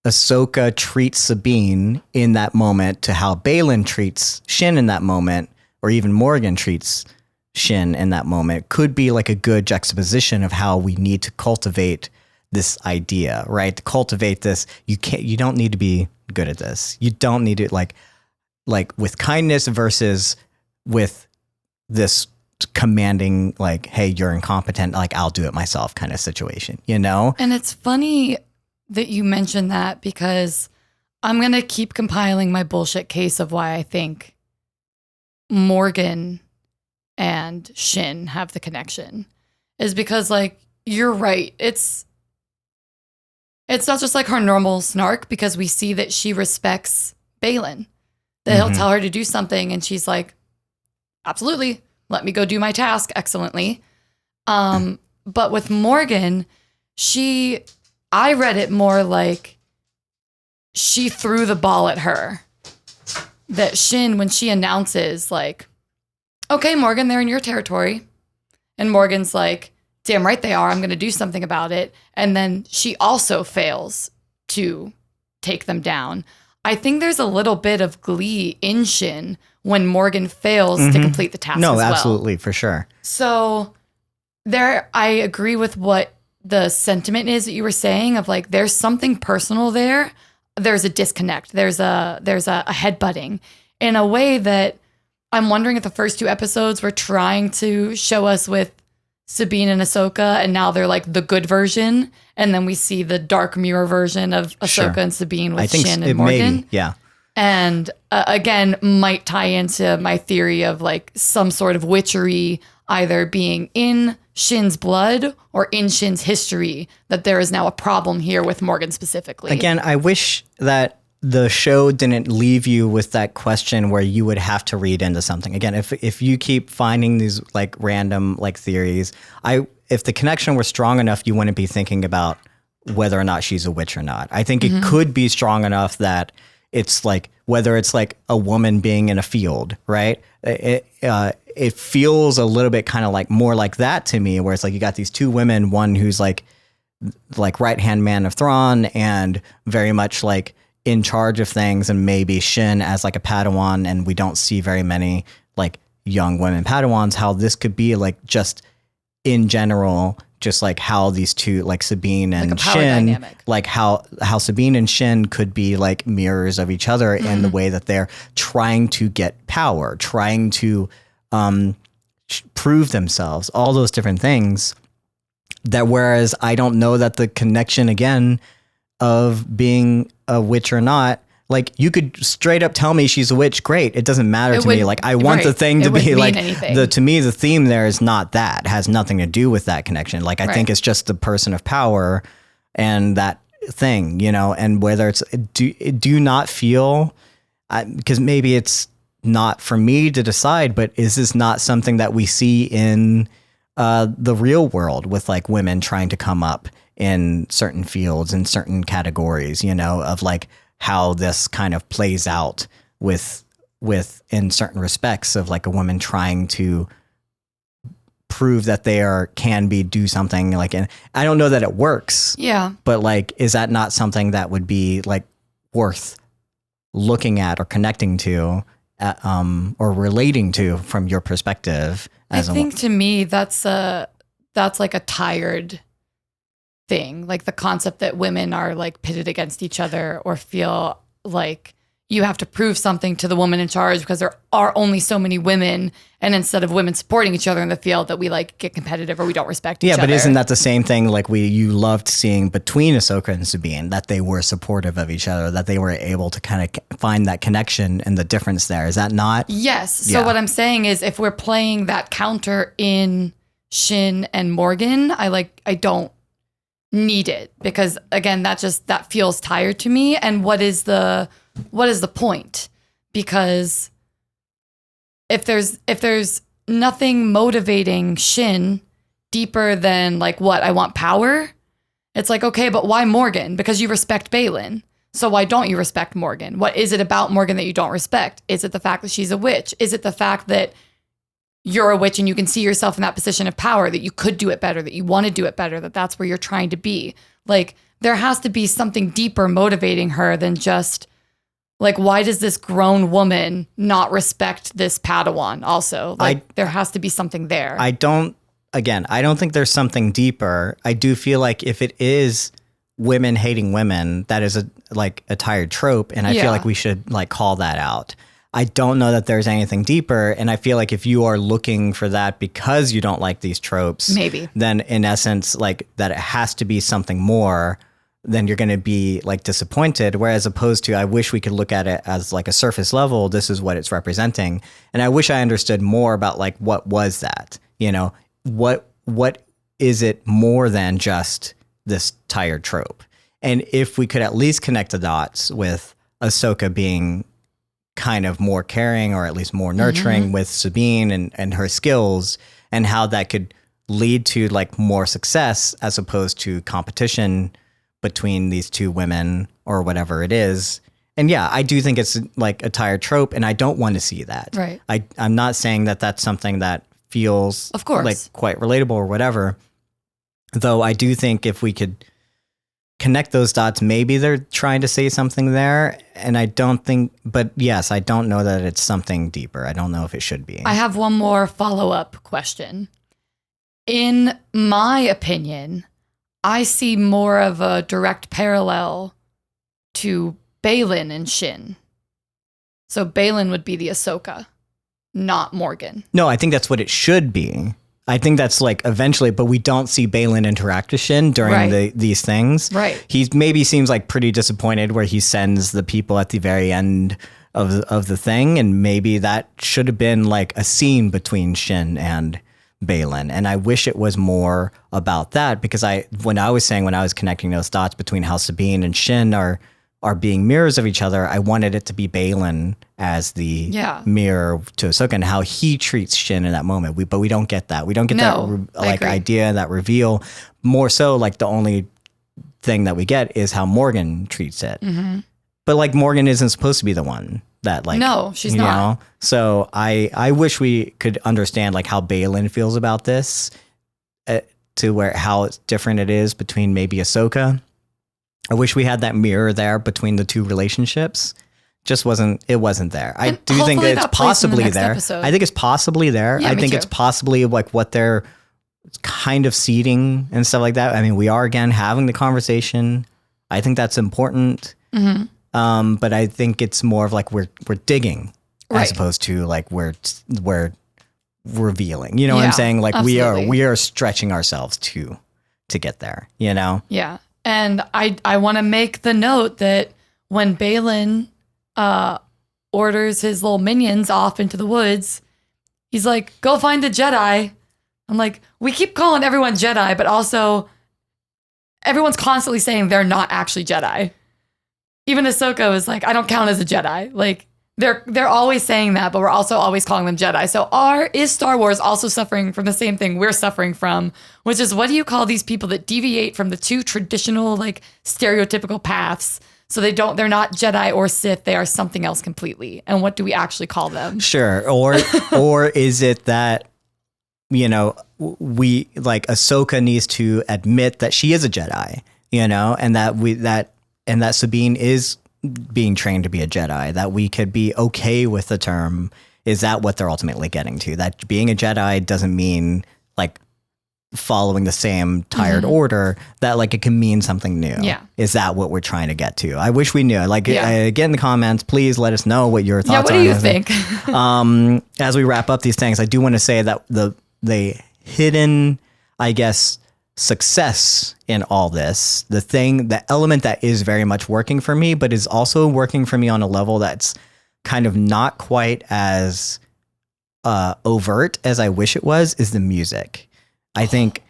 Ahsoka treats Sabine in that moment to how Baylan treats Shin in that moment, or even Morgan treats Shin in that moment, could be like a good juxtaposition of how we need to cultivate this idea, right? To cultivate this, you don't need to be good at this. You don't need to like with kindness versus with this commanding, like, hey, you're incompetent, like I'll do it myself kind of situation, you know? And it's funny that you mentioned that, because I'm going to keep compiling my bullshit case of why I think Morgan and Shin have the connection, is because like, you're right. It's not just like her normal snark, because we see that she respects Baylan, that he'll tell her to do something and she's like, absolutely, let me go do my task excellently. But with Morgan, I read it more like she threw the ball at her. That Shin, when she announces like, okay, Morgan, they're in your territory. And Morgan's like, damn right they are. I'm going to do something about it. And then she also fails to take them down. I think there's a little bit of glee in Shin when Morgan fails to complete the task as well. No, absolutely, for sure. So I agree with what the sentiment is that you were saying of like, there's something personal there. There's a disconnect. There's a headbutting in a way that I'm wondering if the first 2 episodes were trying to show us with Sabine and Ahsoka, and now they're like the good version, and then we see the dark mirror version of Ahsoka and Sabine with Shin and Morgan. Maybe, yeah. And again, might tie into my theory of like some sort of witchery either being in Shin's blood or in Shin's history, that there is now a problem here with Morgan specifically. Again, I wish that the show didn't leave you with that question where you would have to read into something. Again, if you keep finding these like random like theories, if the connection were strong enough, you wouldn't be thinking about whether or not she's a witch or not. I think it could be strong enough that it's like, whether it's like a woman being in a field, right? It feels a little bit kind of like more like that to me, where it's like you got these 2 women, one who's like right-hand man of Thrawn and very much like in charge of things, and maybe Shin as like a Padawan, and we don't see very many like young women Padawans, how this could be like just in general, just like how these 2, like Sabine and Shin, dynamic. Like how Sabine and Shin could be like mirrors of each other in the way that they're trying to get power, trying to prove themselves, all those different things. That whereas I don't know that the connection again of being a witch or not, like you could straight up tell me she's a witch. Great. It doesn't matter to me. Like I want the thing to be like to me, the theme there is not that. It has nothing to do with that connection. Like I think it's just the person of power and that thing, you know, and whether it's do you not feel because maybe it's not for me to decide, but is this not something that we see in the real world with like women trying to come up in certain fields and certain categories, you know, of like how this kind of plays out with in certain respects of like a woman trying to prove that they do something like, and I don't know that it works. Yeah. But like, is that not something that would be like worth looking at or connecting to, or relating to from your perspective? I think to me, that's like a tired thing. Like the concept that women are like pitted against each other or feel like you have to prove something to the woman in charge because there are only so many women. And instead of women supporting each other in the field that we like get competitive or we don't respect each other. Yeah, but isn't that the same thing like you loved seeing between Ahsoka and Sabine, that they were supportive of each other, that they were able to kind of find that connection and the difference there? Is that not? Yes. So what I'm saying is if we're playing that counter in Shin and Morgan, I don't need it because again, that feels tired to me. And what is the point? Because if there's nothing motivating Shin deeper than like what I want power, it's like, okay, but why Morgan? Because you respect Baylan. So why don't you respect Morgan? What is it about Morgan that you don't respect? Is it the fact that she's a witch? Is it the fact that you're a witch and you can see yourself in that position of power, that you could do it better, that you want to do it better, that that's where you're trying to be? Like there has to be something deeper motivating her than just like, why does this grown woman not respect this Padawan also? Like there has to be something there. I don't think there's something deeper. I do feel like if it is women hating women, that is a tired trope. And I feel like we should like call that out. I don't know that there's anything deeper. And I feel like if you are looking for that because you don't like these tropes, maybe then in essence, like that it has to be something more, then you're going to be like disappointed. Whereas opposed to, I wish we could look at it as like a surface level. This is what it's representing. And I wish I understood more about like, what was that, you know, what is it more than just this tired trope? And if we could at least connect the dots with Ahsoka being kind of more caring or at least more nurturing with Sabine and her skills, and how that could lead to like more success as opposed to competition between these two women or whatever it is. And yeah, I do think it's like a tired trope and I don't want to see that. Right. I'm not saying that that's something that feels of course like quite relatable or whatever, though I do think if we could connect those dots, maybe they're trying to say something there. And I don't think, but yes, I don't know that it's something deeper. I don't know if it should be. I have one more follow-up question. In my opinion, I see more of a direct parallel to Baylan and Shin. So Baylan would be the Ahsoka, not Morgan. No, I think that's what it should be. I think that's like eventually, but we don't see Baylan interact with Shin during these things. Right. He maybe seems like pretty disappointed where he sends the people at the very end of the thing. And maybe that should have been like a scene between Shin and Baylan. And I wish it was more about that because when I was connecting those dots between how Sabine and Shin are being mirrors of each other, I wanted it to be Baylan as the mirror to Ahsoka and how he treats Shin in that moment. But we don't get that. We don't get that idea, that reveal. More so, like the only thing that we get is how Morgan treats it. Mm-hmm. But like Morgan isn't supposed to be the one that like. No, she's not. Know? So I wish we could understand like how Baylan feels about this, to how it's different it is between maybe Ahsoka. I wish we had that mirror there between the two relationships. It wasn't there. I do think that it's possibly there. I think it's possibly there. I think it's possibly like what they're kind of seeding and stuff like that. I mean, we are again having the conversation. I think that's important. Mm-hmm. But I think it's more of like we're digging as opposed to like we're revealing. You know what I'm saying? Like absolutely. we are stretching ourselves to get there, you know? Yeah. And I want to make the note that when Baylan orders his little minions off into the woods. He's like, go find the Jedi. I'm like, we keep calling everyone Jedi, but also everyone's constantly saying they're not actually Jedi. Even Ahsoka was like, I don't count as a Jedi. Like, they're always saying that, but we're also always calling them Jedi. So is Star Wars also suffering from the same thing we're suffering from, which is, what do you call these people that deviate from the two traditional, like, stereotypical paths? So they're not Jedi or Sith, they are something else completely. And what do we actually call them? Sure. Or is it that, you know, we, like, Ahsoka needs to admit that she is a Jedi, you know, and that Sabine is being trained to be a Jedi, that we could be okay with the term. Is that what they're ultimately getting to? That being a Jedi doesn't mean, like, following the same tired order, that, like, it can mean something new. Yeah. Is that what we're trying to get to? I wish we knew. Like, get in the comments, please let us know what your thoughts are. Yeah, what do you think? As we wrap up these things, I do want to say that the hidden, I guess, success in all this, the element that is very much working for me, but is also working for me on a level that's kind of not quite as overt as I wish it was, is the music. I think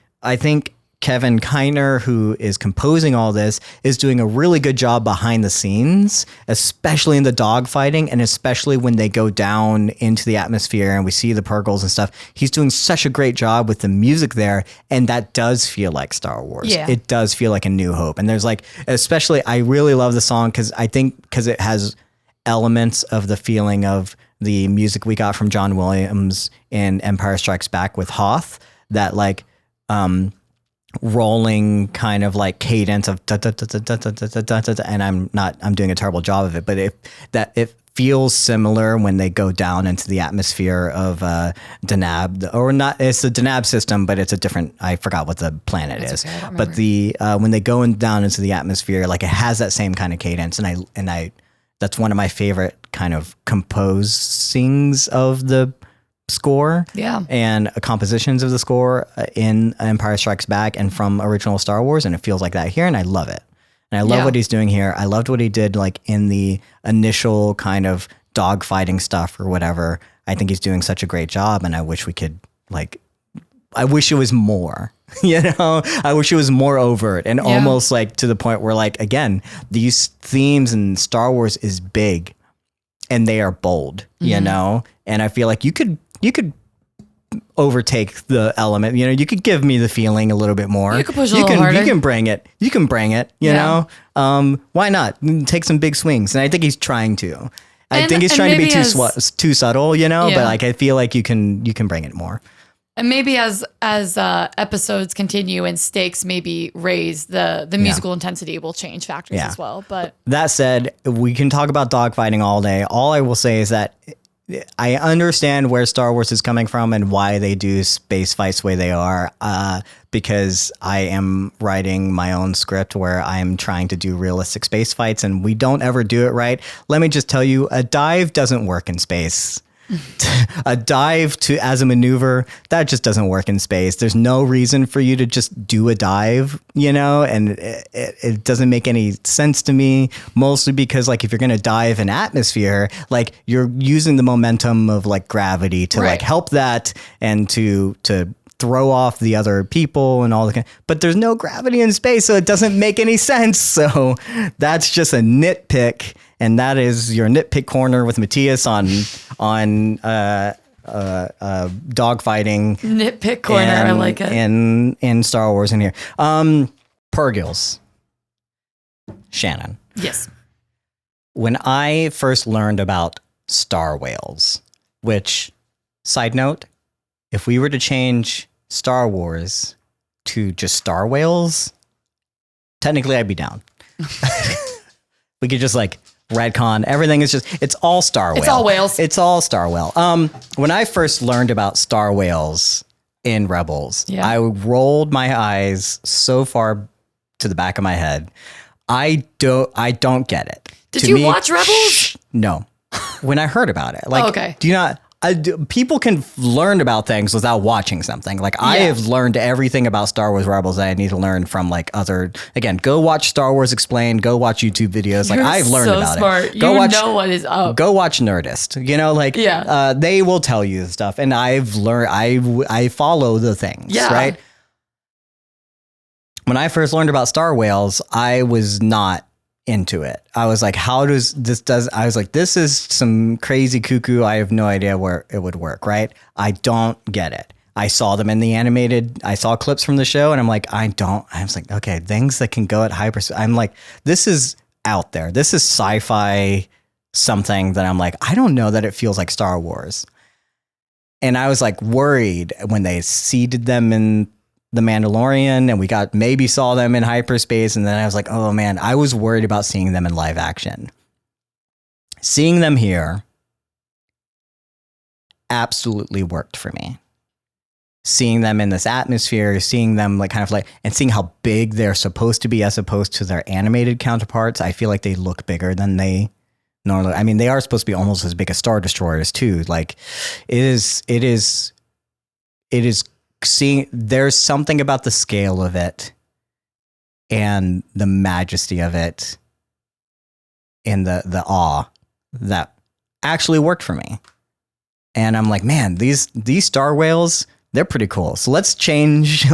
Kevin Kiner, who is composing all this, is doing a really good job behind the scenes, especially in the dogfighting, and especially when they go down into the atmosphere and we see the Purgles and stuff. He's doing such a great job with the music there, and that does feel like Star Wars. Yeah. It does feel like A New Hope. And there's, like, especially, I really love the song because it has elements of the feeling of the music we got from John Williams in Empire Strikes Back with Hoth, that, like, rolling kind of, like, cadence of da, da, da, da, da, da, da, da, da, da, and I'm doing a terrible job of it, but it feels similar when they go down into the atmosphere of Denab, or not. It's the Denab system, but it's a different. I forgot what the planet is. Okay, but when they go down into the atmosphere, like, it has that same kind of cadence, and I that's one of my favorite kind of composings of the score, and compositions of the score in Empire Strikes Back and from original Star Wars, and it feels like that here, and I love it. And I love what he's doing here. I loved what he did, like, in the initial kind of dogfighting stuff or whatever. I think he's doing such a great job, and I wish we could, like, I wish it was more, you know? I wish it was more overt and almost, like, to the point where, like, again, these themes in Star Wars is big and they are bold, you know? And I feel like you could overtake the element, you know, you could give me the feeling a little bit more. You could push a little harder. You can bring it, you know? Why not? Take some big swings. And I think he's trying to. I think he's trying to be too subtle, you know, but, like, I feel like you can bring it more. And maybe as episodes continue and stakes maybe raise, the musical intensity will change factors as well. But that said, we can talk about dogfighting all day. All I will say is that I understand where Star Wars is coming from and why they do space fights the way they are, because I am writing my own script where I'm trying to do realistic space fights, and we don't ever do it right. Let me just tell you, a dive doesn't work in space. A dive as a maneuver, that just doesn't work in space. There's no reason for you to just do a dive, you know, and it doesn't make any sense to me, mostly because, like, if you're going to dive in atmosphere, like, you're using the momentum of, like, gravity to like help that and to throw off the other people and all the, but there's no gravity in space, so it doesn't make any sense. So that's just a nitpick, and that is your nitpick corner with Mattias on dogfighting. Nitpick corner, I like it. In Star Wars in here. Purgles. Shannon. Yes. When I first learned about star whales, which, side note, if we were to change Star Wars to just star whales, technically I'd be down. We could just, like, retcon everything. It's all star whale. It's all whales. It's all star whale. When I first learned about star whales in Rebels, I rolled my eyes so far to the back of my head. I don't get it. Did you watch Rebels? No. When I heard about it, like, okay. do you not? people can learn about things without watching something. Like I have learned everything about Star Wars Rebels that I need to learn from like again, go watch Star Wars Explained, go watch YouTube videos. Like I've learned about it. Go watch, know what is up. Go watch Nerdist, you know, like they will tell you the stuff. And I've learned, I follow the things, right? When I first learned about Star Whales, I was not into it. I was like, I was like, this is some crazy cuckoo. I have no idea where it would work, right? I don't get it. I saw them in the animated, I saw clips from the show and I'm like, I was like, okay, things that can go at hyperspeed. I'm like, this is out there. This is sci-fi something that I'm like, I don't know that it feels like Star Wars. And I was like worried when they seeded them in The Mandalorian and we maybe saw them in hyperspace. And then I was like, oh man, I was worried about seeing them in live action. Seeing them here absolutely worked for me. Seeing them in this atmosphere, seeing them like kind of like, and seeing how big they're supposed to be as opposed to their animated counterparts. I feel like they look bigger than they normally, I mean, they are supposed to be almost as big as Star Destroyers too. Like it is seeing, there's something about the scale of it and the majesty of it and the awe that actually worked for me. And I'm like, man, these Star Whales, they're pretty cool. So let's change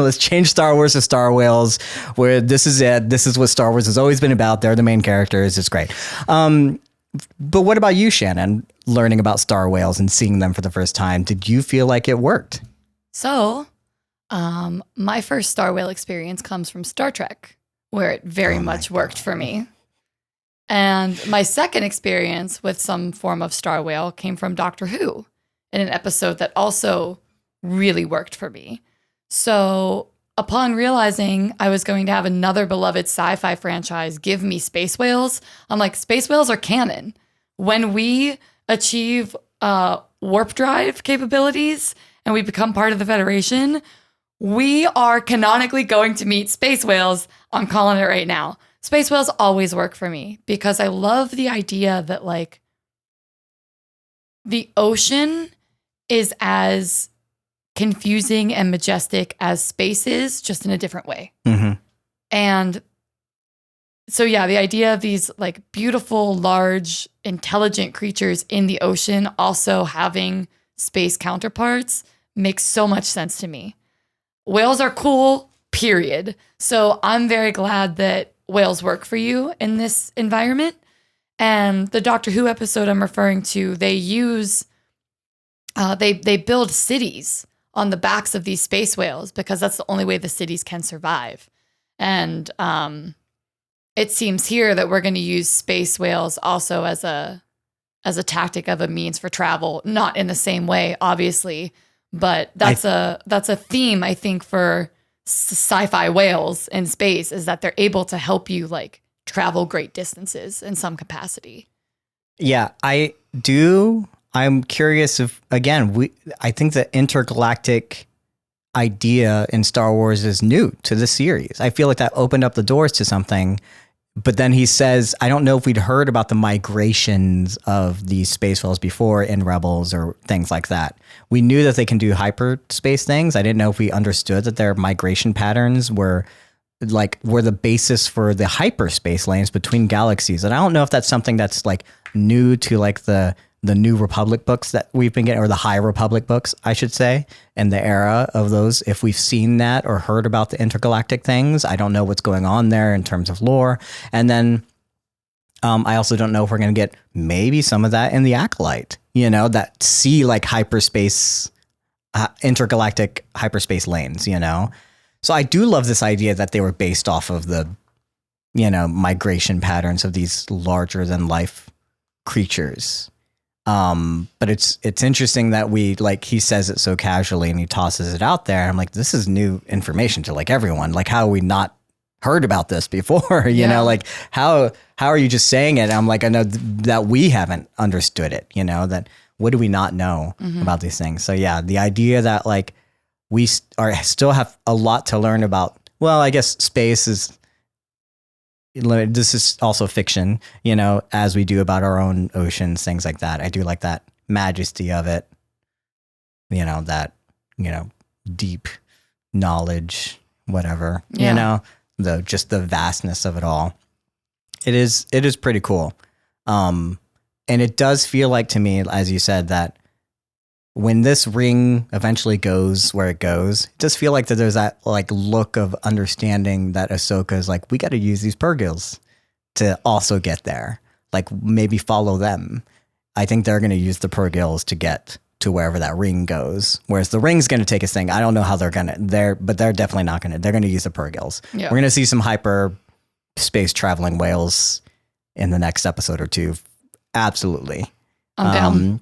Star Wars to Star Whales, where this is it. This is what Star Wars has always been about. They're the main characters. It's great. But what about you, Shannon, learning about Star Whales and seeing them for the first time? Did you feel like it worked? So, my first Star Whale experience comes from Star Trek, where it very much worked for me. And my second experience with some form of Star Whale came from Doctor Who in an episode that also really worked for me. So upon realizing I was going to have another beloved sci-fi franchise give me space whales, I'm like, space whales are canon. When we achieve warp drive capabilities and we become part of the Federation, we are canonically going to meet space whales. I'm calling it right now. Space whales always work for me because I love the idea that like the ocean is as confusing and majestic as space is, just in a different way. Mm-hmm. And so, yeah, the idea of these like beautiful, large, intelligent creatures in the ocean also having space counterparts makes so much sense to me. Whales are cool, period. So I'm very glad that whales work for you in this environment. And the Doctor Who episode I'm referring to, they use, they build cities on the backs of these space whales because that's the only way the cities can survive. And it seems here that we're going to use space whales also as a tactic of a means for travel, not in the same way, obviously, but that's a theme I think for sci-fi whales in space is that they're able to help you like travel great distances in some capacity. Yeah, I'm curious if, again, I think the intergalactic idea in Star Wars is new to the series. I feel like that opened up the doors to something. But then he says, I don't know if we'd heard about the migrations of these space whales before in Rebels or things like that. We knew that they can do hyperspace things. I didn't know if we understood that their migration patterns were the basis for the hyperspace lanes between galaxies. And I don't know if that's something that's like new to like the New Republic books that we've been getting, or the High Republic books, I should say, and the era of those. If we've seen that or heard about the intergalactic things, I don't know what's going on there in terms of lore. And then I also don't know if we're going to get maybe some of that in the Acolyte, that see like hyperspace, intergalactic hyperspace lanes, So I do love this idea that they were based off of the, migration patterns of these larger than life creatures. But it's interesting that he says it so casually and he tosses it out there. I'm like, this is new information to like everyone. Like, how have we not heard about this before? Like how are you just saying it? I'm like, I know that we haven't understood it, that what do we not know about these things? So yeah, the idea that like we still have a lot to learn about. Well, I guess space is, this is also fiction, as we do about our own oceans, things like that. I do like that majesty of it. that, deep knowledge, whatever, Yeah. just the vastness of it all. It is pretty cool. And it does feel like to me, as you said, that when this ring eventually goes where it goes, it does feel like that there's that like look of understanding that Ahsoka is like, we got to use these purgils to also get there. Like maybe follow them. I think they're going to use the purgils to get to wherever that ring goes. Whereas the ring's going to take its thing. I don't know how they're definitely not going to, they're going to use the purgils. Yeah. We're going to see some hyper space traveling whales in the next episode or two. Absolutely. I'm down.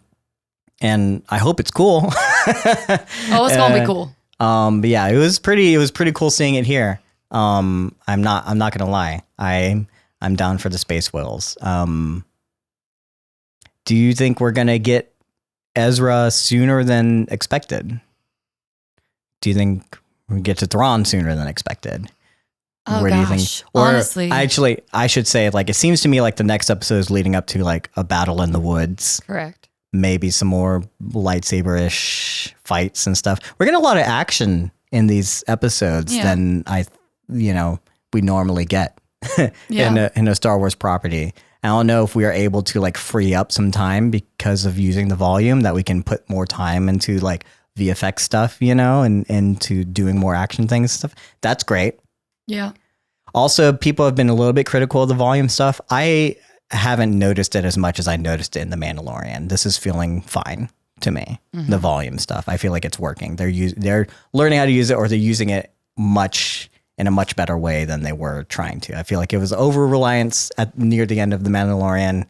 And I hope it's cool. Oh, it's gonna be cool. But yeah, it was pretty cool seeing it here. I'm not gonna lie. I'm down for the space whales. Do you think we're gonna get Ezra sooner than expected? Do you think we get to Thrawn sooner than expected? Oh, Where gosh. do you think? Or honestly, actually, I should say, like, it seems to me like the next episode is leading up to like a battle in the woods. correct. Maybe some more lightsaber-ish fights and stuff. We're getting a lot of action in these episodes than we normally get in a Star Wars property. I don't know if we are able to like free up some time because of using the volume, that we can put more time into like VFX stuff, and into doing more action things and stuff. That's great. Yeah. Also, people have been a little bit critical of the volume stuff. I haven't noticed it as much as I noticed it in The Mandalorian. This is feeling fine to me. Mm-hmm. The volume stuff, I feel like it's working. They're learning how to use it, or they're using it in a much better way than they were trying to. I feel like it was over reliance near the end of The Mandalorian,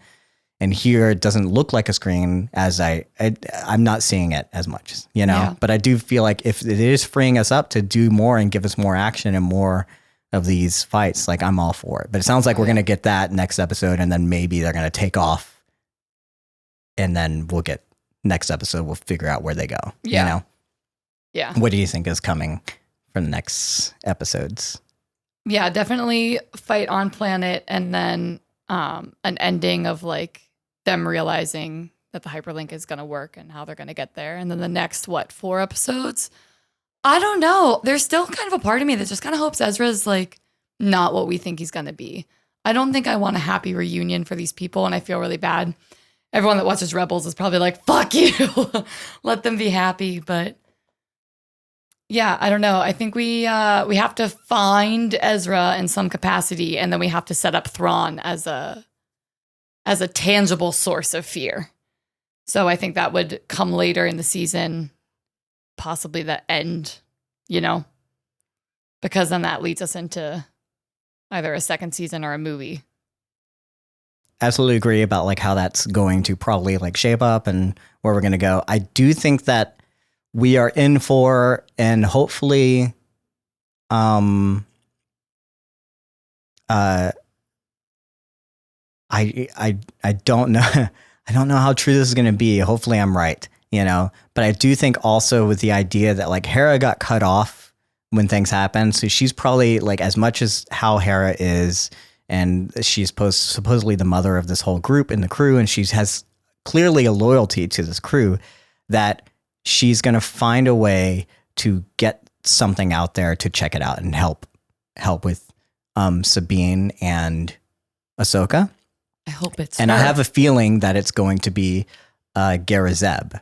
and here it doesn't look like a screen as I'm not seeing it as much, Yeah. But I do feel like if it is freeing us up to do more and give us more action and more of these fights, like I'm all for it. But it sounds like we're going to get that next episode, and then maybe they're going to take off, and then we'll get next episode. We'll figure out where they go. Yeah. Yeah. What do you think is coming for the next episodes? Yeah, definitely fight on planet, and then an ending of like them realizing that the hyperlink is going to work and how they're going to get there. And then the next, 4 episodes? I don't know. There's still kind of a part of me that just kind of hopes Ezra's like not what we think he's going to be. I don't think I want a happy reunion for these people, and I feel really bad. Everyone that watches Rebels is probably like, fuck you. Let them be happy. But yeah, I don't know. I think we have to find Ezra in some capacity, and then we have to set up Thrawn as a tangible source of fear. So I think that would come later in the season, possibly the end, because then that leads us into either a second season or a movie. Absolutely agree about like how that's going to probably like shape up and where we're going to go. I do think that we are in for, and hopefully, I don't know. I don't know how true this is going to be. Hopefully I'm right, but I do think also with the idea that like Hera got cut off when things happen. So she's probably like, as much as how Hera is, and she's supposedly the mother of this whole group in the crew, and she has clearly a loyalty to this crew, that she's going to find a way to get something out there to check it out and help with Sabine and Ahsoka. I hope it's And her. I have a feeling that it's going to be Garazeb.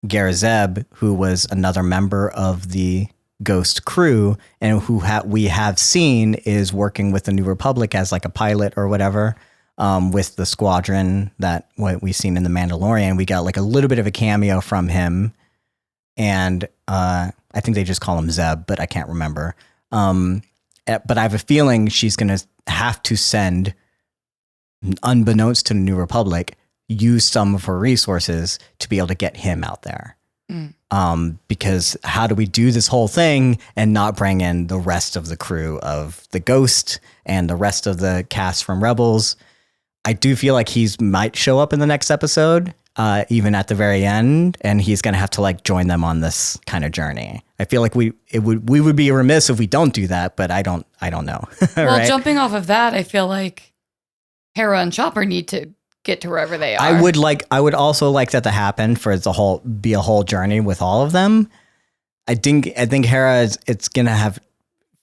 Garazeb, who was another member of the Ghost crew, and who we have seen is working with the New Republic as like a pilot or whatever, with the squadron that what we've seen in The Mandalorian. We got like a little bit of a cameo from him, and I think they just call him Zeb, but I can't remember. But I have a feeling she's going to have to send, unbeknownst to the New Republic, use some of her resources to be able to get him out there. Because how do we do this whole thing and not bring in the rest of the crew of the Ghost and the rest of the cast from Rebels? I do feel like might show up in the next episode, even at the very end, and he's going to have to like join them on this kind of journey. I feel like we would be remiss if we don't do that, but I don't know. Well, right? jumping off of that, I feel like Hera and Chopper need to get to wherever they are. I would also like that to happen for it to be a whole journey with all of them. I think Hera it's gonna have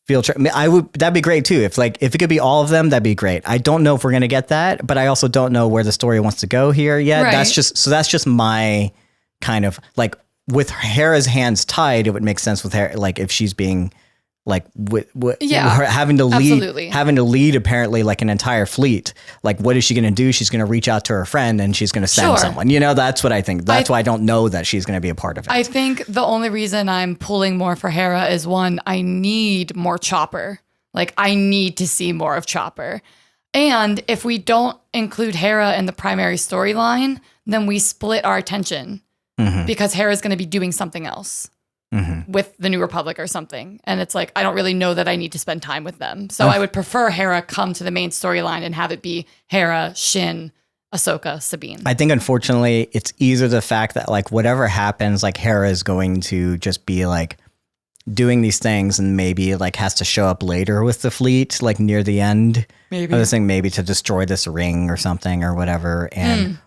field trip. That'd be great too. If it could be all of them, that'd be great. I don't know if we're gonna get that, but I also don't know where the story wants to go here yet. Right. That's just my kind of like with Hera's hands tied. It would make sense with Hera, like if she's being like her having to lead apparently like an entire fleet. Like what is she going to do? She's going to reach out to her friend and she's going to send someone, that's what I think. That's why I don't know that she's going to be a part of it. I think the only reason I'm pulling more for Hera is one, I need more Chopper. Like I need to see more of Chopper. And if we don't include Hera in the primary storyline, then we split our attention because Hera's going to be doing something else. With the New Republic or something. And it's like, I don't really know that I need to spend time with them. So I would prefer Hera come to the main storyline and have it be Hera, Shin, Ahsoka, Sabine. I think unfortunately it's either the fact that like whatever happens, like Hera is going to just be like doing these things and maybe like has to show up later with the fleet, like near the end. Maybe. Of this thing, maybe to destroy this ring or something or whatever. And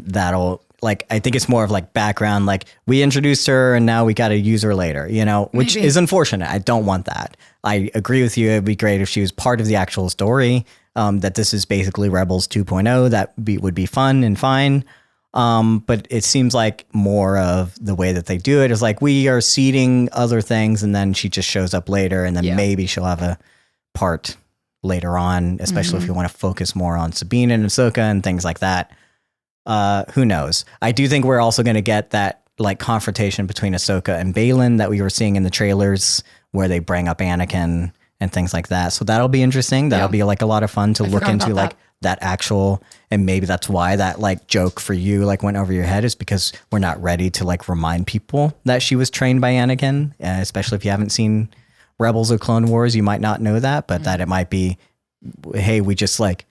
that'll, like, I think it's more of like background, like we introduced her and now we got to use her later, which is unfortunate. I don't want that. I agree with you. It'd be great if she was part of the actual story, that this is basically Rebels 2.0. That would be fun and fine. But it seems like more of the way that they do it is like we are seeding other things and then she just shows up later and then maybe she'll have a part later on, especially if you want to focus more on Sabine and Ahsoka and things like that. Who knows? I do think we're also going to get that like confrontation between Ahsoka and Baylan that we were seeing in the trailers where they bring up Anakin and things like that. So that'll be interesting. That'll be like a lot of fun to look into like that actual, and maybe that's why that like joke for you like went over your head is because we're not ready to like remind people that she was trained by Anakin, especially if you haven't seen Rebels or Clone Wars, you might not know that, but that it might be, hey, we just like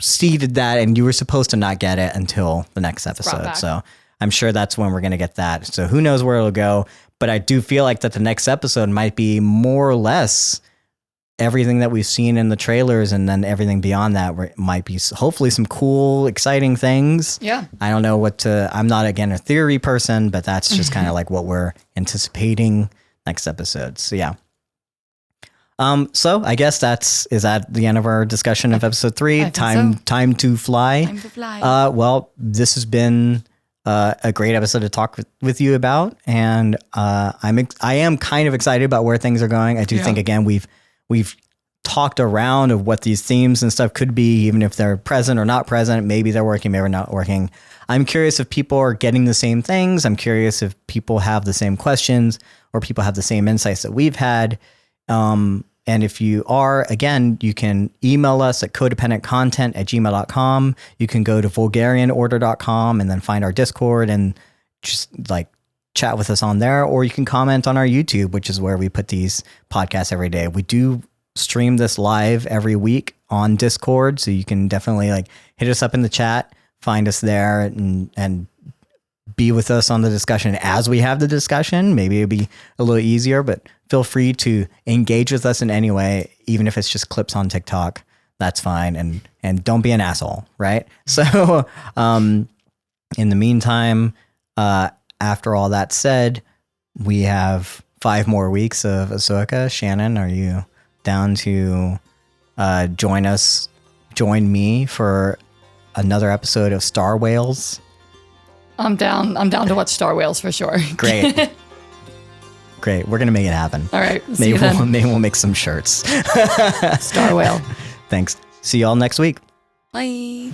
seeded that and you were supposed to not get it until the next episode. So I'm sure that's when we're going to get that. So who knows where it'll go, but I do feel like that the next episode might be more or less everything that we've seen in the trailers. And then everything beyond that where it might be hopefully some cool, exciting things. Yeah. I don't know I'm not again a theory person, but that's just kind of like what we're anticipating next episode. So yeah. So I guess is that the end of our discussion of episode 3. Time to fly. Time to fly. Well, this has been a great episode to talk with you about, and I am kind of excited about where things are going. I do think again we've talked around of what these themes and stuff could be, even if they're present or not present. Maybe they're working, maybe not working. I'm curious if people are getting the same things. I'm curious if people have the same questions or people have the same insights that we've had. And if you are, again, you can email us at codependentcontent@gmail.com. You can go to vulgarianorder.com and then find our Discord and just like chat with us on there. Or you can comment on our YouTube, which is where we put these podcasts every day. We do stream this live every week on Discord. So you can definitely like hit us up in the chat, find us there and be with us on the discussion as we have the discussion. Maybe it'll be a little easier, but feel free to engage with us in any way, even if it's just clips on TikTok, that's fine. And don't be an asshole. Right. So, in the meantime, after all that said, we have 5 more weeks of Ahsoka. Shannon, are you down to, join me for another episode of Star Whales? I'm down to watch Star Whales for sure. Great. Great. We're going to make it happen. All right. Maybe we'll make some shirts. Star Whale. Thanks. See y'all next week. Bye.